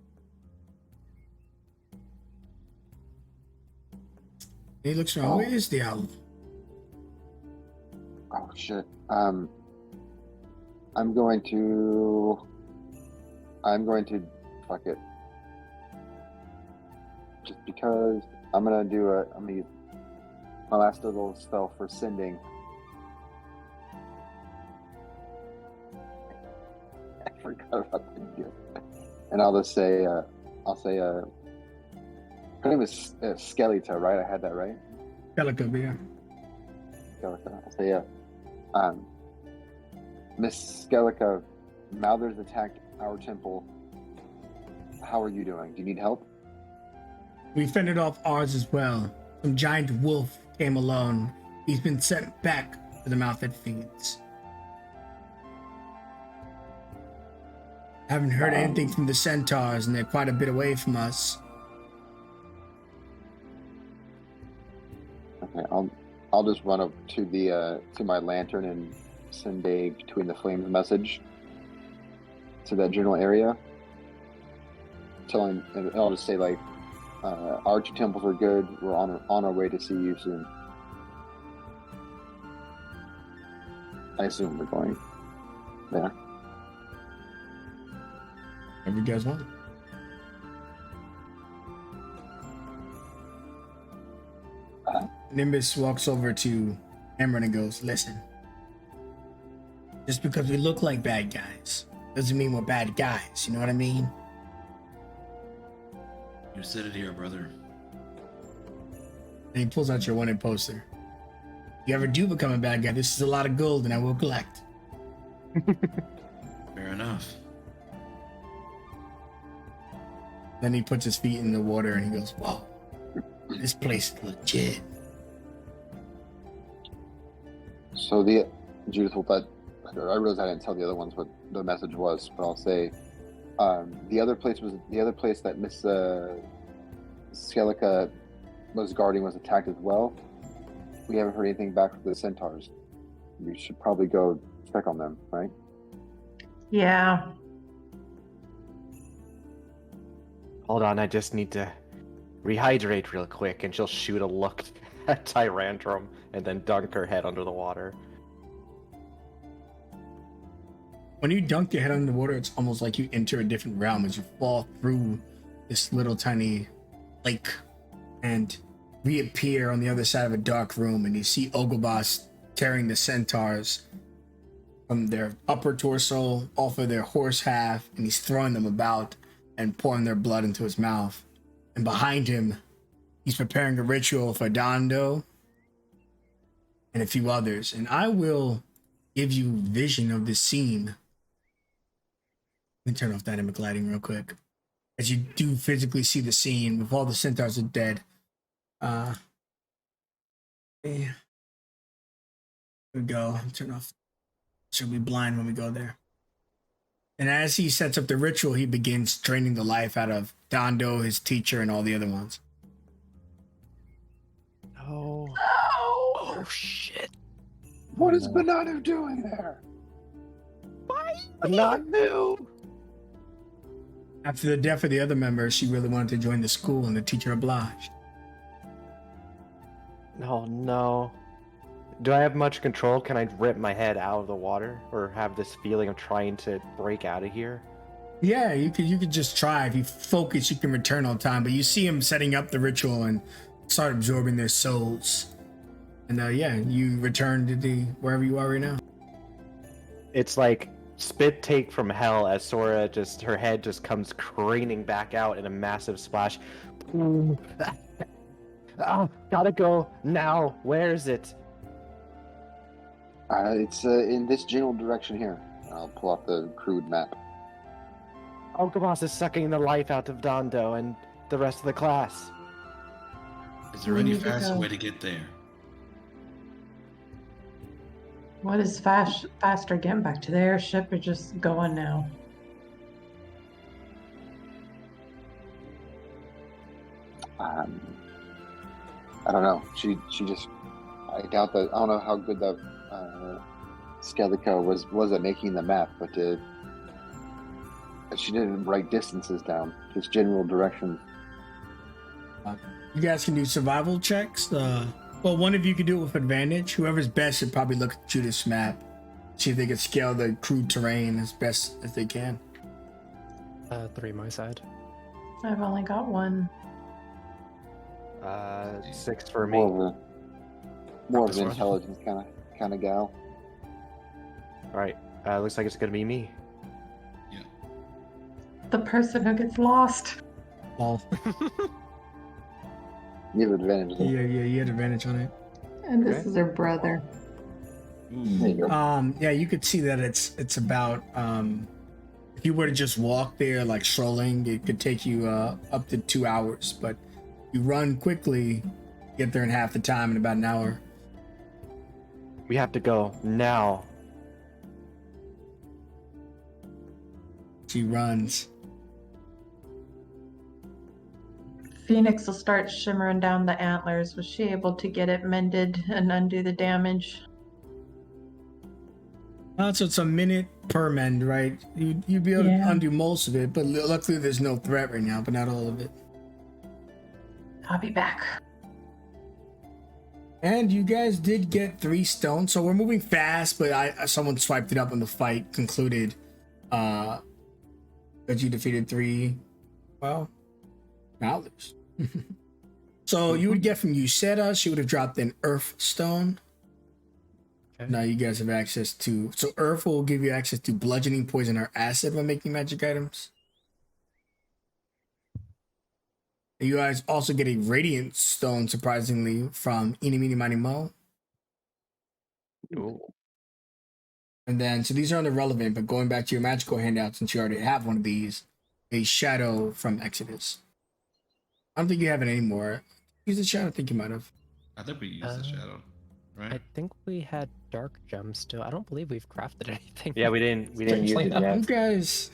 He looks around. Where is the owl? Oh shit. I'm going to fuck it. Just because I'm gonna use my last little spell for sending. I forgot about the gift. And I'll just say her name is Skeleta, right? I had that right? Calico, yeah. Skeleta. I'll say Miss Skeleta, Mouthers attacked our temple. How are you doing? Do you need help? We fended off ours as well. Some giant wolf came alone. He's been sent back to the mouth that feeds. Haven't heard anything from the centaurs, and they're quite a bit away from us. Okay, I'll just run up to the to my lantern and send a between the flames message to that general area. And I'll just say like, our 2 temples are good. We're on our way to see you soon. I assume we're going there. Whatever you guys want. Nimbus walks over to Emran and goes, listen. Just because we look like bad guys doesn't mean we're bad guys. You know what I mean? You said it here, brother. And he pulls out your wanted poster. If you ever do become a bad guy, this is a lot of gold and I will collect. Fair enough. Then he puts his feet in the water and he goes, whoa, this place is legit. So Judith will I realize I didn't tell the other ones what the message was, but I'll say the other place that Miss Skeleta was guarding was attacked as well. We haven't heard anything back from the centaurs. We should probably go check on them, right? Yeah. Hold on, I just need to rehydrate real quick, and she'll shoot a look at Tyrantrum and then dunk her head under the water. When you dunk your head under the water, it's almost like you enter a different realm as you fall through this little tiny lake and reappear on the other side of a dark room, and you see Ogobas tearing the centaurs from their upper torso off of their horse half, and he's throwing them about and pouring their blood into his mouth. And behind him, he's preparing a ritual for Dondo and a few others. And I will give you vision of this scene. Let me turn off dynamic lighting real quick. As you do physically see the scene with all the centaurs are dead. Yeah. Here we go. Turn off. She'll be blind when we go there. And as he sets up the ritual, he begins draining the life out of Dondo, his teacher, and all the other ones. Oh. Oh, shit. What is Bananu doing there? Bananu! After the death of the other members, she really wanted to join the school, and the teacher obliged. Oh, no. Do I have much control? Can I rip my head out of the water? Or have this feeling of trying to break out of here? Yeah, you could just try. If you focus, you can return on time. But you see him setting up the ritual and start absorbing their souls. And yeah, you return to wherever you are right now. It's like spit take from hell as Sora her head just comes craning back out in a massive splash. Gotta go now. Where is it? It's in this general direction here. I'll pull out the crude map. Ogabos is sucking the life out of Dondo and the rest of the class. Is there We any need to faster go. way to get there? What is faster getting back to the airship or just going now? I don't know. She just. I doubt that. I don't know how good that Skelica was at making the map, but she didn't write distances down. Just general direction. You guys can do survival checks. Well, one of you could do it with advantage. Whoever's best should probably look at Judith's map, see if they can scale the crude terrain as best as they can. 3 my side. I've only got one. 6 for me. More of This an one. intelligence kind of gal. All right. Looks like it's gonna be me. The person who gets lost. Well, You have advantage. Though. yeah, you had advantage on it. And this Okay. is her brother. There you go. Yeah, you could see that it's about if you were to just walk there like strolling, it could take you up to 2 hours, but you run quickly, get there in half the time in about an hour. We have to go now. She runs. Phoenix will start shimmering down the antlers. Was she able to get it mended and undo the damage? So it's a minute per mend, right? You'd be able to Yeah. undo most of it, but luckily there's no threat right now, but not all of it. I'll be back. And you guys did get 3 stones, so we're moving fast, but someone swiped it up when the fight concluded. That you defeated 3, well, Growlers. So you would get from Yuseta, she would have dropped an Earth Stone. Okay. Now you guys have access to, so Earth will give you access to bludgeoning, poison, or acid when making magic items. You guys also get a Radiant Stone, surprisingly, from Eeny, Meeny, Miny, Mo. Ooh. And then, so these are irrelevant, but going back to your magical handout, since you already have one of these, a Shadow from Exodus. I don't think you have it anymore. Use the Shadow, I think you might have. I think we used the shadow, right? I think we had dark gems still. I don't believe we've crafted anything. Yeah, we didn't use Strangely it enough. yet. You guys,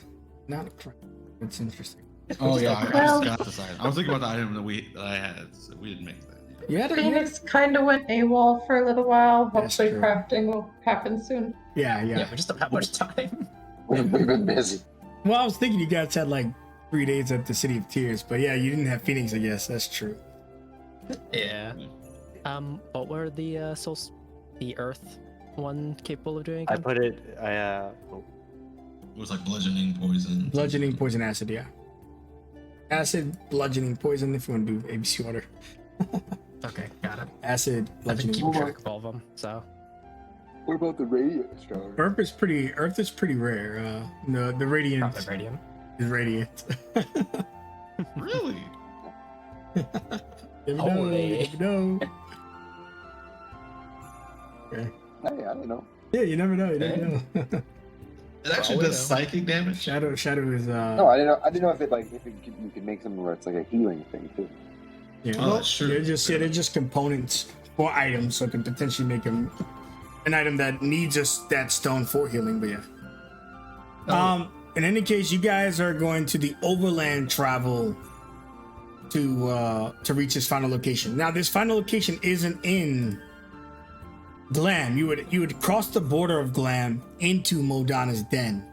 not a crap. That's interesting. Oh yeah, I Well- just got this item. I was thinking about the item that I had. So we didn't make that. You had it? Phoenix kind of went AWOL for a little while. That's Hopefully true. crafting will happen soon. Yeah. Yeah, we just don't have much time. We've been busy. Well, I was thinking you guys had like 3 days at the City of Tears, but yeah, you didn't have Phoenix, I guess. That's true. Yeah. What were the the Earth one capable of doing I again? put it. It was like bludgeoning, poison. Bludgeoning, poison, acid, yeah. Acid, bludgeoning, poison, if you want to do ABC order. Okay, got it. Acid, I've been bludgeoning. keeping track of all of them, so. What about the Radiant Stone? Earth is pretty rare. The Radiant Probably Radiant. is radiant. Really? Never know, Holy. never know. Okay. Hey, I don't know. Yeah, you never know. You never know. It actually Well, we does know. psychic damage. Shadow is No, I didn't know if you could make something where it's like a healing thing too. yeah. Oh, that's true. They're just components for items, so it can potentially make them an item that needs that stone for healing. But yeah. Oh. In any case, you guys are going to the overland travel to reach this final location. Now, this final location isn't in Glam. You would cross the border of Glam into Modana's Den.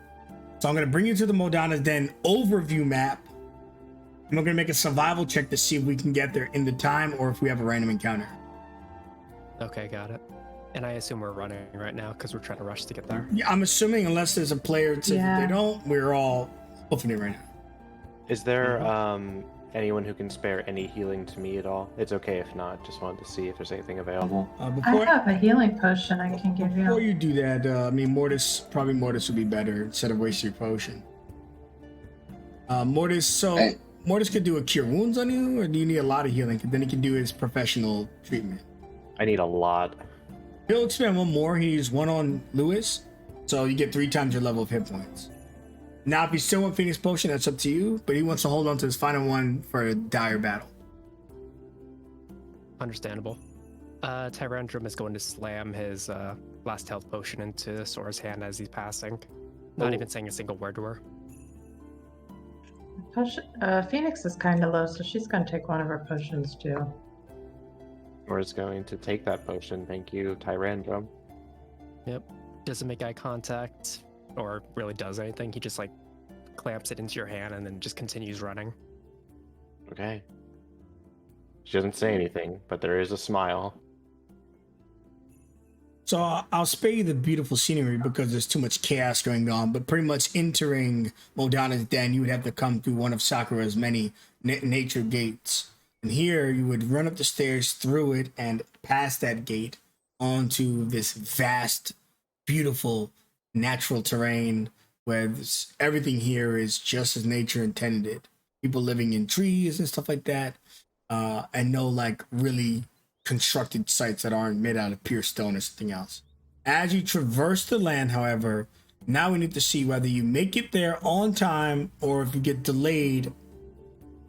So I'm gonna bring you to the Modana's Den overview map. And we're gonna make a survival check to see if we can get there in the time or if we have a random encounter. Okay, got it. And I assume we're running right now because we're trying to rush to get there. Yeah, I'm assuming unless there's a player that says that Yeah. they don't, we're all hoofing it right now. Is there anyone who can spare any healing to me at all? It's okay if not. Just wanted to see if there's anything available. I Before have a healing potion I can give before you. you do that, I mean, Mortis would be better instead of wasting your potion. Mortis, Hey. Mortis could do a cure wounds on you, or do you need a lot of healing? Then he can do his professional treatment. I need a lot. He'll expand one more. He used one on Lewis, so you get 3 times your level of hit points. Now, if you still want Phoenix Potion, that's up to you, but he wants to hold on to his final one for a dire battle. Understandable. Tyrandrum is going to slam his last health potion into Sora's hand as he's passing. Not even saying a single word to her. Phoenix is kind of low, so she's going to take one of her potions too. Sora's going to take that potion. Thank you, Tyrandrum. Yep. Doesn't make eye contact or really does anything. He just like clamps it into your hand and then just continues running. Okay. She doesn't say anything, but there is a smile. So I'll spare you the beautiful scenery because there's too much chaos going on, but pretty much entering Modana's den, you would have to come through one of Sakura's many nature gates. And here you would run up the stairs through it and past that gate onto this vast, beautiful, natural terrain where everything here is just as nature intended it. People living in trees and stuff like that, and no like really constructed sites that aren't made out of pure stone or something else. As you traverse the land, however, now we need to see whether you make it there on time or if you get delayed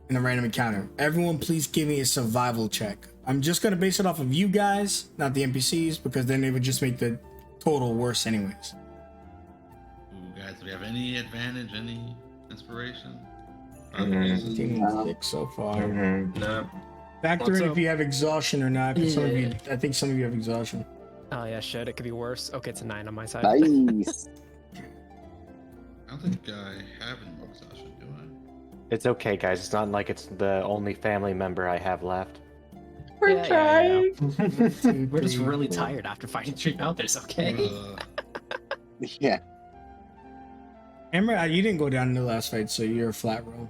in a random encounter. Everyone please give me a survival check. I'm just going to base it off of you guys, not the NPCs, because then it would just make the total worse anyways. Ooh, guys, do we have any advantage, any inspiration? 6 so far. No. Factor in if you have exhaustion or not. 'Cause I think some of you have exhaustion. Oh yeah, shit, it could be worse. Okay, it's a 9 on my side. Nice. I don't think I have any more exhaustion, do I? It's okay, guys. It's not like it's the only family member I have left. We're trying. Dude, we're just really tired after fighting 3 mountains, okay? Yeah. Remember, you didn't go down in the last fight, so you're a flat roll.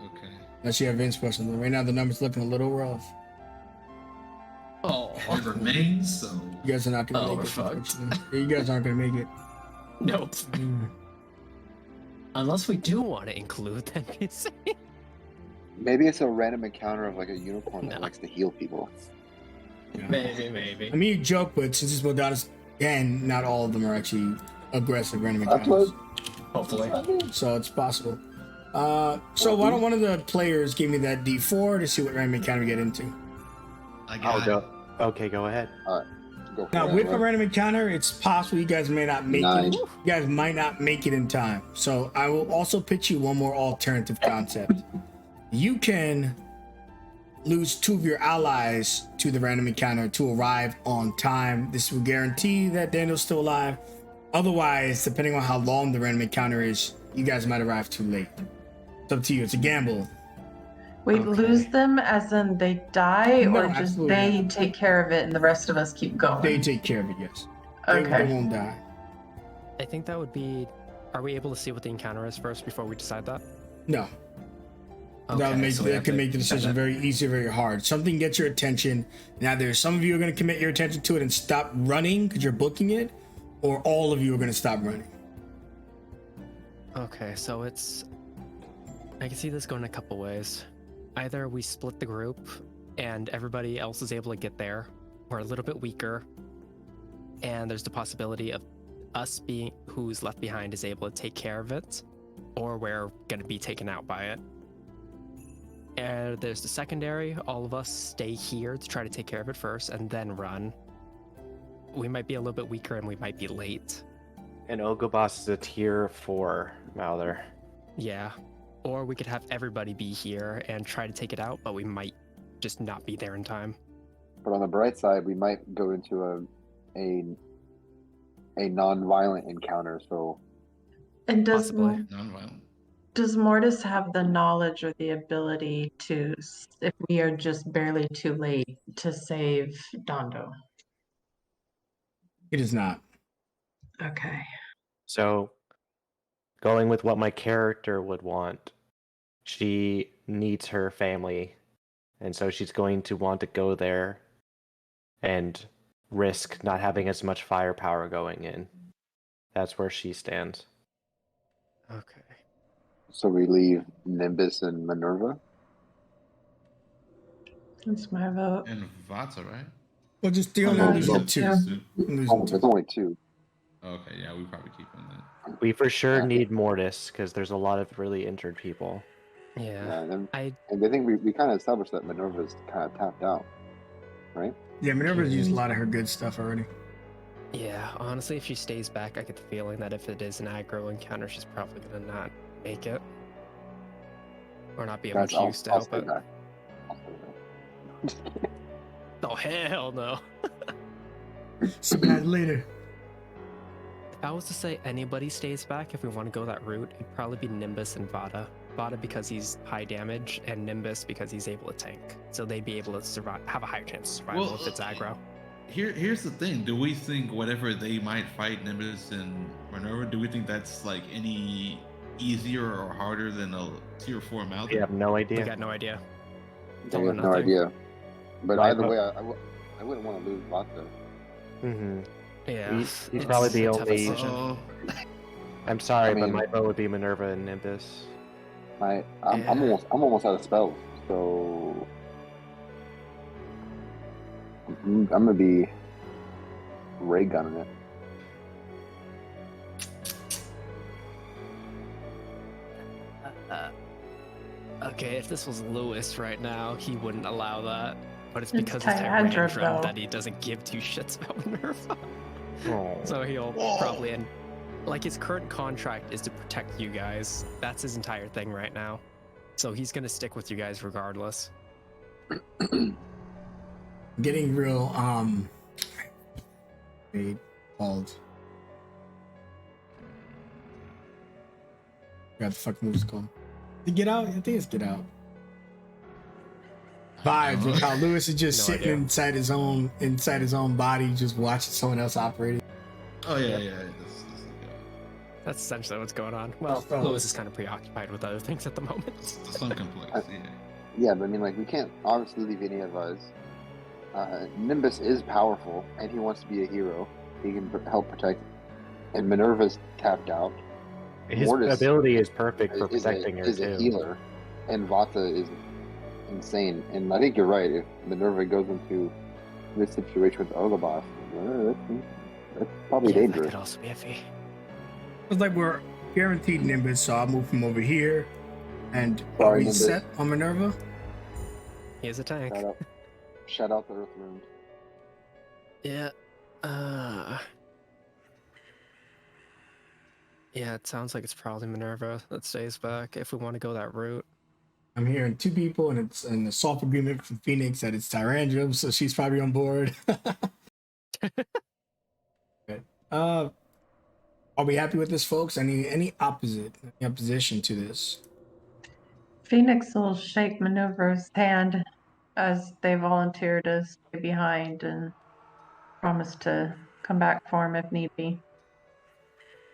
Okay. Unless you have Vince person. Right now, the number's looking a little rough. Oh. It remains, so. You guys are not going to Oh, make we're it. fucked. Yeah, you guys aren't going to make it. Nope. Unless we Do do. want to include the NPC? Maybe it's a random encounter of like a unicorn that No. likes to heal people. Yeah. Maybe. I mean, you joke, but since it's Modana's, and not all of them are actually aggressive random That's encounters. Hopefully. So it's possible. So why don't one of the players give me that D4 to see what random encounter we get into? I I'll got go. Okay, go ahead. Go for Now, it. with a random encounter, it's possible you guys may not make 9. it. You guys might not make it in time. So I will also pitch you one more alternative concept. You can lose 2 of your allies to the random encounter to arrive on time. This will guarantee that Daniel's still alive. Otherwise, depending on how long the random encounter is, you guys might arrive too late. It's up to you. It's a gamble. Wait, Okay. lose them as in they die, No, or just absolutely they not. take care of it and the rest of us keep going? They take care of it, yes. They Okay. won't die. I think that would be. Are we able to see what the encounter is first before we decide that? No. Okay, so we That have can to make the decision decide very easy, very hard. Something gets your attention. Now, there's some of you are going to commit your attention to it and stop running because you're booking it, or all of you are going to stop running. Okay, so it's. I can see this going a couple ways. Either we split the group and everybody else is able to get there, or a little bit weaker, and there's the possibility of us being who's left behind is able to take care of it, or we're going to be taken out by it. And there's the secondary, all of us stay here to try to take care of it first and then run. We might be a little bit weaker and we might be late. And Ogobos is a tier 4, Mouther. Yeah. Or we could have everybody be here and try to take it out, but we might just not be there in time. But on the bright side, we might go into a non-violent encounter. So And Possibly. Non-violent. does Mortis have the knowledge or the ability to, if we are just barely too late, to save Dondo? It is not. Okay. So, going with what my character would want, she needs her family, and so she's going to want to go there and risk not having as much firepower going in. That's where she stands. Okay. So we leave Nimbus and Minerva. That's my vote. And Vata, right? Well, just the Oh, only no, losing no. two. Yeah. Losing Oh, two. there's only two. Okay, yeah, we probably keep on that. We for sure Yeah. need Mortis because there's a lot of really injured people. Yeah. Yeah, and I I think we kind of established that Minerva's kind of tapped out, right? Yeah, Minerva's used a lot of her good stuff already. Yeah, honestly, if she stays back, I get the feeling that if it is an aggro encounter, she's probably gonna not make it. Or not be of much use to I'll help say it. that. I'll say that. Just kidding. Oh, hell no. See you guys later. If I was to say anybody stays back, if we want to go that route, it'd probably be Nimbus and Vata. Vata because he's high damage, and Nimbus because he's able to tank. So they'd be able to survive, have a higher chance of survival Well, if it's aggro. Here's the thing. Do we think whatever they might fight Nimbus and Minerva, do we think that's like any easier or harder than a tier 4 We Malder? have no We idea. got no idea. They All or have no nothing. idea. But Right, either but- way, I wouldn't want to lose Vata. Mm-hmm. Yeah. He's it's probably the a tough only- decision. Uh-oh. I'm sorry, I mean- but my vote would be Minerva and Nimbus. I'm Yeah. almost out of spells, so I'm gonna be ray gunning it. Okay, if this was Lewis right now, he wouldn't allow that. But it's It's because it's Tyandra, Tyrandrum though. that he doesn't give two shits about Minerva. Oh. So he'll probably end. Like his current contract is to protect you guys. That's his entire thing right now. So he's gonna stick with you guys regardless. Getting real called. Got the fuck moves called. To get out? I think it's get out. Vibes with how Lewis is just No sitting idea. inside his own body, just watching someone else operate. Oh yeah, yeah. That's essentially what's going on. Well, So- Lewis is kind of preoccupied with other things at the moment. That's some complex. Yeah. Yeah, but I mean, like, we can't obviously leave any of us. Nimbus is powerful, and he wants to be a hero. He can help protect. And Minerva's tapped out. His Mortis ability is perfect for is protecting her is a too. healer, and Vata is insane. And I think you're right. If Minerva goes into this situation with Olabas, that's probably Yeah, that dangerous. could also be iffy. It's like we're guaranteed Nimbus, so I'll move from over here. And are Sorry, we Nimbus. set on Minerva? He is a tank. Shout out the Earth Rune. Yeah. Yeah, it sounds like it's probably Minerva that stays back if we want to go that route. I'm hearing two people, and it's an assault agreement from Phoenix that it's Tyrandrum, so she's probably on board. Okay. Are we happy with this, folks? Any opposition to this? Phoenix will shake Maneuver's hand as they volunteer to stay behind and promise to come back for him if need be.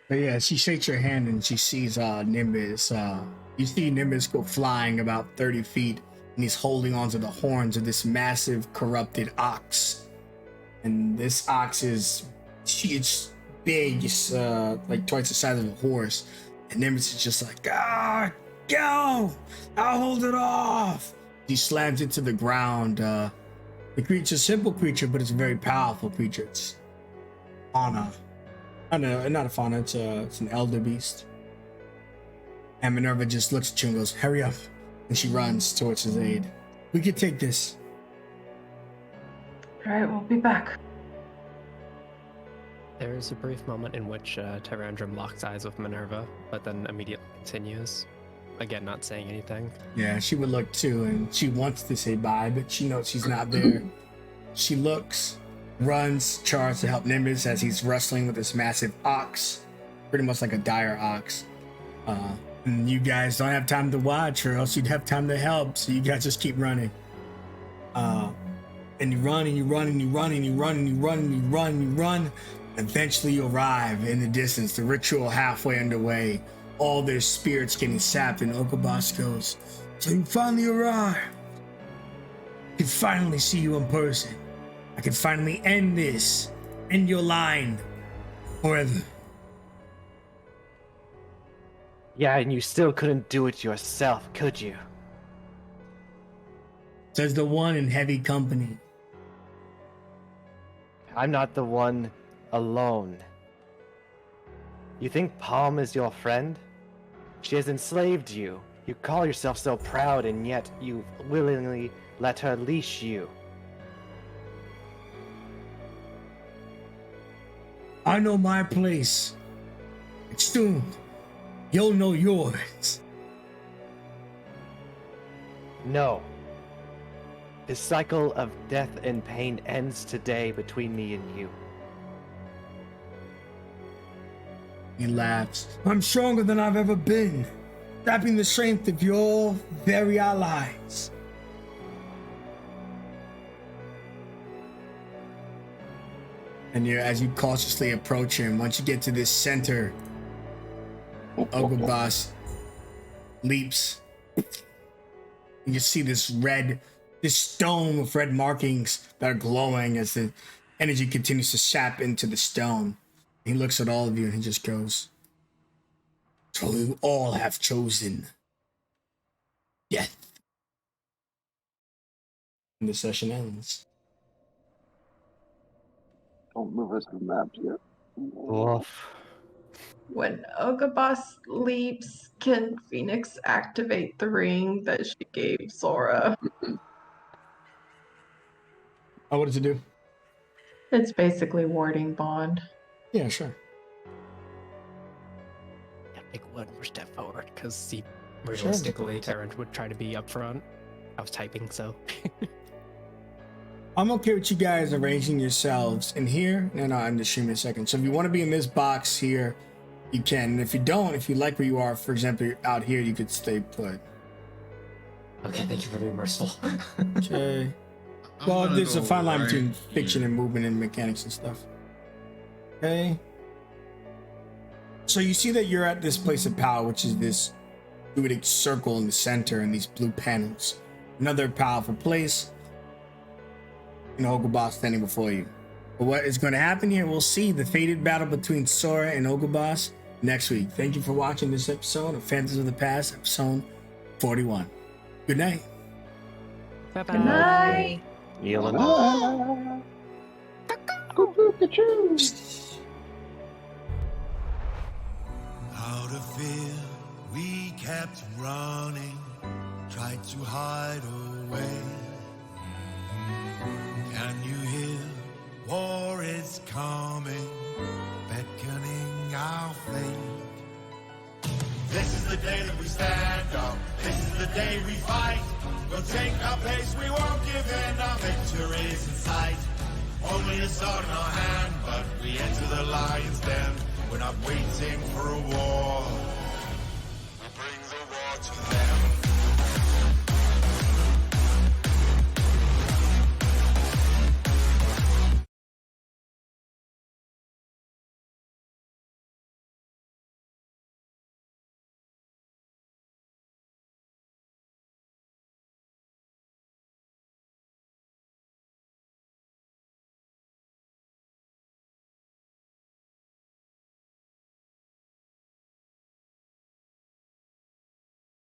But yeah, she shakes your hand and she sees Nimbus. You see Nimbus go flying about 30 feet, and he's holding onto the horns of this massive corrupted ox. And this ox it's big, it's like twice the size of a horse. And Nimbus is just like, go! I'll hold it off! He slams it to the ground. The creature's a simple creature, but it's a very powerful creature. It's fauna. Oh no, not a fauna, it's an elder beast. And Minerva just looks at you and goes, hurry up. And she runs towards his aid. We can take this. All right, we'll be back. There is a brief moment in which Tyrandrum locks eyes with Minerva, but then immediately continues. Again, not saying anything. Yeah, she would look too, and she wants to say bye, but she knows she's not there. She looks, runs, charges to help Nimbus as he's wrestling with this massive ox, pretty much like a dire ox. And you guys don't have time to watch, or else you'd have time to help, so you guys just keep running. And you run, and you run, and you run, and you run, and you run, and you run, and you run. Eventually you arrive in the distance, the ritual halfway underway. all their spirits getting sapped, and Okobos goes, "So you finally arrived. I can finally see you in person. I can finally end this. End your line forever." Yeah, and you still couldn't do it yourself, could you? Says the one in heavy company. I'm not the one alone. You think Palm is your friend? She has enslaved you. You call yourself so proud, and yet you've willingly let her leash you. I know my place. And soon, you'll know yours. No. The cycle of death and pain ends today between me and you. He laughs. I'm stronger than I've ever been, tapping the strength of your very allies. And as you cautiously approach him, once you get to this center, Okobos leaps. You see this stone with red markings that are glowing as the energy continues to sap into the stone. He looks at all of you and he just goes, "So you all have chosen death." And the session ends. Don't move us from the map yet. Woof. When Okobos leaps, can Phoenix activate the ring that she gave Sora? Oh, what does it do? It's basically warding bond. Yeah, sure. Yeah, take one more step forward, because realistically, Terran would try to be up front. I was typing, so. I'm okay with you guys arranging yourselves in here. No, I'm just streaming a second. So if you want to be in this box here, you can. And if you don't, if you like where you are, for example, you're out here, you could stay put. Okay, thank you for being merciful. Okay. Well, there's a fine line between fiction and movement and mechanics and stuff. Okay. So you see that you're at this place of power, which is this fluidic circle in the center and these blue panels. Another powerful place. And Okobos standing before you. But what is going to happen here, we'll see the fated battle between Sora and Okobos next week. Thank you for watching this episode of Phantoms of the Past, episode 41. Good night. Bye-bye. Good night. Elon. Out of fear, we kept running, tried to hide away. Can you hear? War is coming, beckoning our fate. This is the day that we stand up. This is the day we fight. We'll take our pace, we won't give in. Our victory's in sight. Only a sword in our hand, but we enter the lion's den. We're not waiting for a war.